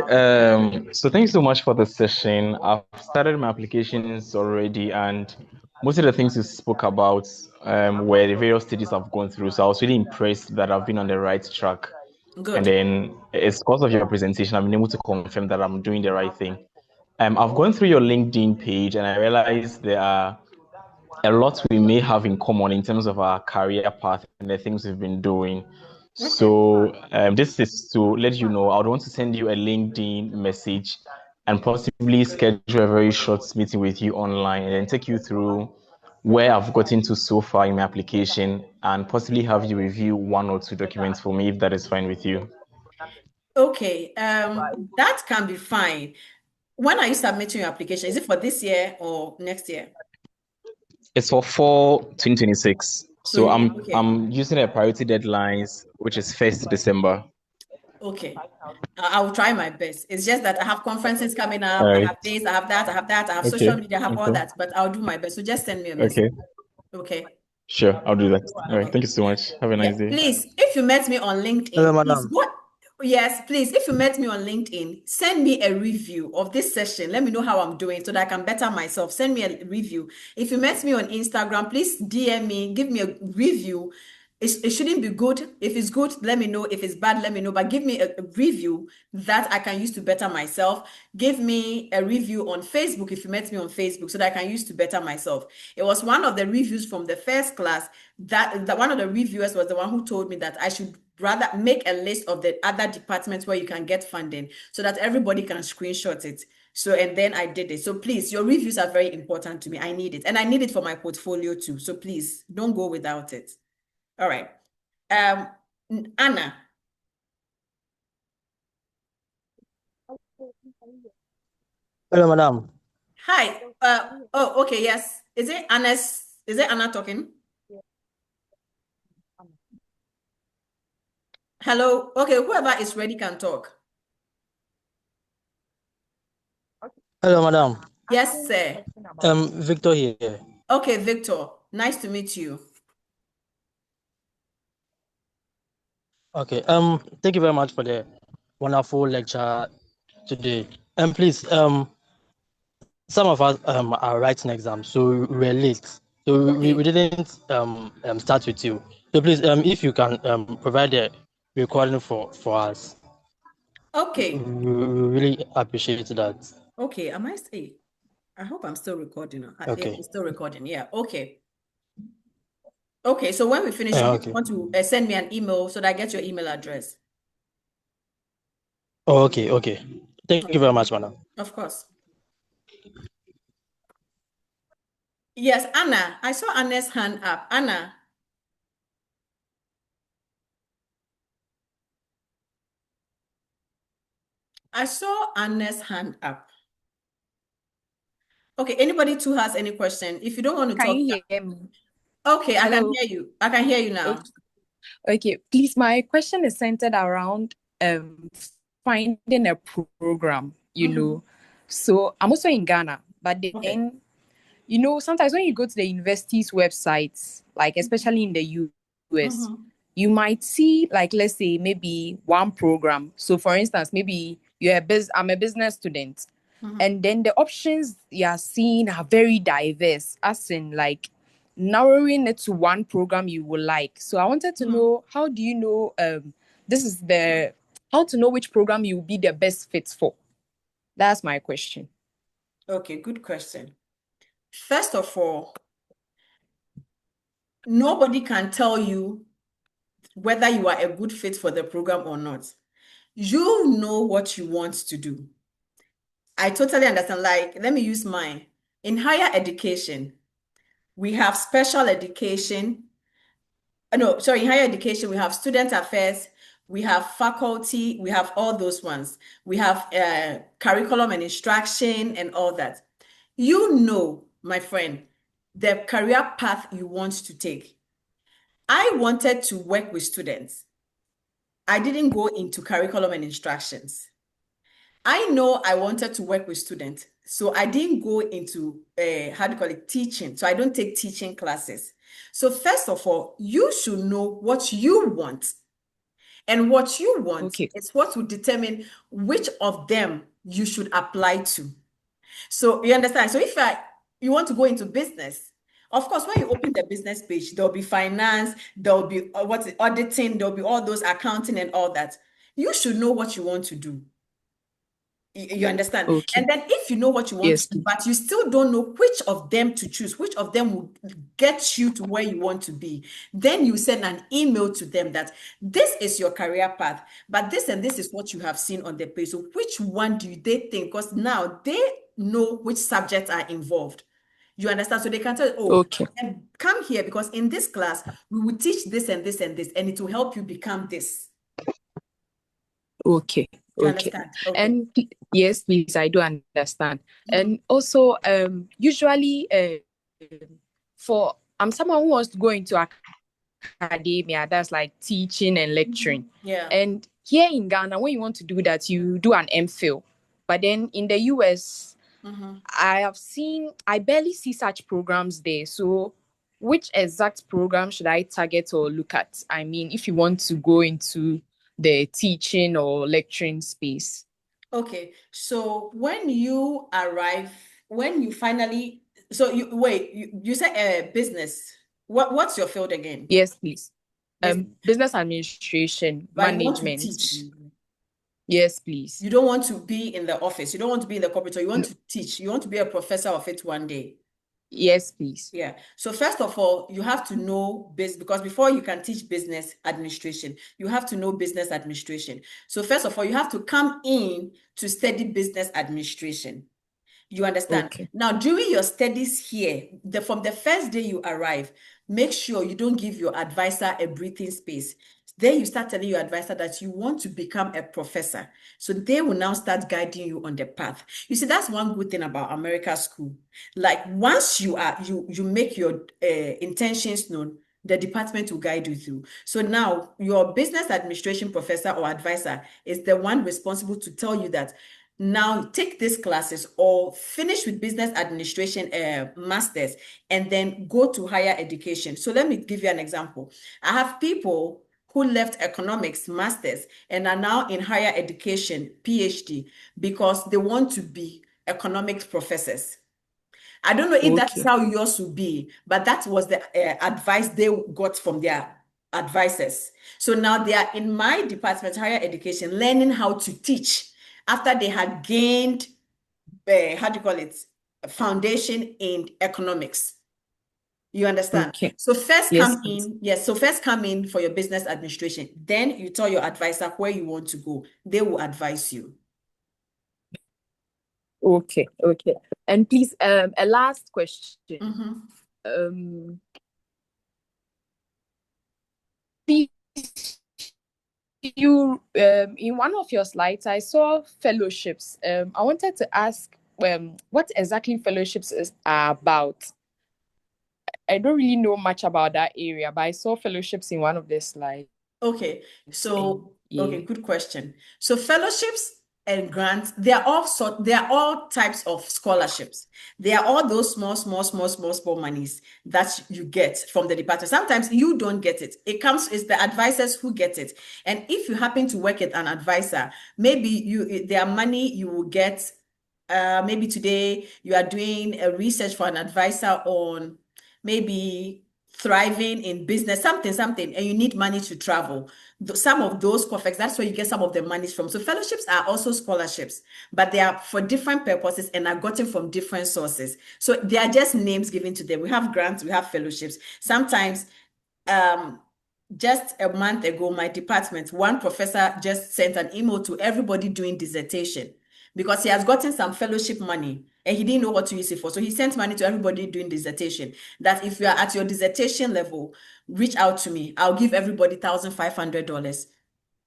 So thank you so much for the session. I've started my applications already, and most of the things you spoke about were the various stages I've gone through. So I was really impressed that I've been on the right track. And
Good.
then it's because of your presentation, I've been able to confirm that I'm doing the right thing. I've gone through your LinkedIn page and I realized there are a lot we may have in common in terms of our career path and the things we've been doing.
Okay.
So this is to let you know, I would want to send you a LinkedIn message and possibly schedule a very short meeting with you online and then take you through where I've gotten to so far in my application and possibly have you review one or two documents for me if that is fine with you.
Okay. That can be fine. When are you submitting your application? Is it for this year or next year?
It's for fall 2026. So
Okay.
I'm using a priority deadlines, which is 1st December.
Okay. I will try my best. It's just that I have conferences coming up.
All
I
right.
have this, I have that, I have that, I have social
Okay.
media, I have all
Okay.
that, but I'll do my best. So just send me a message.
Okay.
Okay.
Sure. I'll do that. All right.
Okay.
Thank you so much. Have a
Yeah.
nice day.
Please, if you met me on
Hello,
LinkedIn, please
madam.
what? Yes, please. If you met me on LinkedIn, send me a review of this session. Let me know how I'm doing so that I can better myself. Send me a review. If you met me on Instagram, please DM me, give me a review. It shouldn't be good. If it's good, let me know. If it's bad, let me know. But give me a review that I can use to better myself. Give me a review on Facebook if you met me on Facebook so that I can use to better myself. It was one of the reviews from the first class that one of the reviewers was the one who told me that I should rather make a list of the other departments where you can get funding so that everybody can screenshot it. So, and then I did it. So please, your reviews are very important to me. I need it. And I need it for my portfolio too. So please don't go without it. All right. Um, Anna.
Hello, madam.
Hi. Oh, okay, yes. Is it Anna talking? Hello. Okay, whoever is ready can talk.
Hello, madam.
Yes, sir.
Victor here.
Okay, Victor. Nice to meet you.
Okay. Thank you very much for the wonderful lecture today. Please, some of us are writing exams, so we're late. So we
Okay.
didn't start with you. So please, if you can provide a recording for us, we
Okay.
really appreciate that.
Okay. Am I still? I hope I'm still recording.
Okay.
It's still recording. Yeah. Okay. Okay. So when we finish, do you
Okay.
want to send me an email so that I get your email address?
Oh, okay. Okay. Thank you
Okay.
very much, madam.
Of course. Yes, Anna. I saw Anna's hand up. Anna. I saw Anna's hand up. Okay. Anybody too has any question? If you don't want to
Can
talk,
you hear me?
okay, I can
Hello.
hear you. I can hear you now.
Okay, please. My question is centered around finding a program,
Mhm.
So I'm also in Ghana, but
Okay.
then sometimes when you go to the university's websites, like especially in the US,
Mhm.
you might see, like, let's say maybe one program. So for instance, maybe I'm a business student,
Mhm.
and then the options you are seeing are very diverse, as in like narrowing it to one program you would like. So I wanted to
Mhm.
know, how do you know this is the how to know which program you will be the best fit for? That's my question.
Okay, good question. First of all, nobody can tell you whether you are a good fit for the program or not. You know what you want to do. I totally understand. Like, let me use mine. In higher education, we have special education. No, sorry, in higher education, we have student affairs, we have faculty, we have all those ones. We have curriculum and instruction and all that. You know, my friend, the career path you want to take. I wanted to work with students. I didn't go into curriculum and instructions. I know I wanted to work with students. So I didn't go into how do you call it, teaching. So I don't take teaching classes. So first of all, you should know what you want. And what you want
Okay.
is what will determine which of them you should apply to. So you understand? So if you want to go into business, of course, when you open the business page, there'll be finance, there'll be auditing, there'll be all those accounting and all that. You should know what you want to do. You understand?
Okay.
And then if you know what you want
Yes,
to do,
please.
but you still don't know which of them to choose, which of them will get you to where you want to be, then you send an email to them that this is your career path, but this and this is what you have seen on the page. So which one do they think? Because now they know which subjects are involved. You understand? So they can tell you, oh,
Okay.
and come here because in this class, we will teach this and this and this, and it will help you become this.
Okay.
Do you
Okay.
understand? Okay.
And yes, please, I do understand. And also, usually, for I'm someone who wants to go into academia, that's like teaching and lecturing.
Yeah.
And here in Ghana, when you want to do that, you do an MPhil. But then in the US, I barely see such programs there. So which exact program should I target or look at? I mean, if you want to go into the teaching or lecturing space.
Okay, so when you arrive, when you finally, so you said business. What's your field again?
Yes, please.
Business,
Business administration,
but you want to
management.
teach.
Yes, please.
You don't want to be in the office. You don't want to be in the corporate. You want
No.
to teach. You want to be a professor of it one day.
Yes, please.
Yeah. So first of all, you have to know business because before you can teach business administration, you have to know business administration. So first of all, you have to come in to study business administration. You understand?
Okay.
Now, during your studies here, from the first day you arrive, make sure you don't give your advisor a breathing space. Then you start telling your advisor that you want to become a professor. So they will now start guiding you on the path. You see, that's one good thing about America school. Like once you make your intentions known, the department will guide you through. So now your business administration professor or advisor is the one responsible to tell you that now take these classes or finish with business administration masters and then go to higher education. So let me give you an example. I have people who left economics masters and are now in higher education PhD because they want to be economics professors. I don't know if that's
Okay.
how yours would be, but that was the advice they got from their advisors. So now they are in my department, higher education, learning how to teach after they had gained, how do you call it, foundation in economics. You understand?
Okay.
So first
Yes,
come
please.
in, yes, so first come in for your business administration. Then you tell your advisor where you want to go. They will advise you.
Okay. Okay. And please, a last question. Please, you in one of your slides, I saw fellowships. I wanted to ask what exactly fellowships are about. I don't really know much about that area, but I saw fellowships in one of the slides.
Okay, so
yeah.
good question. So fellowships and grants, they are all types of scholarships. They are all those small monies that you get from the department. Sometimes you don't get it. It's the advisors who get it. And if you happen to work at an advisor, maybe their money you will get. Maybe today you are doing a research for an advisor on maybe thriving in business, something, and you need money to travel. Some of those COFEX, that's where you get some of the monies from. So fellowships are also scholarships, but they are for different purposes and are gotten from different sources. So they are just names given to them. We have grants, we have fellowships. Sometimes, just a month ago, my department, one professor just sent an email to everybody doing dissertation because he has gotten some fellowship money and he didn't know what to use it for. So he sent money to everybody doing dissertation that if you are at your dissertation level, reach out to me. I'll give everybody $1,500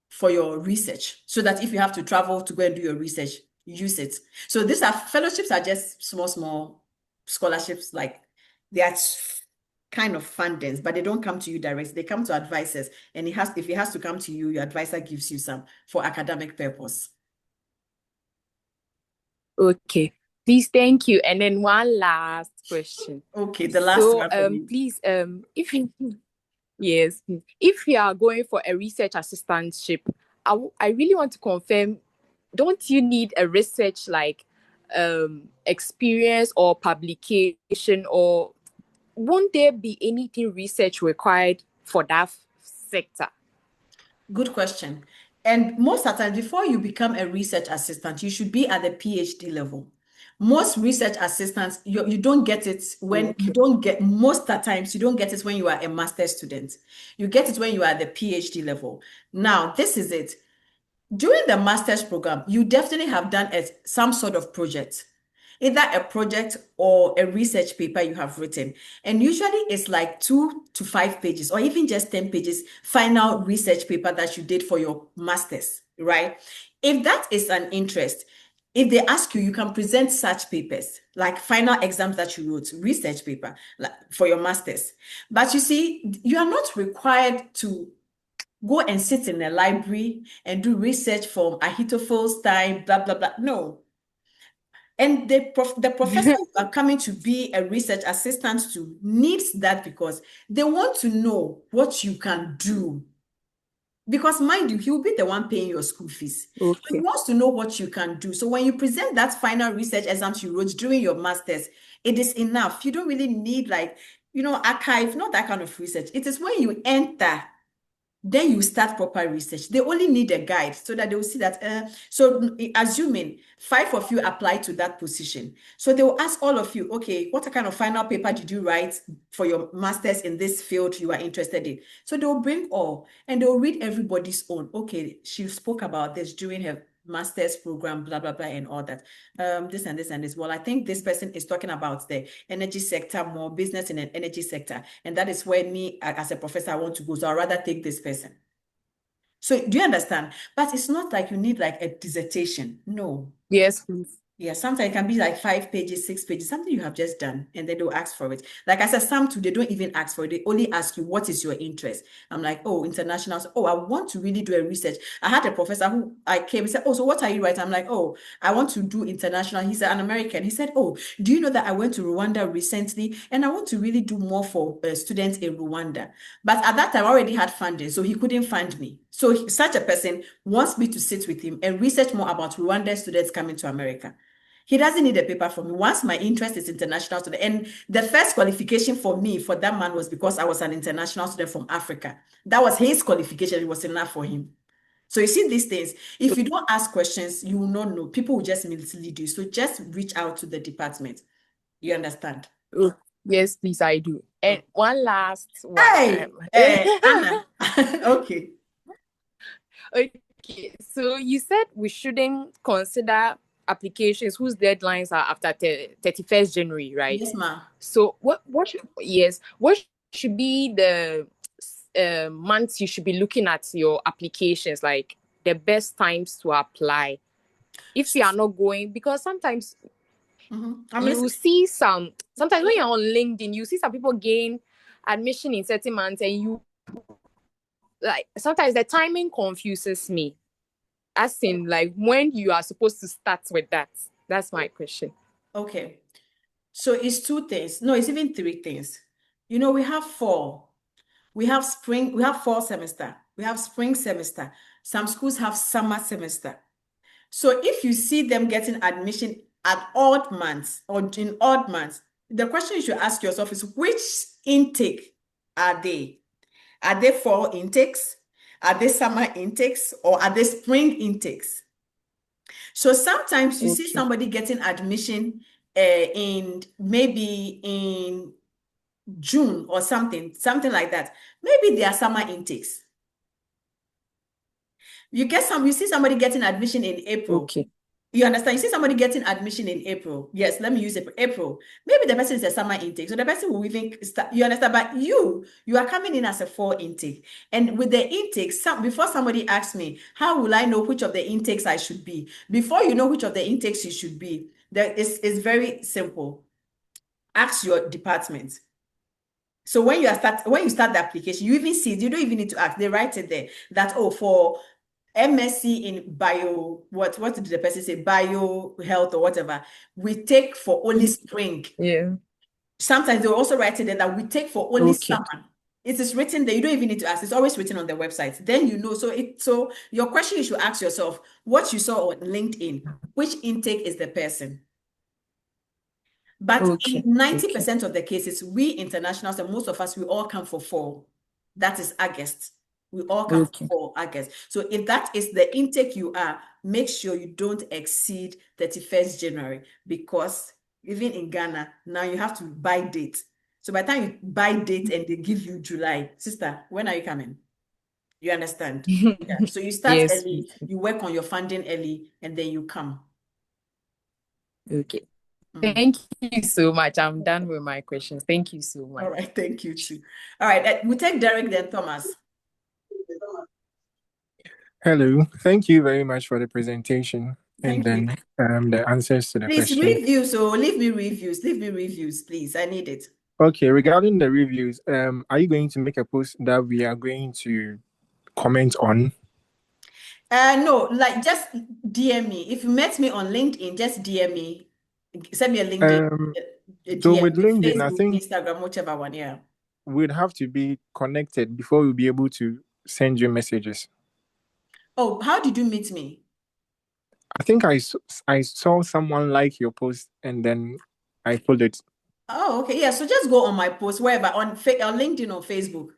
for your research so that if you have to travel to go and do your research, use it. So these fellowships are just small scholarships, like they are kind of fundings, but they don't come to you directly. They come to advisors, and if it has to come to you, your advisor gives you some for academic purpose.
Okay. Please, thank you. And then one last question.
Okay, the last one for me.
Please, if you yes, if you are going for a research assistantship, I really want to confirm, don't you need a research like experience or publication, or won't there be anything research required for that sector?
Good question. And most of the time, before you become a research assistant, you should be at the PhD level. Most research assistants, you don't get it when you don't get, most of the times, you don't get it when you are a master's student. You get it when you are at the PhD level. Now, this is it. During the master's program, you definitely have done some sort of project, either a project or a research paper you have written. And usually it's like 2 to 5 pages or even just 10 pages final research paper that you did for your master's, right? If that is an interest, if they ask you, you can present such papers, like final exams that you wrote, research paper like, for your master's. But you see, you are not required to go and sit in a library and do research from Ahithophel's time, blah, blah, blah. No. And the professor you are coming to be a research assistant to needs that because they want to know what you can do. Because mind you, he will be the one paying your school fees.
Okay.
He wants to know what you can do. So when you present that final research exams you wrote during your master's, it is enough. You don't really need archive, not that kind of research. It is when you enter, then you start proper research. They only need a guide so that they will see that. So assuming 5 of you apply to that position. So they will ask all of you, okay, what kind of final paper did you write for your master's in this field you are interested in? So they will bring all and they will read everybody's own. Okay, she spoke about this during her master's program, blah, blah, blah, and all that. This and this and this. Well, I think this person is talking about the energy sector, more business in an energy sector. And that is where me, as a professor, I want to go. So I'd rather take this person. So do you understand? But it's not like you need like a dissertation. No.
Yes, please.
Yeah, sometimes it can be like 5 pages, 6 pages, something you have just done, and then they'll ask for it. Like I said, some too, they don't even ask for it. They only ask you, what is your interest? I'm like, oh, international. Oh, I want to really do a research. I had a professor who I came, he said, oh, so what are you writing? I'm like, oh, I want to do international. He's an American. He said, oh, do you know that I went to Rwanda recently? And I want to really do more for students in Rwanda. But at that time, I already had funding, so he couldn't fund me. So such a person wants me to sit with him and research more about Rwandan students coming to America. He doesn't need a paper from me. Once my interest is international student, and the first qualification for me, for that man, was because I was an international student from Africa. That was his qualification. It was enough for him. So you see these things. If you don't ask questions, you will not know. People will just mislead you. So just reach out to the department. You understand?
Oh, yes, please, I do. And one last one.
Hey, Anna. Okay.
Okay, so you said we shouldn't consider applications whose deadlines are after 31st January, right?
Yes, ma'am.
So what should be the months you should be looking at your applications, like the best times to apply if you are not going? Because sometimes you see sometimes when you're on LinkedIn, you see some people gain admission in certain months, and you like sometimes the timing confuses me. As in, like, when you are supposed to start with that. That's my question.
Okay. So it's 2 things. No, it's even 3 things. We have fall. We have spring. We have fall semester. We have spring semester. Some schools have summer semester. So if you see them getting admission at odd months or in odd months, the question you should ask yourself is, which intake are they? Are they fall intakes? Are they summer intakes? Or are they spring intakes? So sometimes you see somebody getting admission in maybe in June or something like that. Maybe they are summer intakes. You see somebody getting admission in April.
Okay.
You understand? You see somebody getting admission in April. Yes, let me use April. Maybe the person is a summer intake. So the person will even start, you understand? But you are coming in as a fall intake. And with the intakes, before somebody asks me, how will I know which of the intakes I should be? Before you know which of the intakes you should be, it's very simple. Ask your department. So when you start the application, you even see it, you don't even need to ask. They write it there that, oh, for MSc in bio, what did the person say? Bio health or whatever. We take for only spring.
Yeah.
Sometimes they'll also write it there that we take for only
Okay.
summer. It is written there. You don't even need to ask. It's always written on the website. Then you know. So your question, you should ask yourself what you saw on LinkedIn. Which intake is the person? But
Okay.
in 90% of the cases, we internationals, and most of us, we all come for fall. That is August. We all come for fall, August. So if that is the intake you are, make sure you don't exceed 31st January, because even in Ghana, now you have to buy date. So by the time you buy date and they give you July, sister, when are you coming? You understand? Yeah. So you start
Yes,
early,
please.
you work on your funding early, and then you come.
Okay.
Mm.
Thank you so much. I'm done with my questions. Thank you so much.
All right, thank you too. All right, we take Derek then Thomas.
Hello, thank you very much for the presentation
Thank
and
you.
then the answers to the
Please
question.
reviews. So leave me reviews, please. I need it.
Okay, regarding the reviews, are you going to make a post that we are going to comment on?
No, like just DM me. If you met me on LinkedIn, just DM me. Send me a LinkedIn, a
So
DM,
with LinkedIn, I
Facebook,
think
Instagram, whichever one. Yeah.
we'd have to be connected before we'll be able to send you messages.
Oh, how did you meet me?
I think I saw someone like your post and then I followed
Oh, okay. Yeah. So just go on my post, wherever, on LinkedIn or Facebook.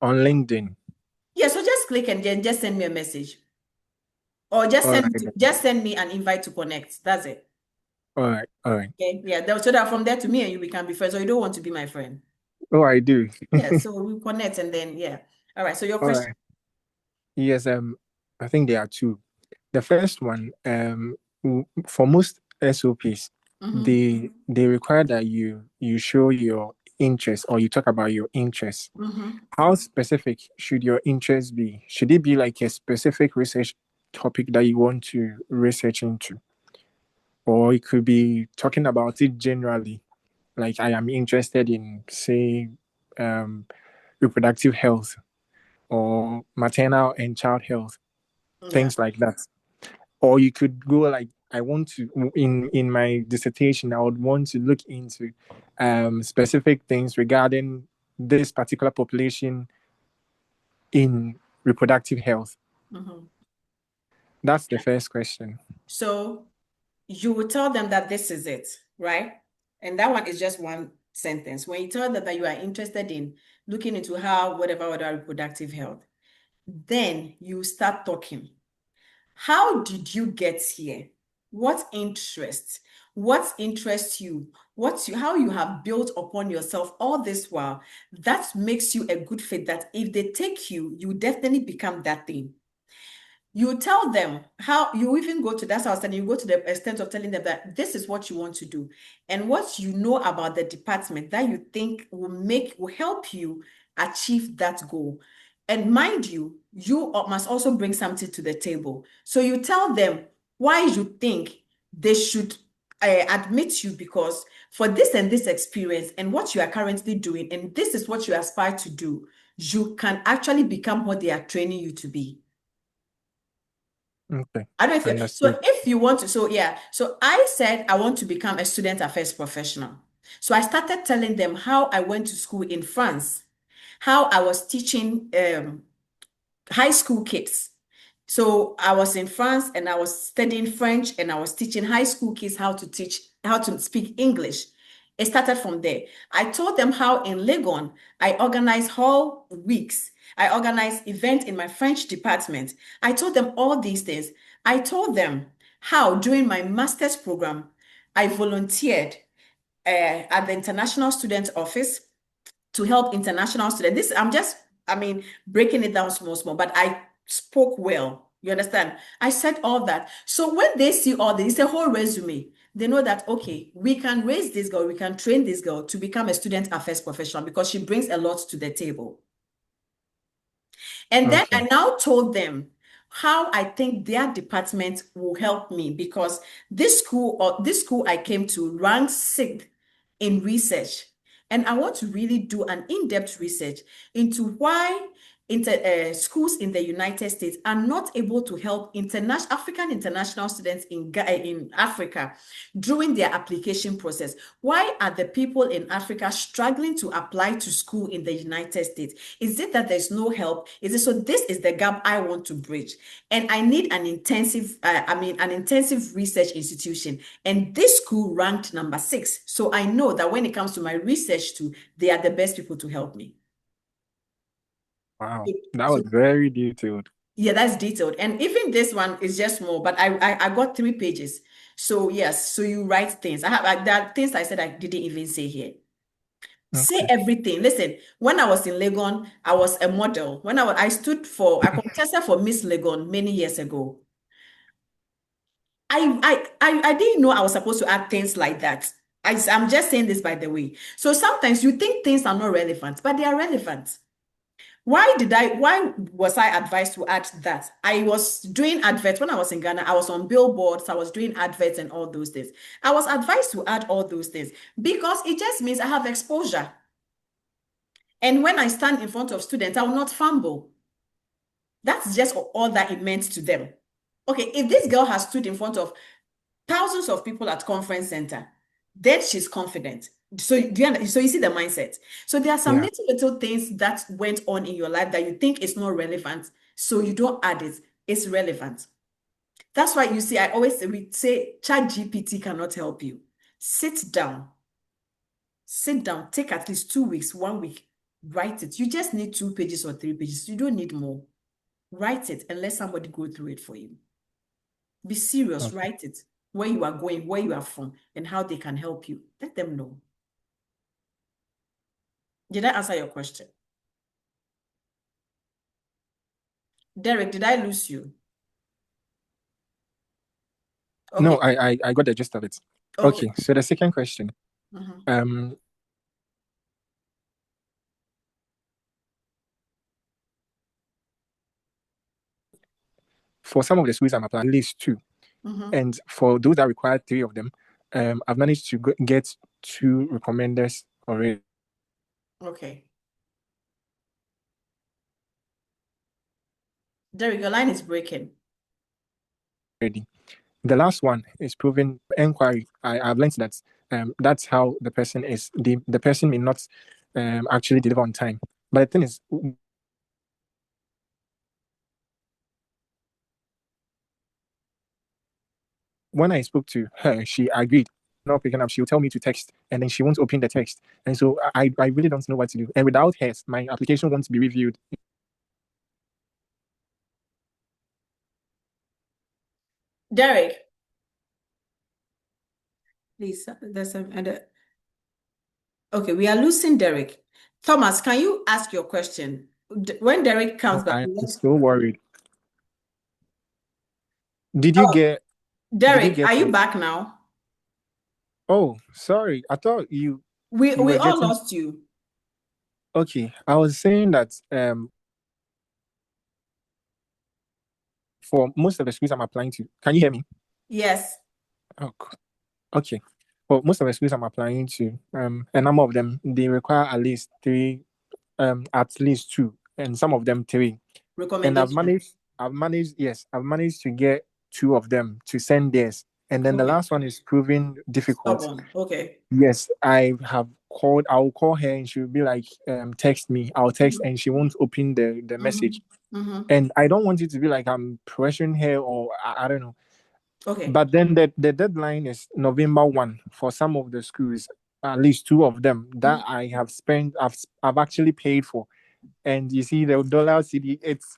on LinkedIn.
Yeah. So just click and then just send me a message, or just
All
send
right,
just send me an invite to connect. That's it.
all right, all right.
Okay. Yeah. So that from there to me and you, we can be friends. Or you don't want to be my friend.
Oh, I do.
Yeah. So we connect and then yeah. All right. So your
All
question.
right. Yes, I think there are two. The first one, for most SOPs,
Mm-hmm.
they require that you show your interest or you talk about your interest.
Mm-hmm.
How specific should your interest be? Should it be like a specific research topic that you want to research into? Or it could be talking about it generally, like I am interested in, say, reproductive health or maternal and child health,
Yeah.
things like that. Or you could go like, I want to, in my dissertation, I would want to look into specific things regarding this particular population in reproductive health.
Mm-hmm.
That's the first question.
So you will tell them that this is it, right? And that one is just one sentence. When you tell them that you are interested in looking into how whatever reproductive health, then you start talking. How did you get here? What interests? What interests you? How you have built upon yourself all this while? That makes you a good fit. That if they take you, you definitely become that thing. You tell them how you even go to that's how I was telling you, go to the extent of telling them that this is what you want to do and what you know about the department that you think will help you achieve that goal. And mind you, you must also bring something to the table. So you tell them why you think they should admit you, because for this and this experience and what you are currently doing, and this is what you aspire to do, you can actually become what they are training you to be.
Okay.
I don't know if
Understood.
so if you want to, so yeah. So I said I want to become a student affairs professional. So I started telling them how I went to school in France, how I was teaching high school kids. So I was in France and I was studying French and I was teaching high school kids how to speak English. It started from there. I told them how in Legon, I organized whole weeks. I organized events in my French department. I told them all these things. I told them how during my master's program, I volunteered at the International Student Office to help international students. Breaking it down small, but I spoke well. You understand? I said all that. So when they see all this, it's a whole resume. They know that, okay, we can raise this girl, we can train this girl to become a student affairs professional because she brings a lot to the table. And then I now told them how I think their department will help me, because this school I came to ranked 6th in research. And I want to really do an in-depth research into why schools in the United States are not able to help African international students in Africa during their application process? Why are the people in Africa struggling to apply to school in the United States? Is it that there's no help? Is it so? This is the gap I want to bridge, and I need an intensive research institution. And this school ranked number 6, so I know that when it comes to my research too, they are the best people to help me.
Wow, that was very detailed.
Yeah, that's detailed. And even this one is just more, but I got 3 pages. So yes, so you write things. There are things I said I didn't even say here. Say
Okay.
everything. Listen, when I was in Legon, I was a model. I contested for Miss Legon many years ago. I didn't know I was supposed to add things like that. I'm just saying this by the way. So sometimes you think things are not relevant, but they are relevant. Why was I advised to add that? I was doing adverts when I was in Ghana. I was on billboards. I was doing adverts and all those things. I was advised to add all those things because it just means I have exposure. And when I stand in front of students, I will not fumble. That's just all that it meant to them. Okay, if this girl has stood in front of thousands of people at conference center, then she's confident. So you see the mindset. So there are some little things that went on in your life that you think is not relevant, so you don't add it. It's relevant. That's why you see, I always say ChatGPT cannot help you. Sit down, take at least 2 weeks, 1 week, write it. You just need 2 pages or 3 pages. You don't need more. Write it and let somebody go through it for you. Be serious, write it. Where you are going, where you are from, and how they can help you. Let them know. Did I answer your question? Derek, did I lose you? Okay.
No, I got the gist of it. Okay, so the second question. For some of the schools I'm applying, at least 2. And for those that require 3 of them, I've managed to get 2 recommenders already.
Okay. Derek, your line is breaking.
Ready. The last one is proven inquiry. I've learned that that's how the person is. The person may not actually deliver on time. But the thing is, when I spoke to her, she agreed. Not picking up, she'll tell me to text, and then she won't open the text. And so I really don't know what to do. And without her, my application won't be reviewed.
Derek, please, okay, we are losing Derek. Thomas, can you ask your question? When Derek comes back,
I'm so worried. Did you get
Derek, are you back now?
Oh, sorry. I thought you
we
were
all lost you.
Okay, I was saying that for most of the schools I'm applying to, can you hear me?
Yes.
Oh, okay. For most of the schools I'm applying to, a number of them they require at least 3, at least 2, and some of them 3. And I've managed to get 2 of them to send theirs, and then the last one is proving difficult.
Stubborn. Okay.
Yes, I'll call her and she'll be like, text me. I'll text and she won't open the message. And I don't want it to be like I'm pressuring her or I don't know.
Okay.
But then the deadline is November 1 for some of the schools, at least 2 of them that I have spent, I've actually paid for. And you see the dollar CD, it's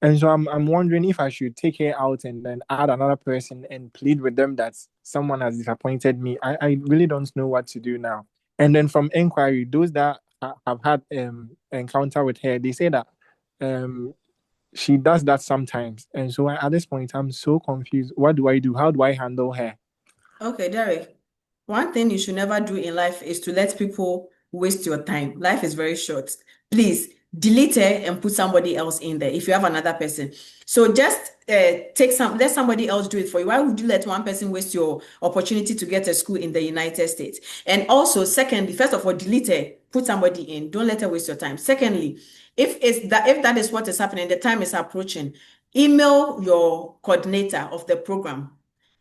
and so I'm wondering if I should take her out and then add another person and plead with them that someone has disappointed me. I really don't know what to do now. And then from inquiry, those that have had encounter with her, they say that she does that sometimes. And so at this point, I'm so confused. What do I do? How do I handle her?
Okay, Derek. One thing you should never do in life is to let people waste your time. Life is very short. Please delete her and put somebody else in there if you have another person. So just let somebody else do it for you. Why would you let one person waste your opportunity to get a school in the United States? And also, secondly, first of all, delete her, put somebody in. Don't let her waste your time. Secondly, if that is what is happening, the time is approaching, email your coordinator of the program.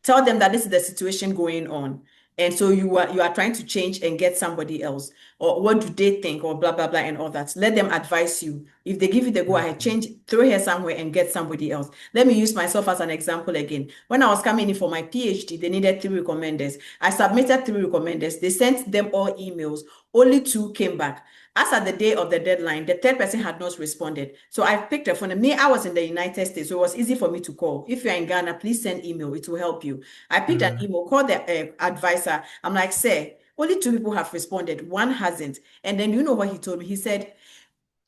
Tell them that this is the situation going on. And so you are trying to change and get somebody else, or what do they think, or blah, blah, blah, and all that. Let them advise you. If they give you the go ahead, change, throw her somewhere and get somebody else. Let me use myself as an example again. When I was coming in for my PhD, they needed 3 recommenders. I submitted 3 recommenders. They sent them all emails. Only 2 came back. As at the day of the deadline, the 3rd person had not responded. So I picked a phone. Me, I was in the United States, so it was easy for me to call. If you're in Ghana, please send email. It will help you. I picked an email, called the advisor. I'm like, sir, only 2 people have responded. 1 hasn't. And then you know what he told me? He said,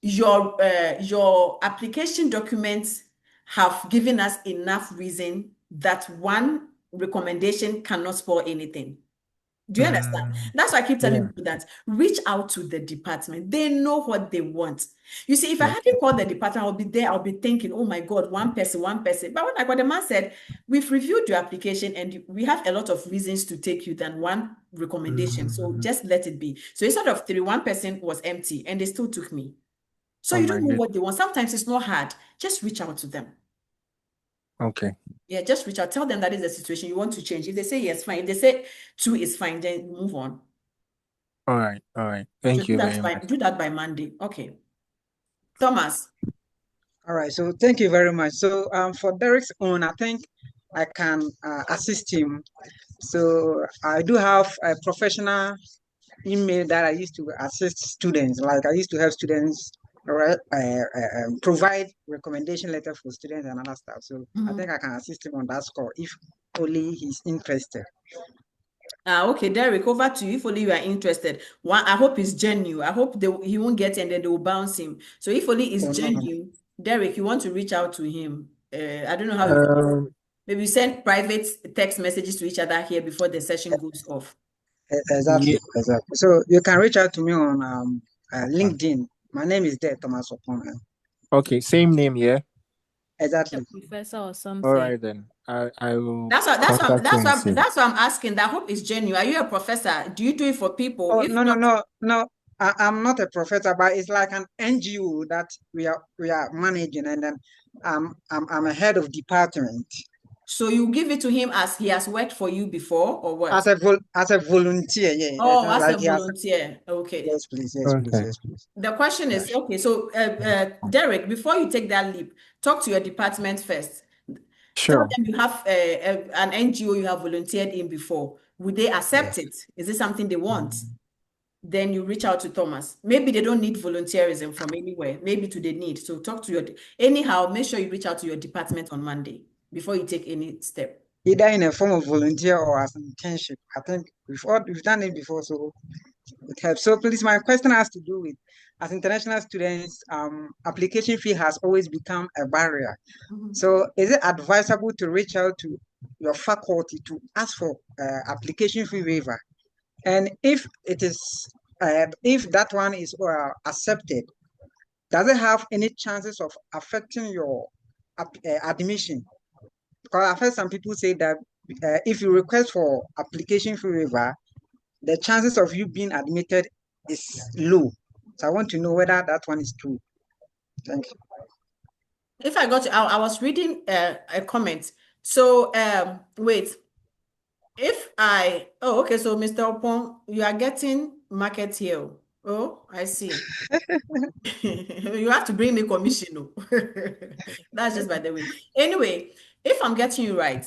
your application documents have given us enough reason that 1 recommendation cannot spoil anything. Do you understand? That's why I keep telling
Yeah.
people that reach out to the department. They know what they want. You see, if I hadn't called the department, I'll be there. I'll be thinking, oh my God, one person. But when the man said, we've reviewed your application and we have a lot of reasons to take you than 1 recommendation. So just let it be. So instead of 3, 1 person was empty and they still took me. So
Oh
you
my
don't know
God.
what they want. Sometimes it's not hard. Just reach out to them.
Okay.
Yeah, just reach out. Tell them that is the situation you want to change. If they say yes, fine. If they say 2 is fine, then move on.
All right. All right.
So
Thank you very much.
do that by Monday. Okay. Thomas.
All right, so thank you very much. So for Derek's own, I think I can assist him. So I do have a professional email that I used to assist students. Like I used to have students provide recommendation letter for students and other stuff. So I think I can assist him on that score if only he's interested.
Okay, Derek, over to you. If only you are interested. One, I hope it's genuine. I hope he won't get it and then they will bounce him. So if only it's genuine, Derek, you want to reach out to him. I don't know how you can. Maybe send private text messages to each other here before the session goes off.
Exactly,
Yeah.
exactly. So you can reach out to me on LinkedIn. My name is there, Thomas Opon.
Okay, same name, yeah.
Exactly.
Professor or something.
All right then. I will
That's
contact you and see.
what I'm asking. That I hope it's genuine. Are you a professor? Do you do it for people?
Oh
If
no,
not,
no. I'm not a professor, but it's like an NGO that we are managing, and then I'm a head of department.
so you give it to him as he has worked for you before, or what?
As a volunteer, yeah.
Oh, as
like
a volunteer. Okay.
Yes, please.
Okay.
Yes, please.
The question is, okay, so Derek, before you take that leap, talk to your department first. Tell
Sure.
them you have an NGO you have volunteered in before. Would they accept it? Is it something they want? Then you reach out to Thomas. Maybe they don't need volunteerism from anywhere. Maybe to the need. So talk to anyhow, make sure you reach out to your department on Monday before you take any step.
Either in a form of volunteer or as an internship. I think we've done it before, so it helps. So please, my question has to do with, as international students, application fee has always become a barrier. So is it advisable to reach out to your faculty to ask for application fee waiver? And if it is, if that one is accepted, does it have any chances of affecting your admission? Because I've heard some people say that if you request for application fee waiver, the chances of you being admitted is low. So I want to know whether that one is true. Thank you.
If I got you, I was reading a comment. So wait. Okay, so Mr. Opon, you are getting market here. Oh, I see. You have to bring me commission. That's just by the way. Anyway, if I'm getting you right,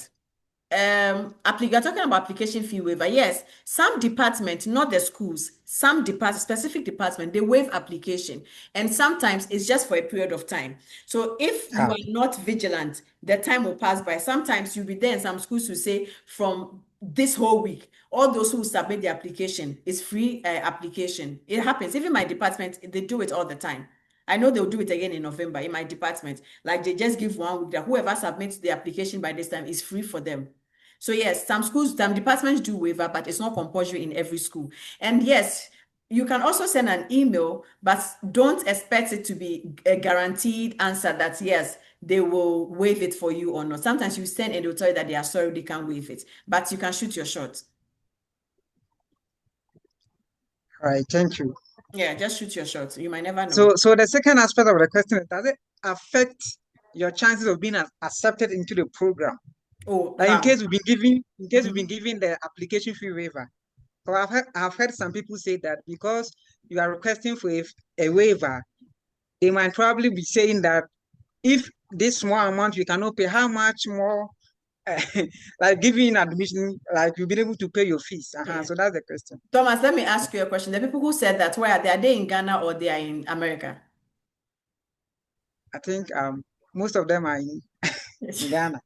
you're talking about application fee waiver. Yes, some departments, not the schools, some specific department, they waive application, and sometimes it's just for a period of time. So if you are not vigilant, the time will pass by. Sometimes you'll be there, and some schools will say from this whole week, all those who submit the application is free application. It happens. Even my department, they do it all the time. I know they'll do it again in November in my department. Like they just give 1 week that whoever submits the application by this time is free for them. So yes, some schools, some departments do waiver, but it's not compulsory in every school. And yes, you can also send an email, but don't expect it to be a guaranteed answer that yes, they will waive it for you or not. Sometimes you send and they'll tell you that they are sorry, they can't waive it, but you can shoot your shot.
All right, thank you.
Yeah, just shoot your shot. You might never know.
So the second aspect of the question is, does it affect your chances of being accepted into the program?
Oh,
Like in
how?
case we've been given the application fee waiver. So I've heard some people say that because you are requesting for a waiver, they might probably be saying that if this small amount you cannot pay, how much more, like giving admission, like you'll be able to pay your fees.
Yeah.
So that's the question.
Thomas, let me ask you a question. The people who said that, where are they? Are they in Ghana or they are in America?
I think most of them are in Ghana.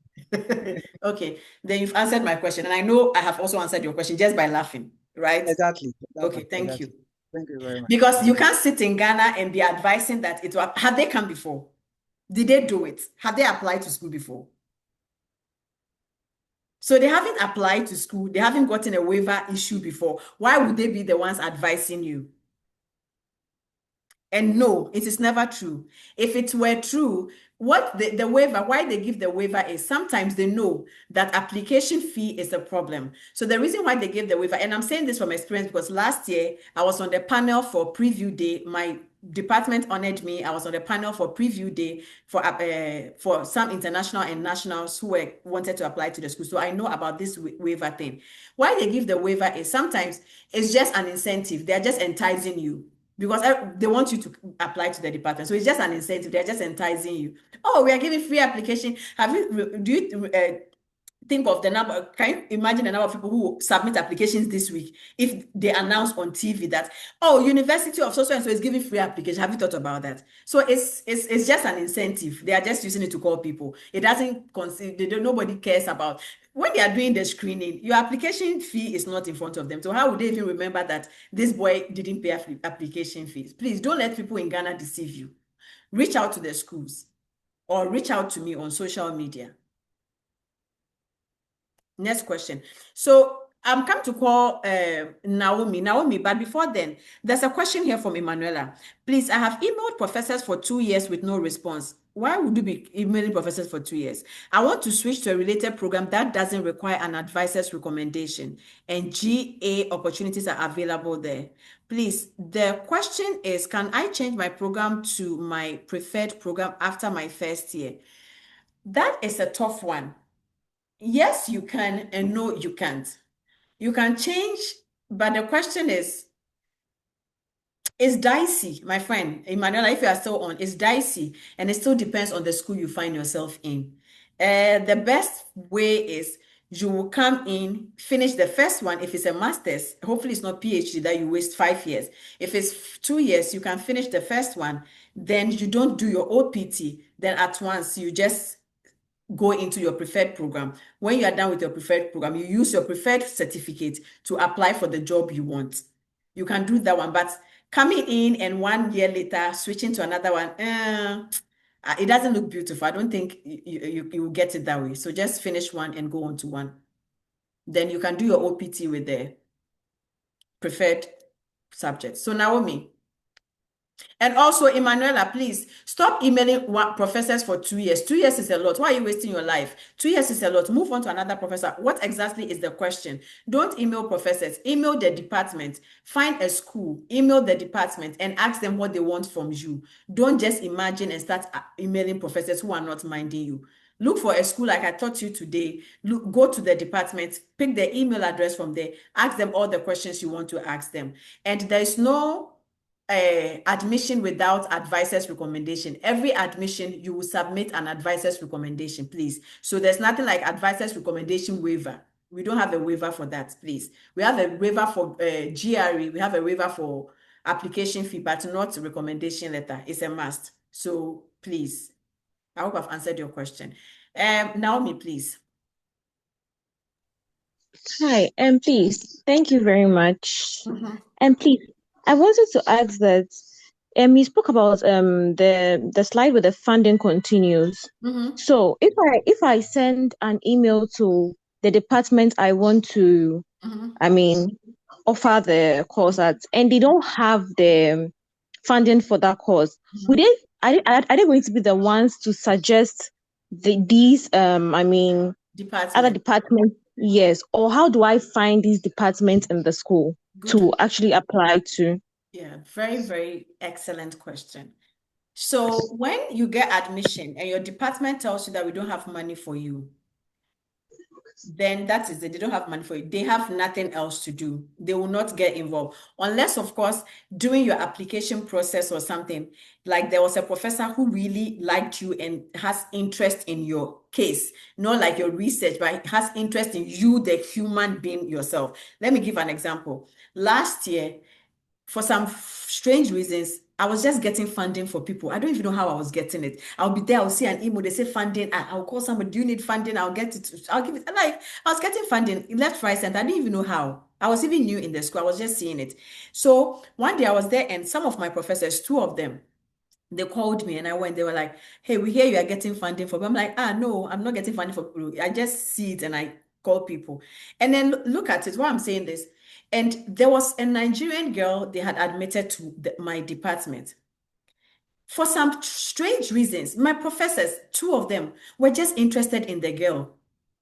Okay, then you've answered my question. And I know I have also answered your question just by laughing, right?
Exactly.
Okay, thank you.
Thank you very much.
Because you can't sit in Ghana and be advising that it will, had they come before? Did they do it? Had they applied to school before? So they haven't applied to school. They haven't gotten a waiver issue before. Why would they be the ones advising you? And no, it is never true. If it were true, what the waiver, why they give the waiver is sometimes they know that application fee is a problem. So the reason why they give the waiver, and I'm saying this from experience because last year I was on the panel for preview day. My department honored me. I was on the panel for preview day for some international and nationals who wanted to apply to the school. So I know about this waiver thing. Why they give the waiver is sometimes it's just an incentive. They're just enticing you because they want you to apply to the department. So it's just an incentive. They're just enticing you. Oh, we are giving free application. Do you think of the number? Can you imagine the number of people who submit applications this week if they announce on TV that, oh, University of so and so is giving free application? Have you thought about that? So it's just an incentive. They are just using it to call people. It doesn't consider, nobody cares about. When they are doing the screening, your application fee is not in front of them. So how would they even remember that this boy didn't pay application fees? Please don't let people in Ghana deceive you. Reach out to the schools or reach out to me on social media. Next question. So I'm come to call Naomi, but before then, there's a question here from Emanuela. Please, I have emailed professors for 2 years with no response. Why would you be emailing professors for 2 years? I want to switch to a related program that doesn't require an advisor's recommendation, and GA opportunities are available there. Please, the question is, can I change my program to my preferred program after my first year? That is a tough one. Yes, you can, and no, you can't. You can change, but the question is, it's dicey, my friend. Emanuela, if you are still on, it's dicey, and it still depends on the school you find yourself in. The best way is you will come in, finish the first one. If it's a master's, hopefully it's not PhD that you waste 5 years. If it's 2 years, you can finish the first one, then you don't do your OPT, then at once you just go into your preferred program. When you are done with your preferred program, you use your preferred certificate to apply for the job you want. You can do that one, but coming in and 1 year later switching to another one, it doesn't look beautiful. I don't think you will get it that way. So just finish one and go on to one. Then you can do your OPT with the preferred subject. So Naomi. And also, Emanuela, please stop emailing professors for 2 years. 2 years is a lot. Why are you wasting your life? 2 years is a lot. Move on to another professor. What exactly is the question? Don't email professors. Email the department. Find a school. Email the department and ask them what they want from you. Don't just imagine and start emailing professors who are not minding you. Look for a school like I taught you today. Go to the department, pick the email address from there, ask them all the questions you want to ask them. And there is no admission without advisor's recommendation. Every admission, you will submit an advisor's recommendation, please. So there's nothing like advisor's recommendation waiver. We don't have a waiver for that, please. We have a waiver for GRE. We have a waiver for application fee, but not recommendation letter. It's a must. So please, I hope I've answered your question. Naomi, please.
Hi, and please, thank you very much. And please, I wanted to add that you spoke about the slide with the funding continues. So if I send an email to the department I want to, offer the course at, and they don't have the funding for that course, would they are they going to be the ones to suggest these other
Department.
departments? Yes. Or how do I find these departments in the school to actually apply to?
Yeah, very, very excellent question. So when you get admission and your department tells you that we don't have money for you, then that is it. They don't have money for you. They have nothing else to do. They will not get involved. Unless, of course, during your application process or something, like there was a professor who really liked you and has interest in your case, not like your research, but has interest in you, the human being yourself. Let me give an example. Last year, for some strange reasons, I was just getting funding for people. I don't even know how I was getting it. I'll be there, I'll see an email, they say funding. I'll call somebody, do you need funding? I'll get it. I'll give it. Like, I was getting funding left, right, center. I didn't even know how. I was even new in the school. I was just seeing it. So one day I was there and some of my professors, two of them, they called me and I went, they were like, hey, we hear you are getting funding for, I'm like, no, I'm not getting funding for people. I just see it and I call people. And then look at it, why I'm saying this. And there was a Nigerian girl they had admitted to my department. For some strange reasons, my professors, two of them, were just interested in the girl.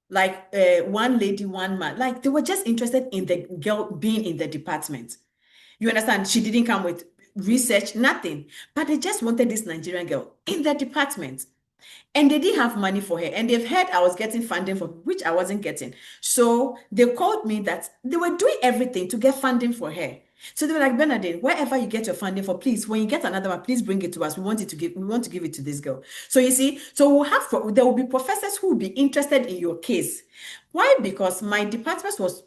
Like one lady, one man. Like they were just interested in the girl being in the department. You understand? She didn't come with research, nothing. But they just wanted this Nigerian girl in the department. And they didn't have money for her. And they've heard I was getting funding for which I wasn't getting. So they called me that they were doing everything to get funding for her. So they were like, Bernadine, wherever you get your funding for, please, when you get another one, please bring it to us. We want to give it to this girl. So you see, there will be professors who will be interested in your case. Why? Because my department was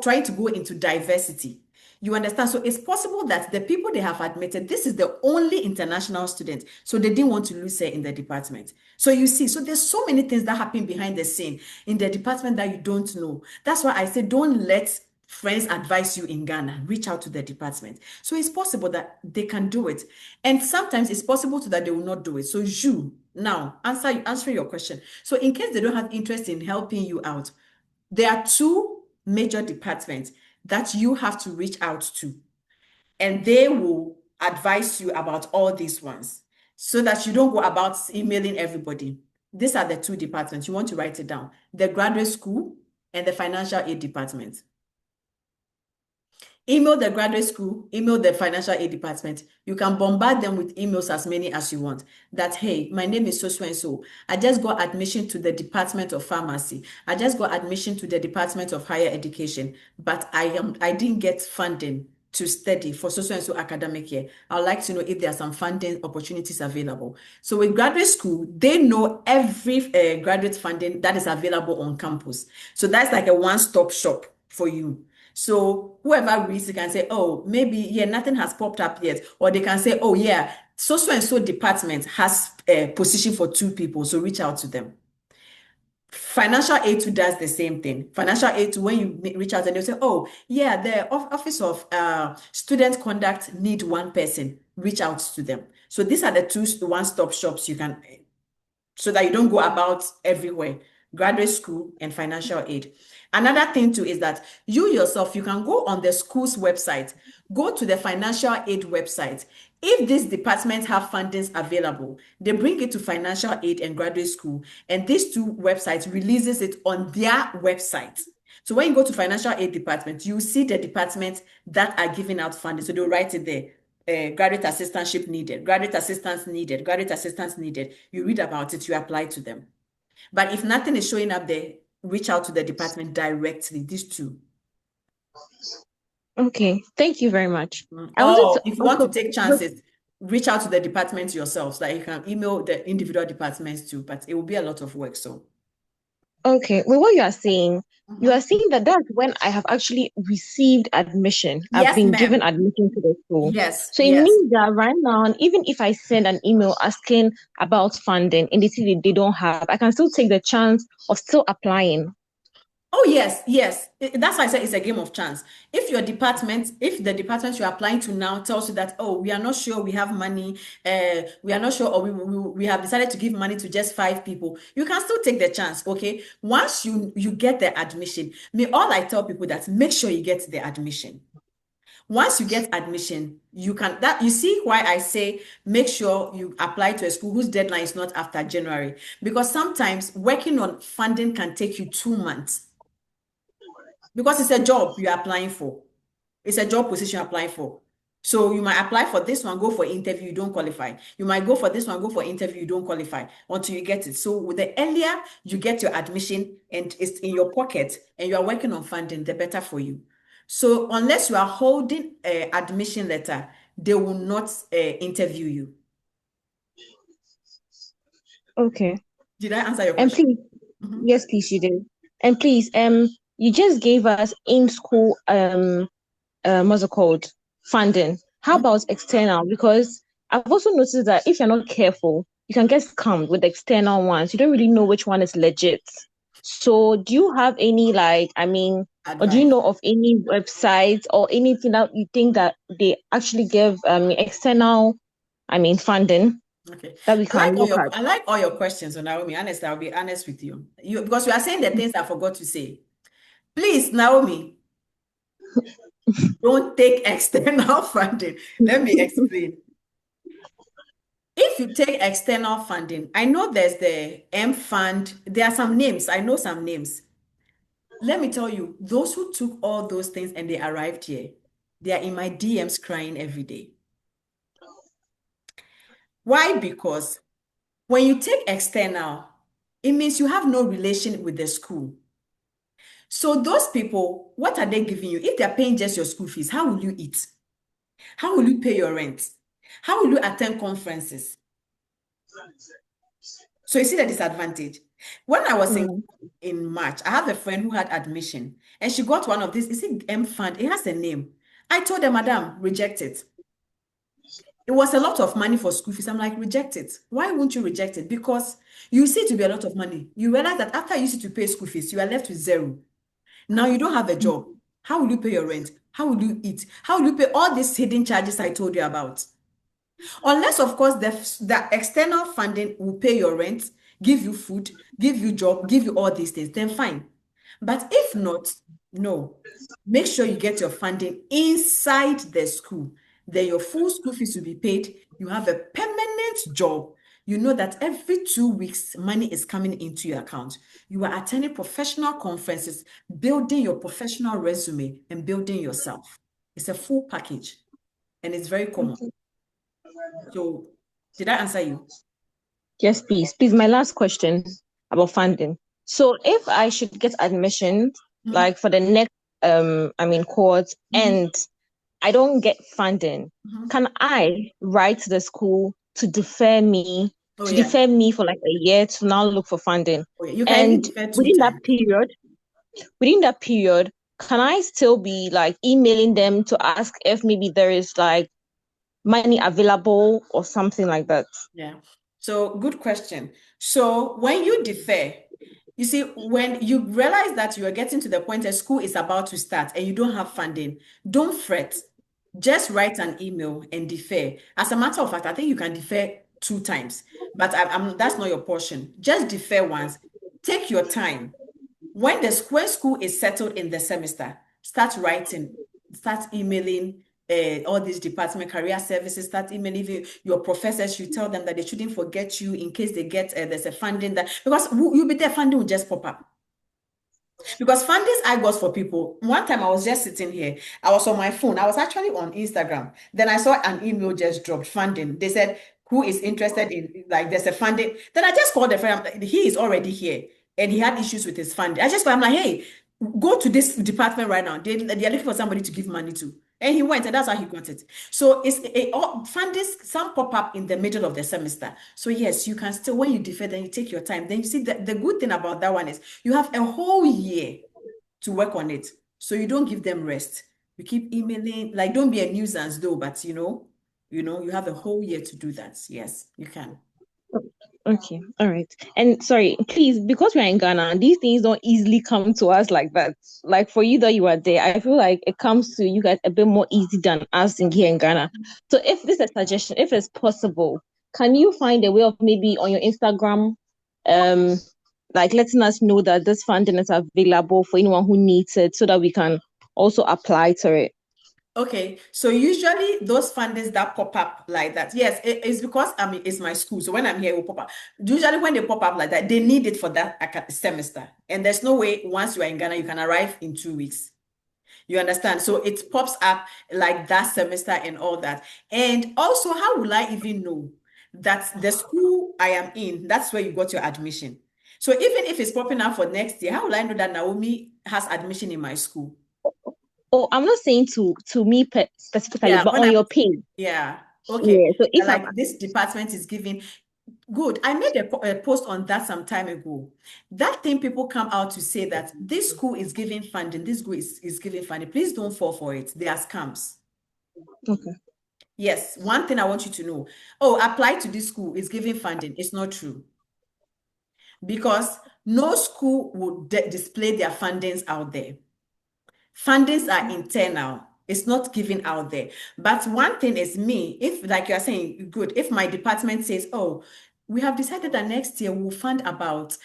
trying to go into diversity. You understand? So it's possible that the people they have admitted, this is the only international student. So they didn't want to lose her in the department. So you see, so there's so many things that happen behind the scene in the department that you don't know. That's why I say don't let friends advise you in Ghana. Reach out to the department. So it's possible that they can do it. And sometimes it's possible that they will not do it. So you now answer your question. So in case they don't have interest in helping you out, there are two major departments that you have to reach out to, and they will advise you about all these ones so that you don't go about emailing everybody. These are the two departments. You want to write it down: the graduate school and the financial aid department. Email the graduate school, email the financial aid department. You can bombard them with emails as many as you want. That, hey, my name is so and so. I just got admission to the Department of Pharmacy. I just got admission to the Department of Higher Education, but I didn't get funding to study for so and so academic year. I'd like to know if there are some funding opportunities available. So with graduate school, they know every graduate funding that is available on campus. So that's like a one-stop shop for you. So whoever reads it can say, oh, maybe, yeah, nothing has popped up yet. Or they can say, oh, yeah, so and so department has a position for two people. So reach out to them. Financial aid too does the same thing. Financial aid too, when you reach out and they say, oh, yeah, the Office of Student Conduct need one person. Reach out to them. So these are the two one-stop shops you can, so that you don't go about everywhere. Graduate school and financial aid. Another thing too is that you yourself, you can go on the school's website, go to the financial aid website. If these departments have fundings available, they bring it to financial aid and graduate school, and these two websites releases it on their website. So when you go to financial aid department, you see the departments that are giving out funding. So they'll write it there. Graduate assistantship needed, graduate assistance needed, graduate assistance needed. You read about it, you apply to them. But if nothing is showing up there, reach out to the department directly, these two.
Okay, thank you very much.
If you want to take chances, reach out to the department yourself. So that you can email the individual departments too, but it will be a lot of work. So
okay, well, what you are saying that that's when I have actually received admission.
Yes,
I've been
ma'am.
given admission to the school.
Yes.
So it means that right now, even if I send an email asking about funding and they say they don't have, I can still take the chance of still applying.
Oh, yes, yes. That's why I said it's a game of chance. If the department you're applying to now tells you that, oh, we are not sure we have money, we are not sure, or we have decided to give money to just 5 people, you can still take the chance, okay? Once you get the admission, all I tell people that make sure you get the admission. Once you get admission, you see why I say make sure you apply to a school whose deadline is not after January, because sometimes working on funding can take you 2 months. Because it's a job you're applying for. It's a job position you're applying for. So you might apply for this one, go for interview, you don't qualify. You might go for this one, go for interview, you don't qualify until you get it. So the earlier you get your admission and it's in your pocket and you are working on funding, the better for you. So unless you are holding an admission letter, they will not interview you.
Okay.
Did I answer your
And
question?
please, yes, please, you did. And please, you just gave us in school what's it called? Funding. How about external? Because I've also noticed that if you're not careful, you can get scammed with external ones. You don't really know which one is legit. So do you have any or do you
Advice.
know of any websites or anything that you think that they actually give external funding
Okay.
that we can look at?
I like all your questions, Naomi. Honestly, I'll be honest with you. Because you are saying the things I forgot to say. Please, Naomi, don't take external funding. Let me explain. If you take external funding, I know there's the M Fund. There are some names. I know some names. Let me tell you, those who took all those things and they arrived here, they are in my DMs crying every day. Why? Because when you take external, it means you have no relation with the school. So those people, what are they giving you? If they're paying just your school fees, how will you eat? How will you pay your rent? How will you attend conferences? So you see the disadvantage. When I was in March, I have a friend who had admission and she got one of these. Is it M Fund? It has a name. I told her, Madam, reject it. It was a lot of money for school fees. I'm like, reject it. Why won't you reject it? Because you see it to be a lot of money. You realize that after you used to pay school fees, you are left with zero. Now you don't have a job. How will you pay your rent? How will you eat? How will you pay all these hidden charges I told you about? Unless, of course, the external funding will pay your rent, give you food, give you job, give you all these things, then fine. But if not, no. Make sure you get your funding inside the school. Then your full school fees will be paid. You have a permanent job. You know that every 2 weeks, money is coming into your account. You are attending professional conferences, building your professional resume, and building yourself. It's a full package, and it's very common. So, did I answer you?
Yes, please. Please, my last question about funding. So if I should get admission, like for the next course, and I don't get funding, can I write to the school to defer me
Oh, yeah.
for like a year to now look for funding?
Oh, yeah. You can even
And
defer 2
within that
times.
period, can I still be like emailing them to ask if maybe there is like money available or something like that?
Yeah. So good question. So when you defer, you see, when you realize that you are getting to the point that school is about to start and you don't have funding, don't fret. Just write an email and defer. As a matter of fact, I think you can defer 2 times, but that's not your portion. Just defer once. Take your time. When school is settled in the semester, start writing, start emailing all these department career services, start emailing even your professors. You tell them that they shouldn't forget you in case they get there's a funding that, because you'll be there, funding will just pop up. Because fundings I got for people. One time I was just sitting here. I was on my phone. I was actually on Instagram. Then I saw an email just dropped funding. They said, who is interested in, like, there's a funding. Then I just called the friend. He is already here and he had issues with his funding. I'm like, hey, go to this department right now. They're looking for somebody to give money to. And he went, and that's how he got it. So fundings, some pop up in the middle of the semester. So yes, you can still, when you defer, then you take your time. Then you see that the good thing about that one is you have a whole year to work on it. So you don't give them rest. You keep emailing, like don't be a nuisance though, but you have a whole year to do that. Yes, you can.
Okay, all right. And sorry, please, because we're in Ghana, these things don't easily come to us like that. Like for you that you are there, I feel like it comes to you guys a bit more easy than us in here in Ghana. So if this is a suggestion, if it's possible, can you find a way of maybe on your Instagram, um, like letting us know that this funding is available for anyone who needs it so that we can also apply to it?
Okay, so usually those fundings that pop up like that, yes, it's because it's my school. So when I'm here, it will pop up. Usually when they pop up like that, they need it for that semester. And there's no way once you are in Ghana, you can arrive in 2 weeks. You understand? So it pops up like that semester and all that. And also, how will I even know that the school I am in, that's where you got your admission? So even if it's popping up for next year, how will I know that Naomi has admission in my school?
Oh, I'm not saying to me specifically,
Yeah,
but
when
on
I'm,
your page.
yeah, okay.
Yeah. So if I'm
Like this department is giving, good. I made a post on that some time ago. That thing people come out to say that this school is giving funding, this school is giving funding. Please don't fall for it. They are scams.
okay.
Yes, one thing I want you to know. Oh, apply to this school is giving funding. It's not true. Because no school would display their fundings out there. Fundings are internal. It's not given out there. But one thing is me, if like you're saying, good, if my department says, oh, we have decided that next year we'll fund about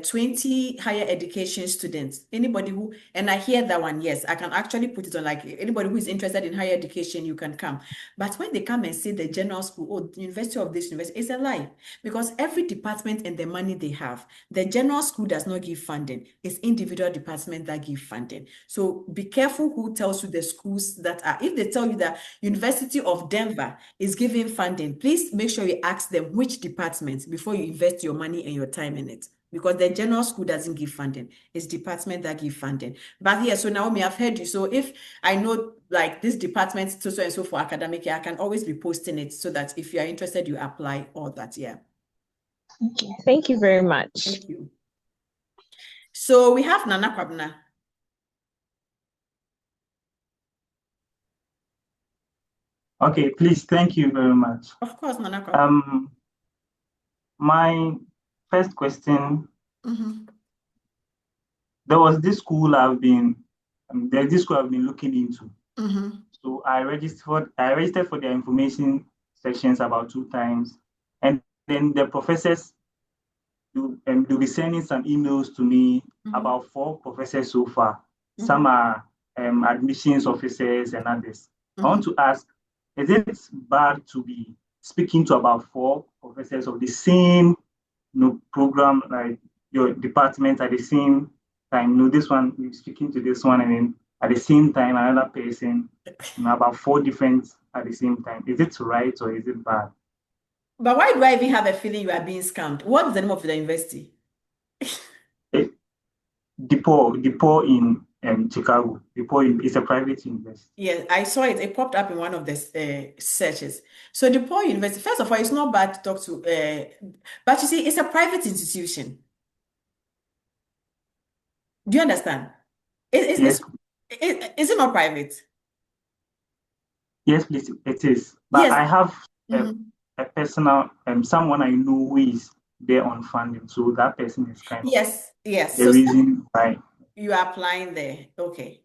20 higher education students. Anybody who, and I hear that one, yes, I can actually put it on like anybody who is interested in higher education, you can come. But when they come and say the general school, oh, the University of this university, it's a lie. Because every department and the money they have, the general school does not give funding. It's individual department that give funding. So be careful who tells you the schools that are. If they tell you that University of Denver is giving funding, please make sure you ask them which department before you invest your money and your time in it. Because the general school doesn't give funding. It's department that give funding. But yeah, so Naomi, I've heard you. So if I know like this department, so and so for academic year, I can always be posting it so that if you are interested, you apply all that. Yeah.
Okay. Thank you very much.
Thank you. So we have Nana Kwabna.
Okay, please, thank you very much.
Of course, Nana Kwabna.
My first question,
Mm-hmm.
there was this school there's this school I've been looking into.
Mm-hmm.
So I registered for their information sections about 2 times, and then the professors they'll be sending some emails to me, about 4 professors so far. Some are admissions officers and others. I want to ask, is it bad to be speaking to about 4 professors of the same program, like your department at the same time? This one, you're speaking to this one, and then at the same time, another person, about 4 different at the same time. Is it right or is it bad?
But why do I even have a feeling you are being scammed? What is the name of the university?
DePaul in Chicago. DePaul is a private university.
Yeah, I saw it. It popped up in one of the searches. So DePaul University, first of all, it's not bad to talk to, but you see, it's a private institution. Do you understand?
Yes,
Is it not private?
yes, please, it is. But
Yes.
I have
Mhm.
a personal, someone I know who is there on funding. So that person is kind of
Yes, yes.
the
So
reason why.
you are applying there. Okay.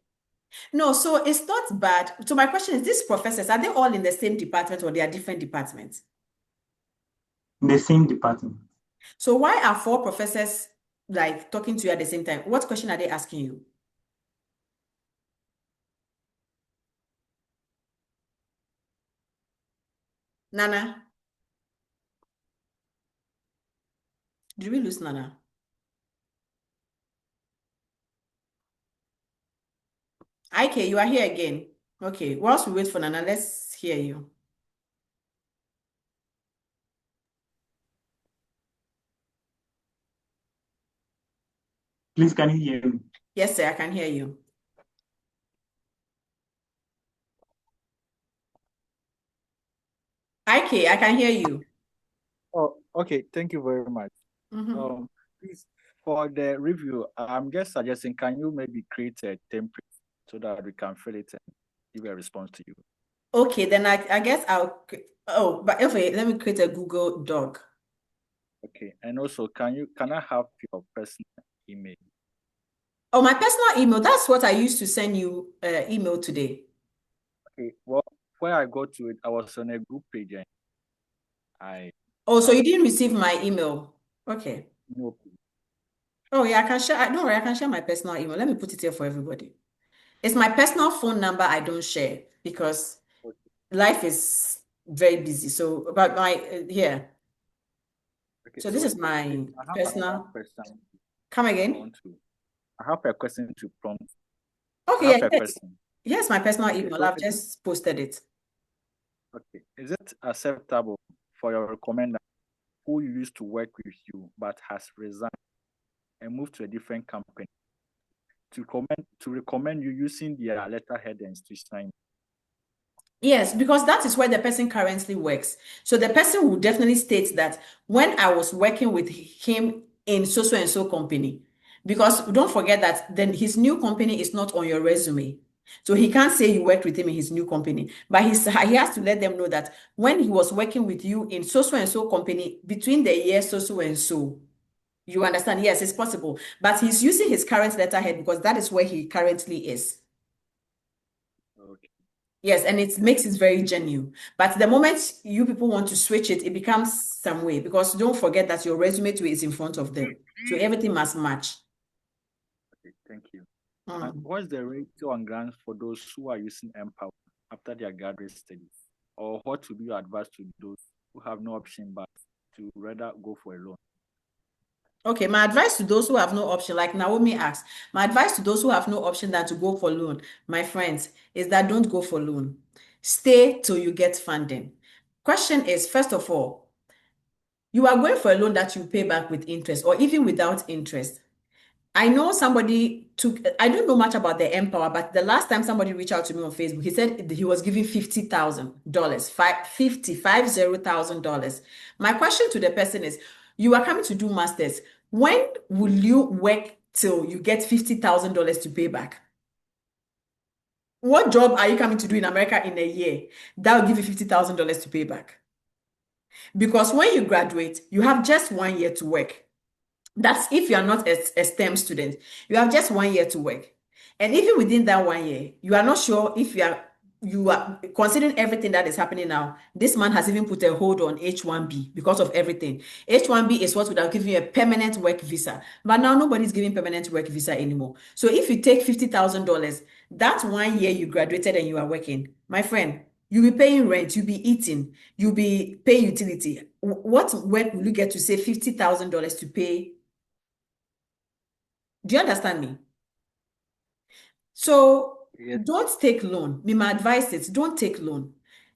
No, so it's not bad. So my question is, these professors, are they all in the same department or they are different departments?
In the same department.
So why are 4 professors like talking to you at the same time? What question are they asking you? Nana? Did we lose Nana? IK, you are here again. Okay, whilst we wait for Nana, let's hear you.
Please, can you hear me?
Yes, sir, I can hear you. IK, I can hear you.
Oh, okay. Thank you very much. Please, for the review, I'm just suggesting, can you maybe create a template so that we can fill it and give a response to you?
Okay, then I guess but okay, let me create a Google Doc.
Okay. And also, can I have your personal email?
Oh, my personal email. That's what I used to send you email today.
Okay. Well, when I got to it, I was on a group page and
Oh, so you didn't receive my email. Okay.
no.
Oh, yeah, I can share. Don't worry, I can share my personal email. Let me put it here for everybody. It's my personal phone number I don't share because life is very busy. So, but my here.
Okay.
So this is my
I have another
personal.
question.
Come
I
again.
have a question to prompt. I
Okay,
have
yeah,
a
yes.
question.
Yes, my personal
Okay,
email.
so
I've just posted it.
okay. Is it acceptable for your recommender who used to work with you but has resigned and moved to a different company to recommend you using their letterheadings to sign?
Yes, because that is where the person currently works. So the person will definitely state that when I was working with him in so and so company, because don't forget that then his new company is not on your resume. So he can't say you worked with him in his new company, but he has to let them know that when he was working with you in so and so company between the years so and so. You understand? Yes, it's possible. But he's using his current letterhead because that is where he currently is.
Okay.
Yes, and it makes it very genuine. But the moment you people want to switch it, it becomes some way because don't forget that your resume too is in front of them. So everything must match.
Okay, thank you. And what's the ratio and grants for those who are using Empower after their graduate studies? Or what would be your advice to those who have no option but to rather go for a loan?
Okay, my advice to those who have no option, like Naomi asked, my advice to those who have no option than to go for loan, my friends, is that don't go for loan. Stay till you get funding. Question is, first of all, you are going for a loan that you pay back with interest or even without interest. I know somebody took, I don't know much about the Empower, but the last time somebody reached out to me on Facebook, he said he was giving $50,000, $50,000. My question to the person is, you are coming to do masters. When will you work till you get $50,000 to pay back? What job are you coming to do in America in a year that will give you $50,000 to pay back? Because when you graduate, you have just 1 year to work. That's if you are not a STEM student, you have just 1 year to work. And even within that 1 year, you are not sure if you are considering everything that is happening now. This man has even put a hold on H-1B because of everything. H-1B is what would have given you a permanent work visa. But now nobody's giving permanent work visa anymore. So if you take $50,000, that's 1 year you graduated and you are working. My friend, you'll be paying rent, you'll be eating, you'll be paying utility. When will you get to say $50,000 to pay? Do you understand me? So
Yes.
don't take loan. My advice is don't take loan.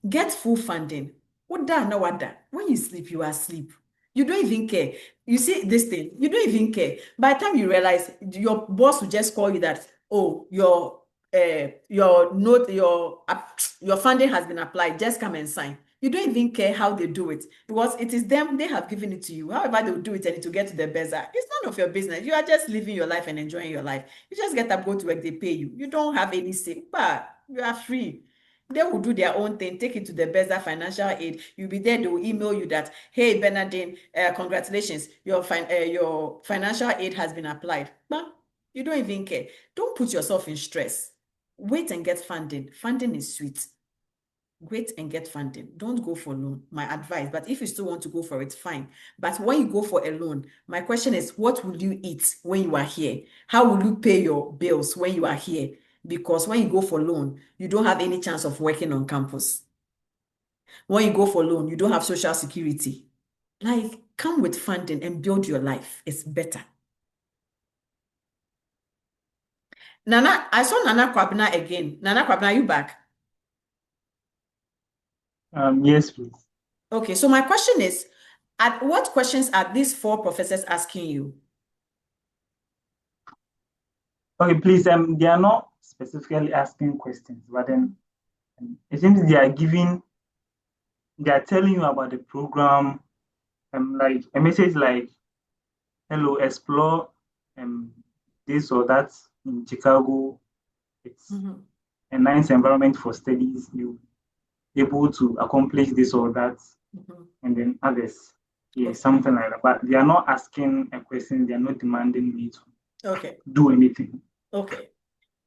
Get full funding. What da no what da. When you sleep, you are asleep. You don't even care. You see this thing, you don't even care. By the time you realize, your boss will just call you that, oh, your note, your funding has been applied. Just come and sign. You don't even care how they do it because it is them, they have given it to you. However, they will do it and it will get to the buzzer. It's none of your business. You are just living your life and enjoying your life. You just get up, go to work, they pay you. You don't have any say, but you are free. They will do their own thing, take it to the buzzer financial aid. You'll be there, they will email you that, hey, Bernardine, congratulations, your financial aid has been applied. But you don't even care. Don't put yourself in stress. Wait and get funding. Funding is sweet. Wait and get funding. Don't go for loan, my advice. But if you still want to go for it, fine. But when you go for a loan, my question is, what will you eat when you are here? How will you pay your bills when you are here? Because when you go for loan, you don't have any chance of working on campus. When you go for loan, you don't have social security. Like, come with funding and build your life. It's better. Nana, I saw Nana Kwabena again. Nana Kwabena, are you back?
Yes, please.
Okay, so my question is, what questions are these four professors asking you?
Okay, please. They are not specifically asking questions, but then it seems they are telling you about the program, like a message like, "Hello, explore this or that in Chicago. It's a nice environment for studies. You able to accomplish this or that, and then others." Yeah, something like that. But they are not asking a question. They are not demanding me to
Okay.
do anything.
Okay.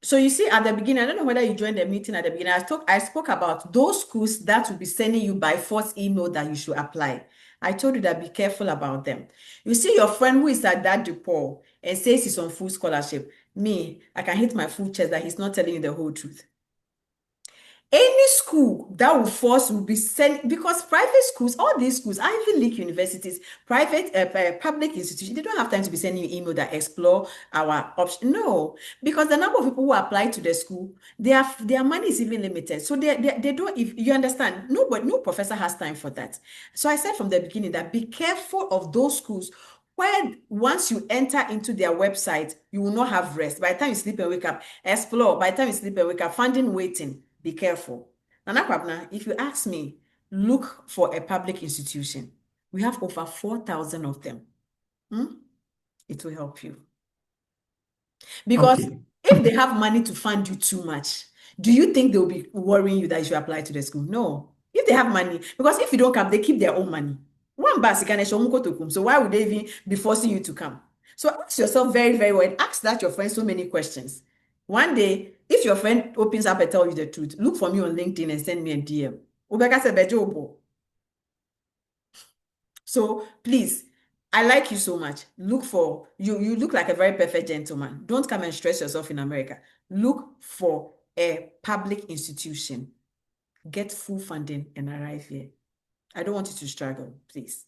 So you see, at the beginning, I don't know whether you joined the meeting at the beginning. I spoke about those schools that will be sending you by force email that you should apply. I told you that be careful about them. You see your friend who is at that DePaul and says he's on full scholarship. Me, I can hit my full chest that he's not telling you the whole truth. Any school that will force will be sent, because private schools, all these schools, Ivy League universities, private public institutions, they don't have time to be sending you email that explore our option. No, because the number of people who apply to the school, their money is even limited. So they don't, if you understand, no professor has time for that. So I said from the beginning that be careful of those schools where once you enter into their website, you will not have rest. By the time you sleep and wake up, explore. By the time you sleep and wake up, funding waiting. Be careful. Nana Kwabna, if you ask me, look for a public institution. We have over 4,000 of them. It will help you. Because
Okay.
if they have money to fund you too much, do you think they'll be worrying you that you should apply to the school? No. If they have money, because if you don't come, they keep their own money. One bus, so why would they even be forcing you to come? So ask yourself very, very well and ask that your friend so many questions. One day, if your friend opens up and tell you the truth, look for me on LinkedIn and send me a DM. Obeka se beje obo. So please, I like you so much. Look for you. You look like a very perfect gentleman. Don't come and stress yourself in America. Look for a public institution. Get full funding and arrive here. I don't want you to struggle, please.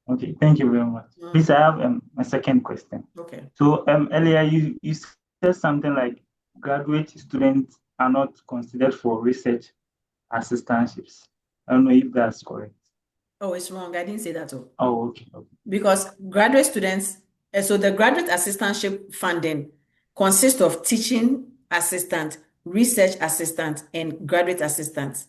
Okay, thank you very much. Please, I have a second question.
Okay.
So earlier you said something like graduate students are not considered for research assistantships. I don't know if that's correct.
Oh, it's wrong. I didn't say that all.
Oh, okay.
Because graduate students, so the graduate assistantship funding consists of teaching assistant, research assistant, and graduate assistant.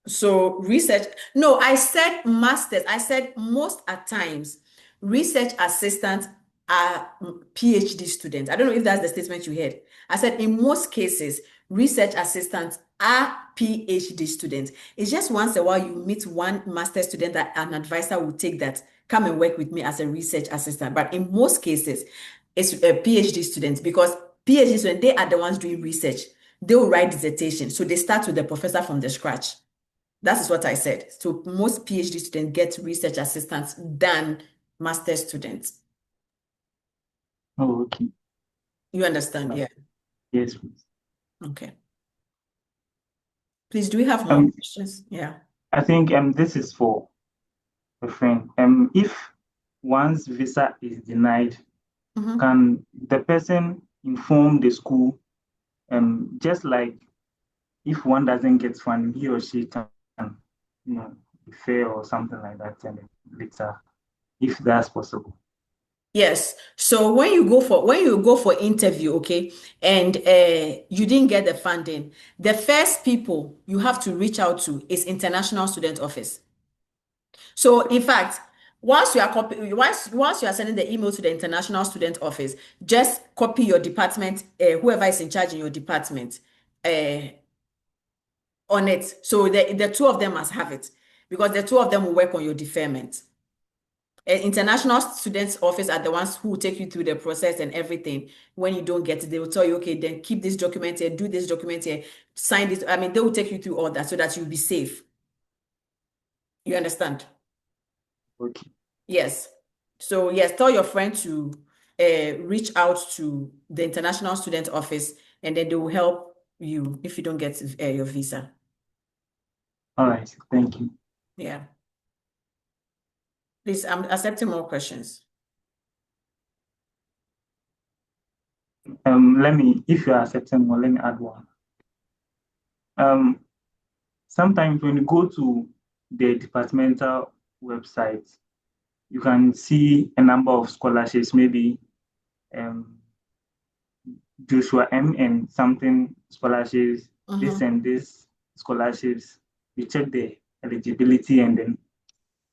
So research, no, I said masters. I said most at times research assistants are PhD students. I don't know if that's the statement you heard. I said in most cases, research assistants are PhD students. It's just once a while you meet one master student that an advisor will take that, come and work with me as a research assistant. But in most cases, it's a PhD students, because PhD students, they are the ones doing research. They will write dissertation. So they start with the professor from the scratch. That is what I said. So most PhD students get research assistants than master students.
Oh, okay.
You understand? Yeah.
Yes, please.
Okay. Please, do we have more questions? Yeah.
I think this is for a friend. If one's visa is denied, can the person inform the school? Just like if one doesn't get funding, he or she can, defer or something like that, and later, if that's possible.
Yes. So when you go for interview, okay, and you didn't get the funding, the first people you have to reach out to is International Student Office. So in fact, once you are sending the email to the International Student Office, just copy your department, whoever is in charge in your department, on it. So the two of them must have it, because the two of them will work on your deferment. International Students Office are the ones who will take you through the process and everything. When you don't get it, they will tell you, okay, then keep this document here, do this document here, sign this. I mean, they will take you through all that so that you'll be safe. You understand?
Okay.
Yes. So yes, tell your friend to reach out to the International Student Office, and then they will help you if you don't get your visa.
All right. Thank you.
Yeah. Please, I'm accepting more questions.
If you are accepting more, let me add one. Sometimes when you go to the departmental website, you can see a number of scholarships, maybe Joshua M and something scholarships, this and this scholarships. You check the eligibility, and then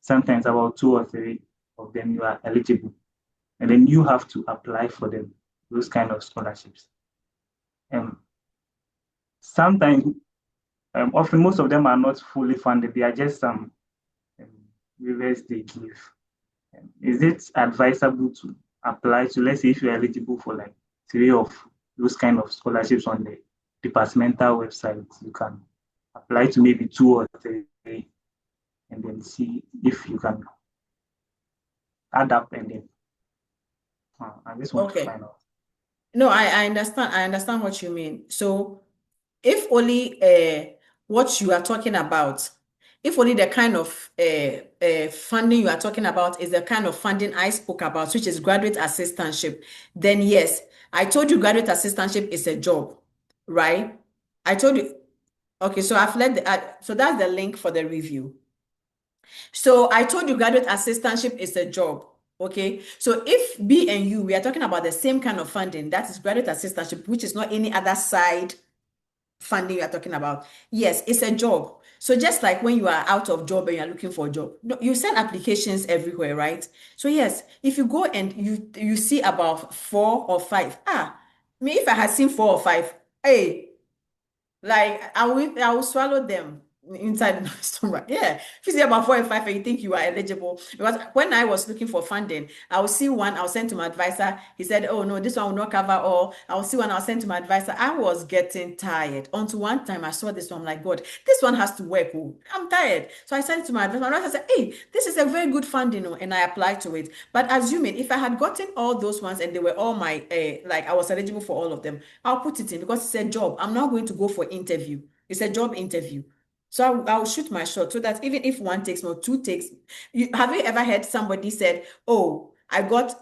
sometimes about 2 or 3 of them you are eligible, and then you have to apply for them, those kind of scholarships. Sometimes, often most of them are not fully funded. They are just some waivers they give. Is it advisable to apply to, let's say, if you're eligible for like 3 of those kind of scholarships on the departmental website, you can apply to maybe 2 or 3 and then see if you can add up and then I just want to
Okay.
find out.
No, I understand. I understand what you mean. So if only what you are talking about, if only the kind of funding you are talking about is the kind of funding I spoke about, which is graduate assistantship, then yes, I told you graduate assistantship is a job, right? I told you. Okay, so I've let so that's the link for the review. So I told you graduate assistantship is a job. Okay, so if B and you, we are talking about the same kind of funding, that is graduate assistantship, which is not any other side funding you are talking about. Yes, it's a job. So just like when you are out of job and you're looking for a job, no, you send applications everywhere, right? So yes, if you go and you see about 4 or 5, me if I had seen 4 or 5, hey, like I will swallow them inside my stomach. Yeah. If you see about 4 and 5 and you think you are eligible. Because when I was looking for funding, I will see one, I'll send to my advisor. He said, oh no, this one will not cover all. I'll see one, I'll send to my advisor. I was getting tired. Until one time I saw this one, I'm like, God, this one has to work. Oh, I'm tired. So I sent it to my advisor. My advisor said, hey, this is a very good funding, oh, and I applied to it. But assuming if I had gotten all those ones and they were all my like I was eligible for all of them, I'll put it in because it's a job. I'm not going to go for interview. It's a job interview. So I'll shoot my shot so that even if one takes or 2 takes, have you ever heard somebody said, oh, I got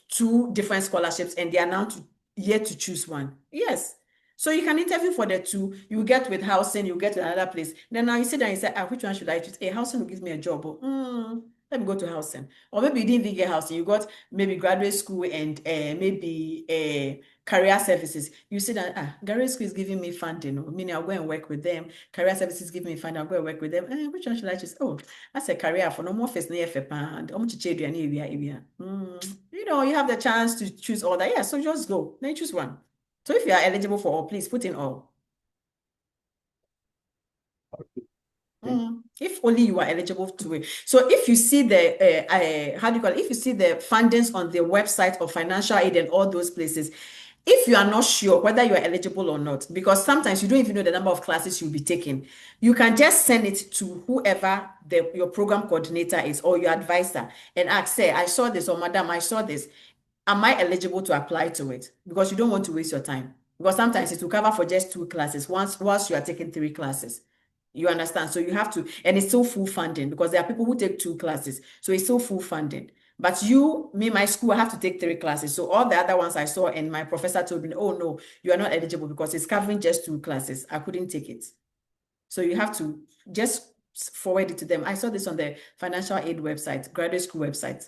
2 different scholarships and they are now yet to choose one? Yes. So you can interview for the 2, you get with housing, you get to another place. Then now you sit down and say, which one should I choose? Hey, housing will give me a job. Let me go to housing. Or maybe you didn't even get housing, you got maybe graduate school and maybe career services. You say that graduate school is giving me funding, meaning I'll go and work with them. Career services give me funding, I'll go and work with them. Which one should I choose? Oh, that's a career for no more face near and you have the chance to choose all that. Yeah, so just go. Then choose one. So if you are eligible for all, please put in all. If only you are eligible to it. So if you see the how do you call it? If you see the fundings on the website of financial aid and all those places, if you are not sure whether you are eligible or not, because sometimes you don't even know the number of classes you'll be taking, you can just send it to whoever your program coordinator is or your advisor and ask, say, I saw this, or madam, I saw this. Am I eligible to apply to it? Because you don't want to waste your time. Because sometimes it will cover for just 2 classes once you are taking 3 classes. You understand? So you have to, and it's still full funding because there are people who take 2 classes. So it's still full funding. But my school, I have to take 3 classes. So all the other ones I saw and my professor told me, oh no, you are not eligible because it's covering just 2 classes. I couldn't take it. So you have to just forward it to them. I saw this on the financial aid website, graduate school website.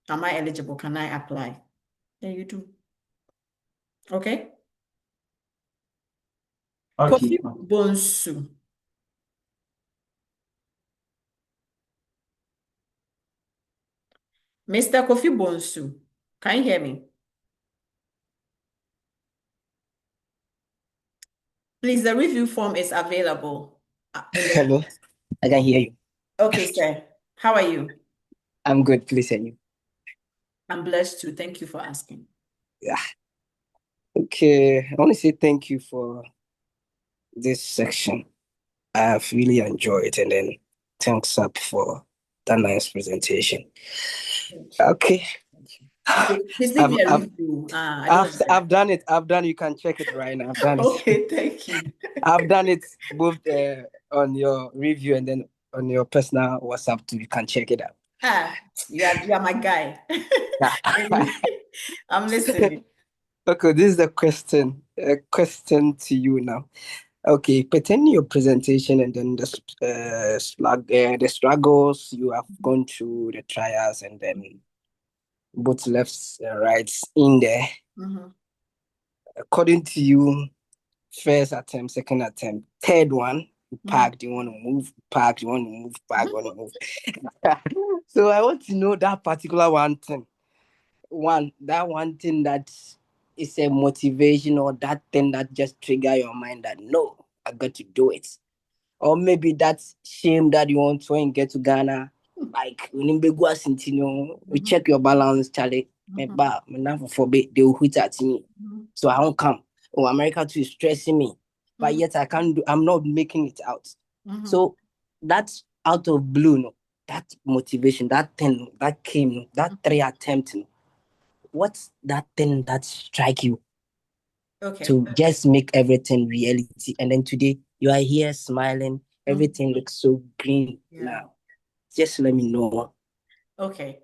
Am I eligible? Can I apply? Then you do. Okay?
Okay.
Kofi Bonsu. Mr. Kofi Bonsu, can you hear me? Please, the review form is available.
Hello, I can hear you.
Okay, sir. How are you?
I'm good, please, and you?
I'm blessed too. Thank you for asking.
Yeah. Okay, I want to say thank you for this section. I've really enjoyed it, and then thanks up for that nice presentation. Okay.
Please leave me a review.
I've done it. You can check it right now. I've done it.
Okay, thank you.
I've done it both on your review and then on your personal WhatsApp too. You can check it out.
You are my guy. Anyway, I'm listening.
Okay, this is the question. A question to you now. Okay, pertaining your presentation and then the struggles you have gone through, the trials, and then both lefts and rights in there. According to you, first attempt, second attempt, third one, you parked, you want to move, park, you want to move, park, you want to move. So I want to know that particular one thing. That one thing that is a motivation or that thing that just trigger your mind that no, I got to do it. or maybe that shame that you want when you get to Ghana. Like when you go you check your balance, Charlie. But now forbid they will hit at me. So I won't come. Oh, America too is stressing me. But yet I can't do, I'm not making it out. So that's out of blue, no. That motivation, that thing that came, that 3 attempts, no. What's that thing that strike you to just make everything reality? And then today you are here smiling, everything looks so green now. Just let me know.
Okay.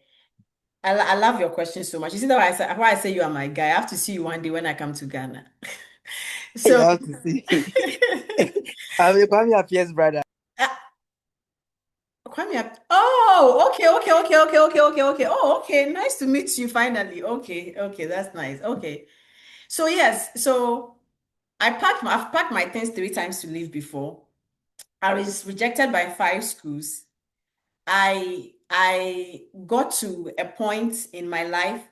I love your question so much. You see that why I say you are my guy. I have to see you one day when I come to Ghana.
You
So
have to see. I'm your PS brother.
Oh, okay. Oh, okay. Nice to meet you finally. Okay, that's nice. Okay. So yes, so I've packed my things 3 times to leave before. I was rejected by 5 schools. I got to a point in my life.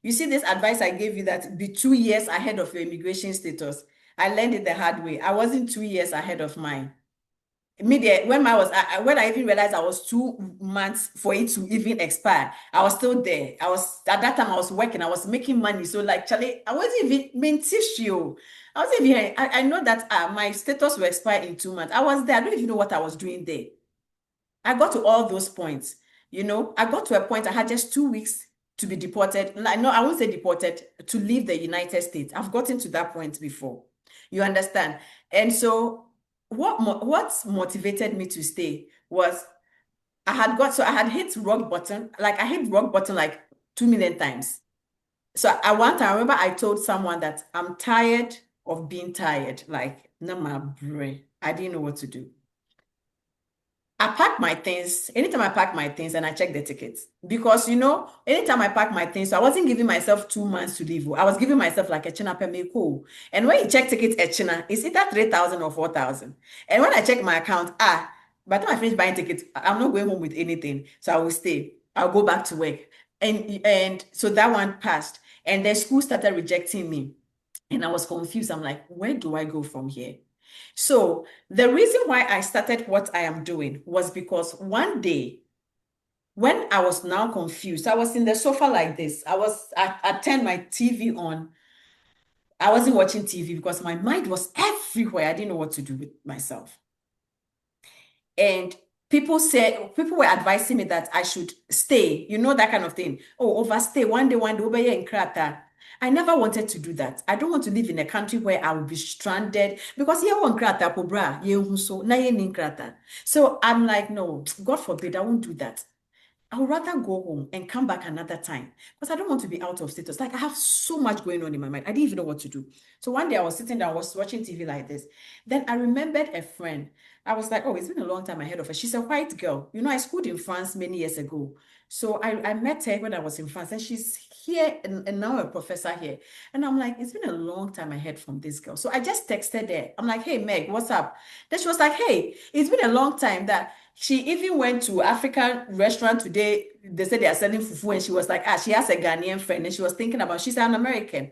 You see, this advice I gave you that be 2 years ahead of your immigration status. I learned it the hard way. I wasn't 2 years ahead of mine. When I even realized I was 2 months for it to even expire, I was still there. I was at that time I was working, I was making money. So like Charlie, I wasn't even being tissue. I wasn't even I know that my status will expire in 2 months. I was there. I don't even know what I was doing there. I got to all those points. I got to a point I had just 2 weeks to be deported. No, I won't say deported, to leave the United States. I've gotten to that point before. You understand? And so what motivated me to stay was I had hit rock bottom. Like I hit rock bottom like 2 million times. So at one time, I remember I told someone that I'm tired of being tired. Like, no, my brain. I didn't know what to do. I pack my things. Anytime I pack my things and I check the tickets, because anytime I pack my things, so I wasn't giving myself 2 months to leave. I was giving myself like a china per meko. And when you check tickets at China, it's either 3,000 or 4,000. And when I check my account, by the time I finish buying tickets, I'm not going home with anything. So I will stay. I'll go back to work. And so that one passed. And then school started rejecting me. And I was confused. I'm like, where do I go from here? So the reason why I started what I am doing was because one day when I was now confused, I was in the sofa like this. I turned my TV on. I wasn't watching TV because my mind was everywhere. I didn't know what to do with myself. And people were advising me that I should stay, that kind of thing. Oh, overstay one day, over here in Krata. I never wanted to do that. I don't want to live in a country where I will be stranded because here one Krata, pobra, so I'm like, no, God forbid, I won't do that. I would rather go home and come back another time because I don't want to be out of status. Like I have so much going on in my mind. I didn't even know what to do. So one day I was sitting there, I was watching TV like this. Then I remembered a friend. I was like, oh, it's been a long time ahead of her. She's a white girl. I schooled in France many years ago. So I met her when I was in France and she's here and now a professor here. And I'm like, it's been a long time ahead from this girl. So I just texted her. I'm like, hey, Meg, what's up? Then she was like, hey, it's been a long time that she even went to African restaurant today. They said they are selling fufu and she was like, she has a Ghanaian friend and she was thinking about, she's an American.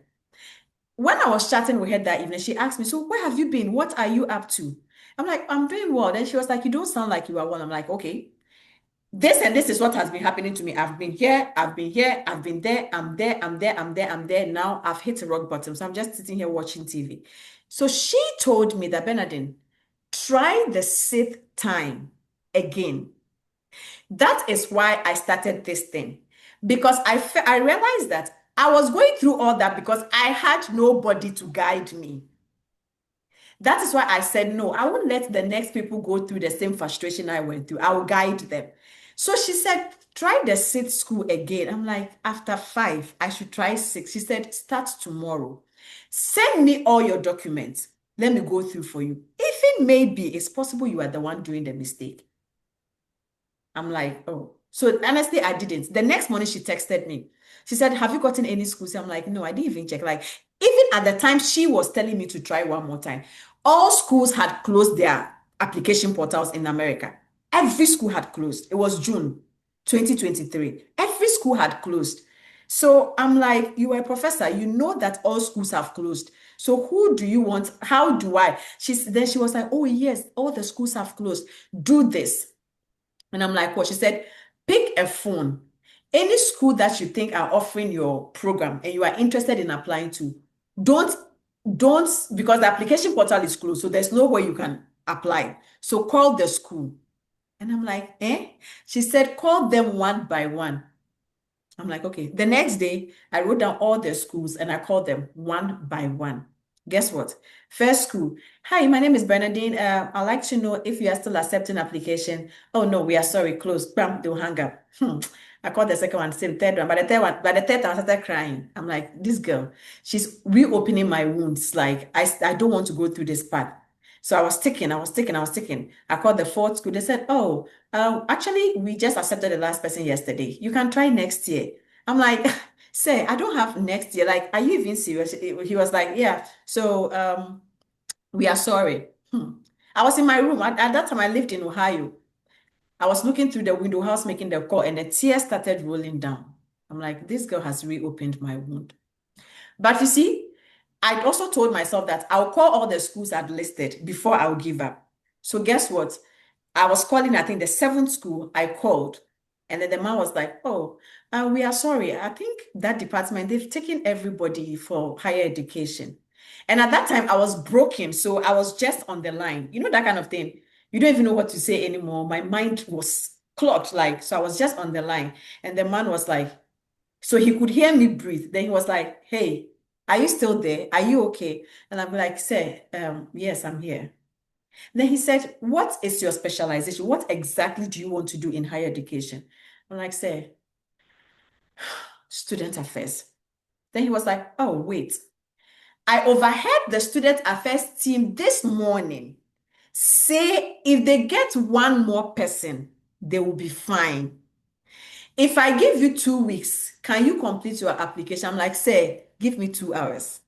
When I was chatting with her that evening, she asked me, so where have you been? What are you up to? I'm like, I'm doing well. Then she was like, you don't sound like you are well. I'm like, okay. This and this is what has been happening to me. I've been here, I've been here, I've been there, I'm there, I'm there, I'm there, I'm there. Now I've hit a rock bottom. So I'm just sitting here watching TV. So she told me that, Bernardine, try the 6th time again. That is why I started this thing. Because I realized that I was going through all that because I had nobody to guide me. That is why I said, no, I won't let the next people go through the same frustration I went through. I will guide them. So she said, try the 6th school again. I'm like, after 5, I should try 6. She said, start tomorrow. Send me all your documents. Let me go through for you. Even maybe it's possible you are the one doing the mistake. I'm like, oh. So honestly, I didn't. The next morning, she texted me. She said, have you gotten any schools? I'm like, no, I didn't even check. Like, even at the time she was telling me to try one more time, all schools had closed their application portals in America. Every school had closed. It was June 2023. Every school had closed. So I'm like, you are a professor. You know that all schools have closed. So who do you want? How do I? Then she was like, oh yes, all the schools have closed. Do this. And I'm like, what? She said, pick a phone. Any school that you think are offering your program and you are interested in applying to, don't, because the application portal is closed, so there's no way you can apply. So call the school. And I'm like, eh? She said, call them one by one. I'm like, okay. The next day, I wrote down all the schools and I called them one by one. Guess what? First school. Hi, my name is Bernadine. I'd like to know if you are still accepting application. Oh no, we are sorry, closed. Bam, they'll hang up. I called the second one, same third one. By the third one, I started crying. I'm like, this girl, she's reopening my wounds. Like, I don't want to go through this part. So I was ticking. I called the fourth school. They said, oh, actually, we just accepted the last person yesterday. You can try next year. I'm like, say, I don't have next year. Like, are you even serious? He was like, yeah. So we are sorry. I was in my room. At that time, I lived in Ohio. I was looking through the window, house making the call, and the tears started rolling down. I'm like, this girl has reopened my wound. But you see, I also told myself that I'll call all the schools I'd listed before I'll give up. So guess what? I was calling, I think, the seventh school I called. And then the man was like, oh, we are sorry. I think that department, they've taken everybody for higher education. And at that time, I was broken. So I was just on the line. You know, that kind of thing. You don't even know what to say anymore. My mind was clogged. Like, so I was just on the line. And the man was like, so he could hear me breathe. Then he was like, hey, are you still there? Are you okay? And I'm like, sir, yes, I'm here. Then he said, what is your specialization? What exactly do you want to do in higher education? I'm like, sir, student affairs. Then he was like, oh, wait. I overheard the student affairs team this morning say if they get one more person, they will be fine. If I give you 2 weeks, can you complete your application? I'm like, say, give me 2 hours.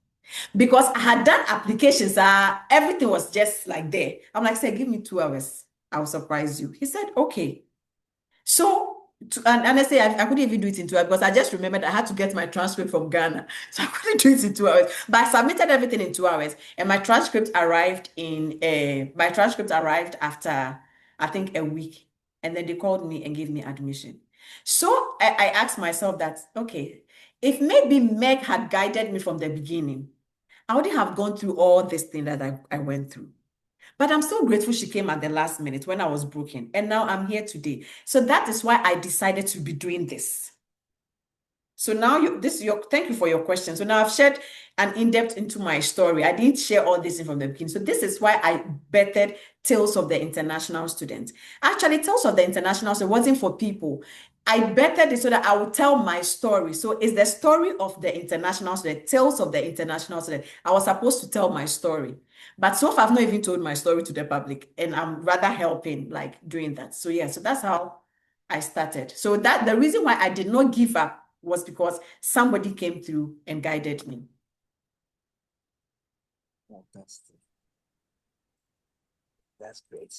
Because I had done applications, everything was just like there. I'm like, say, give me 2 hours. I'll surprise you. He said, okay. So, and honestly, I couldn't even do it in 2 hours because I just remembered I had to get my transcript from Ghana. So I couldn't do it in 2 hours. But I submitted everything in 2 hours. And my transcript arrived after, I think, a week. And then they called me and gave me admission. So I asked myself that, okay, if maybe Meg had guided me from the beginning, I wouldn't have gone through all this thing that I went through. But I'm so grateful she came at the last minute when I was broken. And now I'm here today. So that is why I decided to be doing this. So now thank you for your question. So now I've shared an in-depth into my story. I didn't share all this from the beginning. So this is why I bettered Tales of the International Student. Actually, Tales of the International Student wasn't for people. I bettered it so that I would tell my story. So it's the story of the international student, Tales of the International Student. I was supposed to tell my story. But so far, I've not even told my story to the public. And I'm rather helping, like doing that. So yeah, so that's how I started. So that the reason why I did not give up was because somebody came through and guided me.
Fantastic. That's great.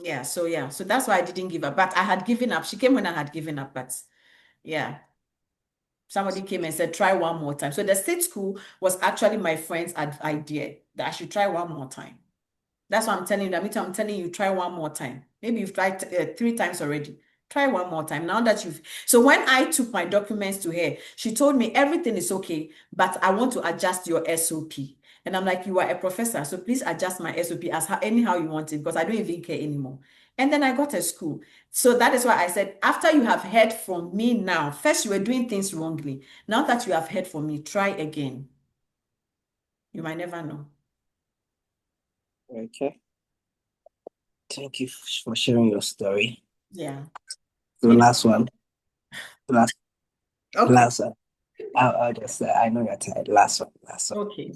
Yeah, so that's why I didn't give up. But I had given up. She came when I had given up, but yeah. Somebody came and said, try one more time. So the state school was actually my friend's idea that I should try one more time. That's what I'm telling you. I'm telling you, try one more time. Maybe you've tried 3 times already. Try one more time. Now that so when I took my documents to her, she told me everything is okay, but I want to adjust your SOP. And I'm like, you are a professor, so please adjust my SOP anyhow you want it, because I don't even care anymore. And then I got a school. So that is why I said, after you have heard from me now, first you were doing things wrongly. Now that you have heard from me, try again. You might never know.
Okay. Thank you for sharing your story.
Yeah.
The last one. Last one. I'll just I know you're tired. Last one.
Okay.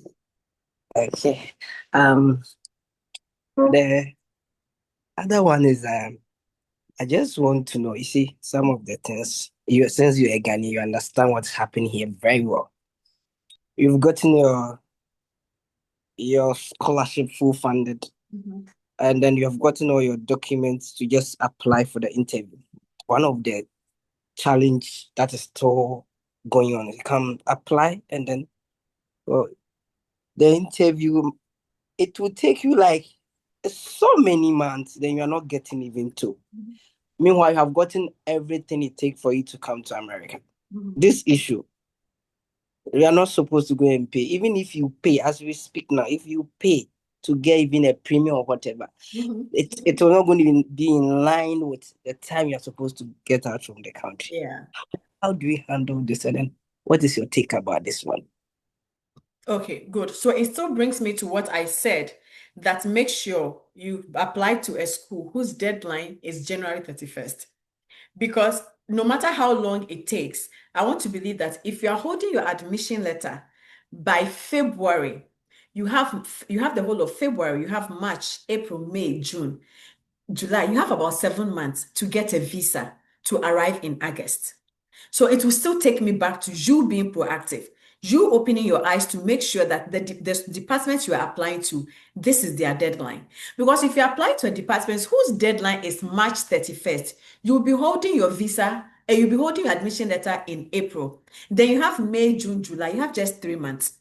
Okay. The other one is I just want to know, you see, some of the things since you're a Ghanaian, you understand what's happening here very well. You've gotten your scholarship full funded, and then you have gotten all your documents to just apply for the interview. One of the challenge that is still going on, you can apply and then the interview, it will take you like so many months, then you're not getting even two. Meanwhile, you have gotten everything it takes for you to come to America. This issue, you are not supposed to go and pay. Even if you pay, as we speak now, if you pay to get even a premium or whatever, it will not going to even be in line with the time you're supposed to get out from the country.
Yeah.
How do we handle this? And then what is your take about this one?
Okay, good. So it still brings me to what I said, that make sure you apply to a school whose deadline is January 31st. Because no matter how long it takes, I want to believe that if you are holding your admission letter by February, you have the whole of February, you have March, April, May, June, July, you have about 7 months to get a visa to arrive in August. So it will still take me back to you being proactive, you opening your eyes to make sure that the departments you are applying to, this is their deadline. Because if you apply to a department whose deadline is March 31st, you'll be holding your visa and you'll be holding your admission letter in April. Then you have May, June, July, you have just 3 months.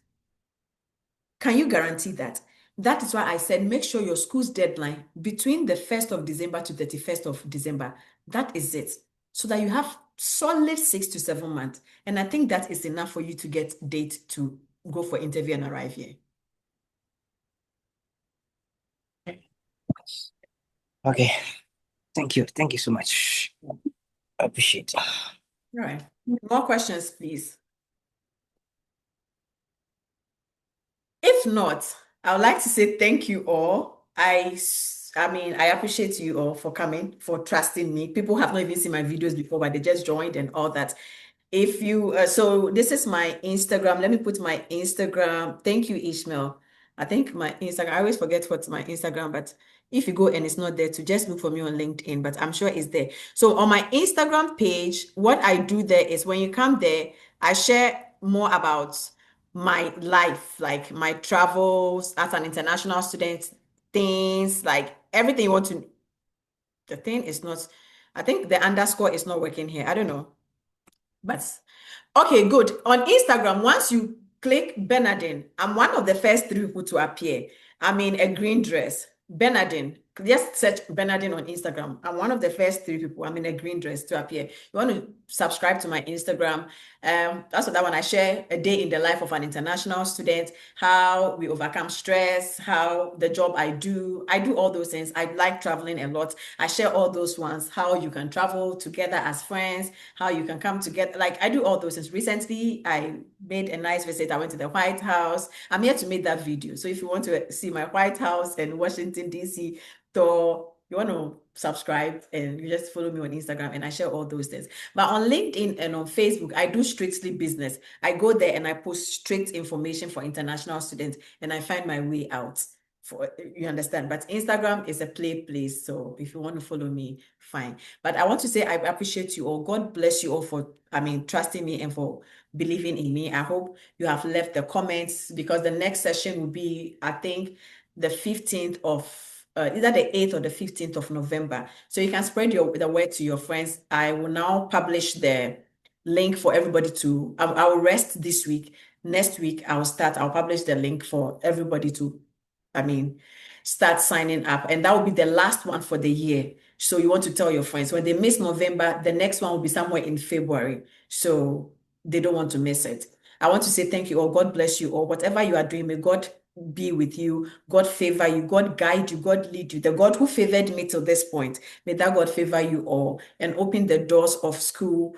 Can you guarantee that? That is why I said make sure your school's deadline between the 1st of December to 31st of December, that is it. So that you have solid 6 to 7 months. And I think that is enough for you to get date to go for interview and arrive here.
Okay. Thank you. Thank you so much. I appreciate it.
All right. More questions, please. If not, I would like to say thank you all. I mean, I appreciate you all for coming, for trusting me. People have not even seen my videos before, but they just joined and all that. If you, so this is my Instagram. Let me put my Instagram. Thank you, Ishmael. I think my Instagram, I always forget what's my Instagram, but if you go and it's not there, to just look for me on LinkedIn, but I'm sure it's there. So on my Instagram page, what I do there is when you come there, I share more about my life, like my travels as an international student, things like everything you want to. The thing is not, I think the underscore is not working here. I don't know. But okay, good. On Instagram, once you click Bernardine, I'm one of the first 3 people to appear. I'm in a green dress. Bernardine, just search Bernardine on Instagram. I'm one of the first 3 people. I'm in a green dress to appear. You want to subscribe to my Instagram. Also, that one I share a day in the life of an international student, how we overcome stress, how the job I do all those things. I like traveling a lot. I share all those ones, how you can travel together as friends, how you can come together. Like I do all those things. Recently, I made a nice visit. I went to the White House. I'm here to make that video. So if you want to see my White House in Washington, D.C., so you want to subscribe and you just follow me on Instagram and I share all those things. But on LinkedIn and on Facebook, I do strictly business. I go there and I post strict information for international students and I find my way out. You understand? But Instagram is a play place. So if you want to follow me, fine. But I want to say I appreciate you all. God bless you all for, trusting me and for believing in me. I hope you have left the comments because the next session will be, I think, the 15th of either the 8th or the 15th of November. So you can spread the word to your friends. I will now publish the link for everybody to, I will rest this week. Next week, I'll publish the link for everybody to, start signing up. And that will be the last one for the year. So you want to tell your friends when they miss November, the next one will be somewhere in February. So they don't want to miss it. I want to say thank you all. God bless you all. Whatever you are doing, may God be with you. God favor you. God guide you. God lead you. The God who favored me till this point, may that God favor you all and open the doors of school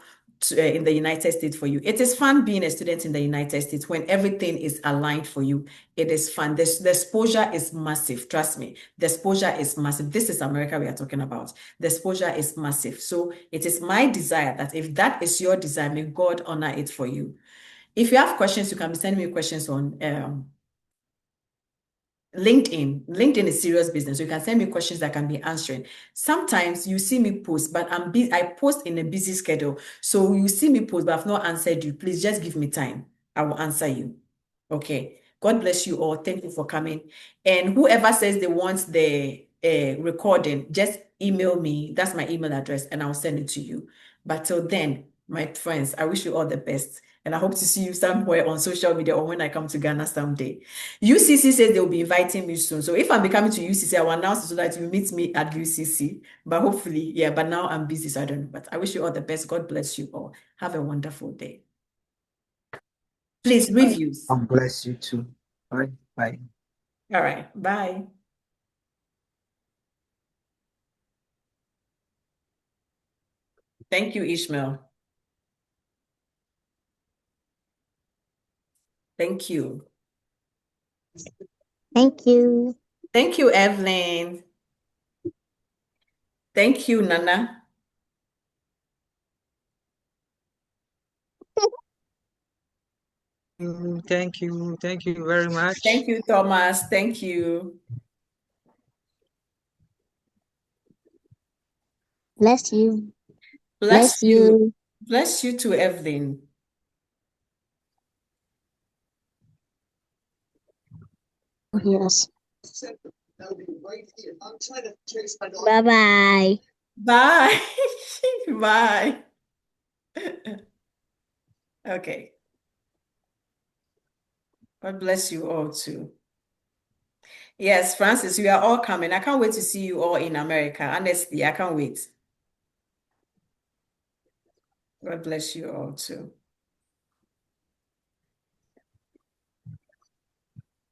in the United States for you. It is fun being a student in the United States when everything is aligned for you. It is fun. The exposure is massive. Trust me. The exposure is massive. This is America we are talking about. The exposure is massive. So it is my desire that if that is your desire, may God honor it for you. If you have questions, you can be sending me questions on LinkedIn. LinkedIn is serious business. So you can send me questions that can be answering. Sometimes you see me post, but I post in a busy schedule. So you see me post, but I've not answered you. Please just give me time. I will answer you. Okay. God bless you all. Thank you for coming. And whoever says they want the recording, just email me. That's my email address, and I'll send it to you. But till then, my friends, I wish you all the best. And I hope to see you somewhere on social media or when I come to Ghana someday. UCC says they'll be inviting me soon. So if I'm becoming to UCC, I will announce it so that you meet me at UCC. But hopefully, yeah, but now I'm busy, so I don't know. But I wish you all the best. God bless you all. Have a wonderful day. Please, reviews.
God bless you too. All right, bye.
All right, bye. Thank you, Ishmael. Thank you.
Thank you.
Thank you, Evelyn. Thank you, Nana.
Thank you. Thank you very much.
Thank you, Thomas. Thank you.
Bless you.
Bless you. Bless you too, Evelyn.
Yes. Bye-bye.
Bye. Bye. Okay. God bless you all too. Yes, Francis, we are all coming. I can't wait to see you all in America. Honestly, I can't wait. God bless you all too.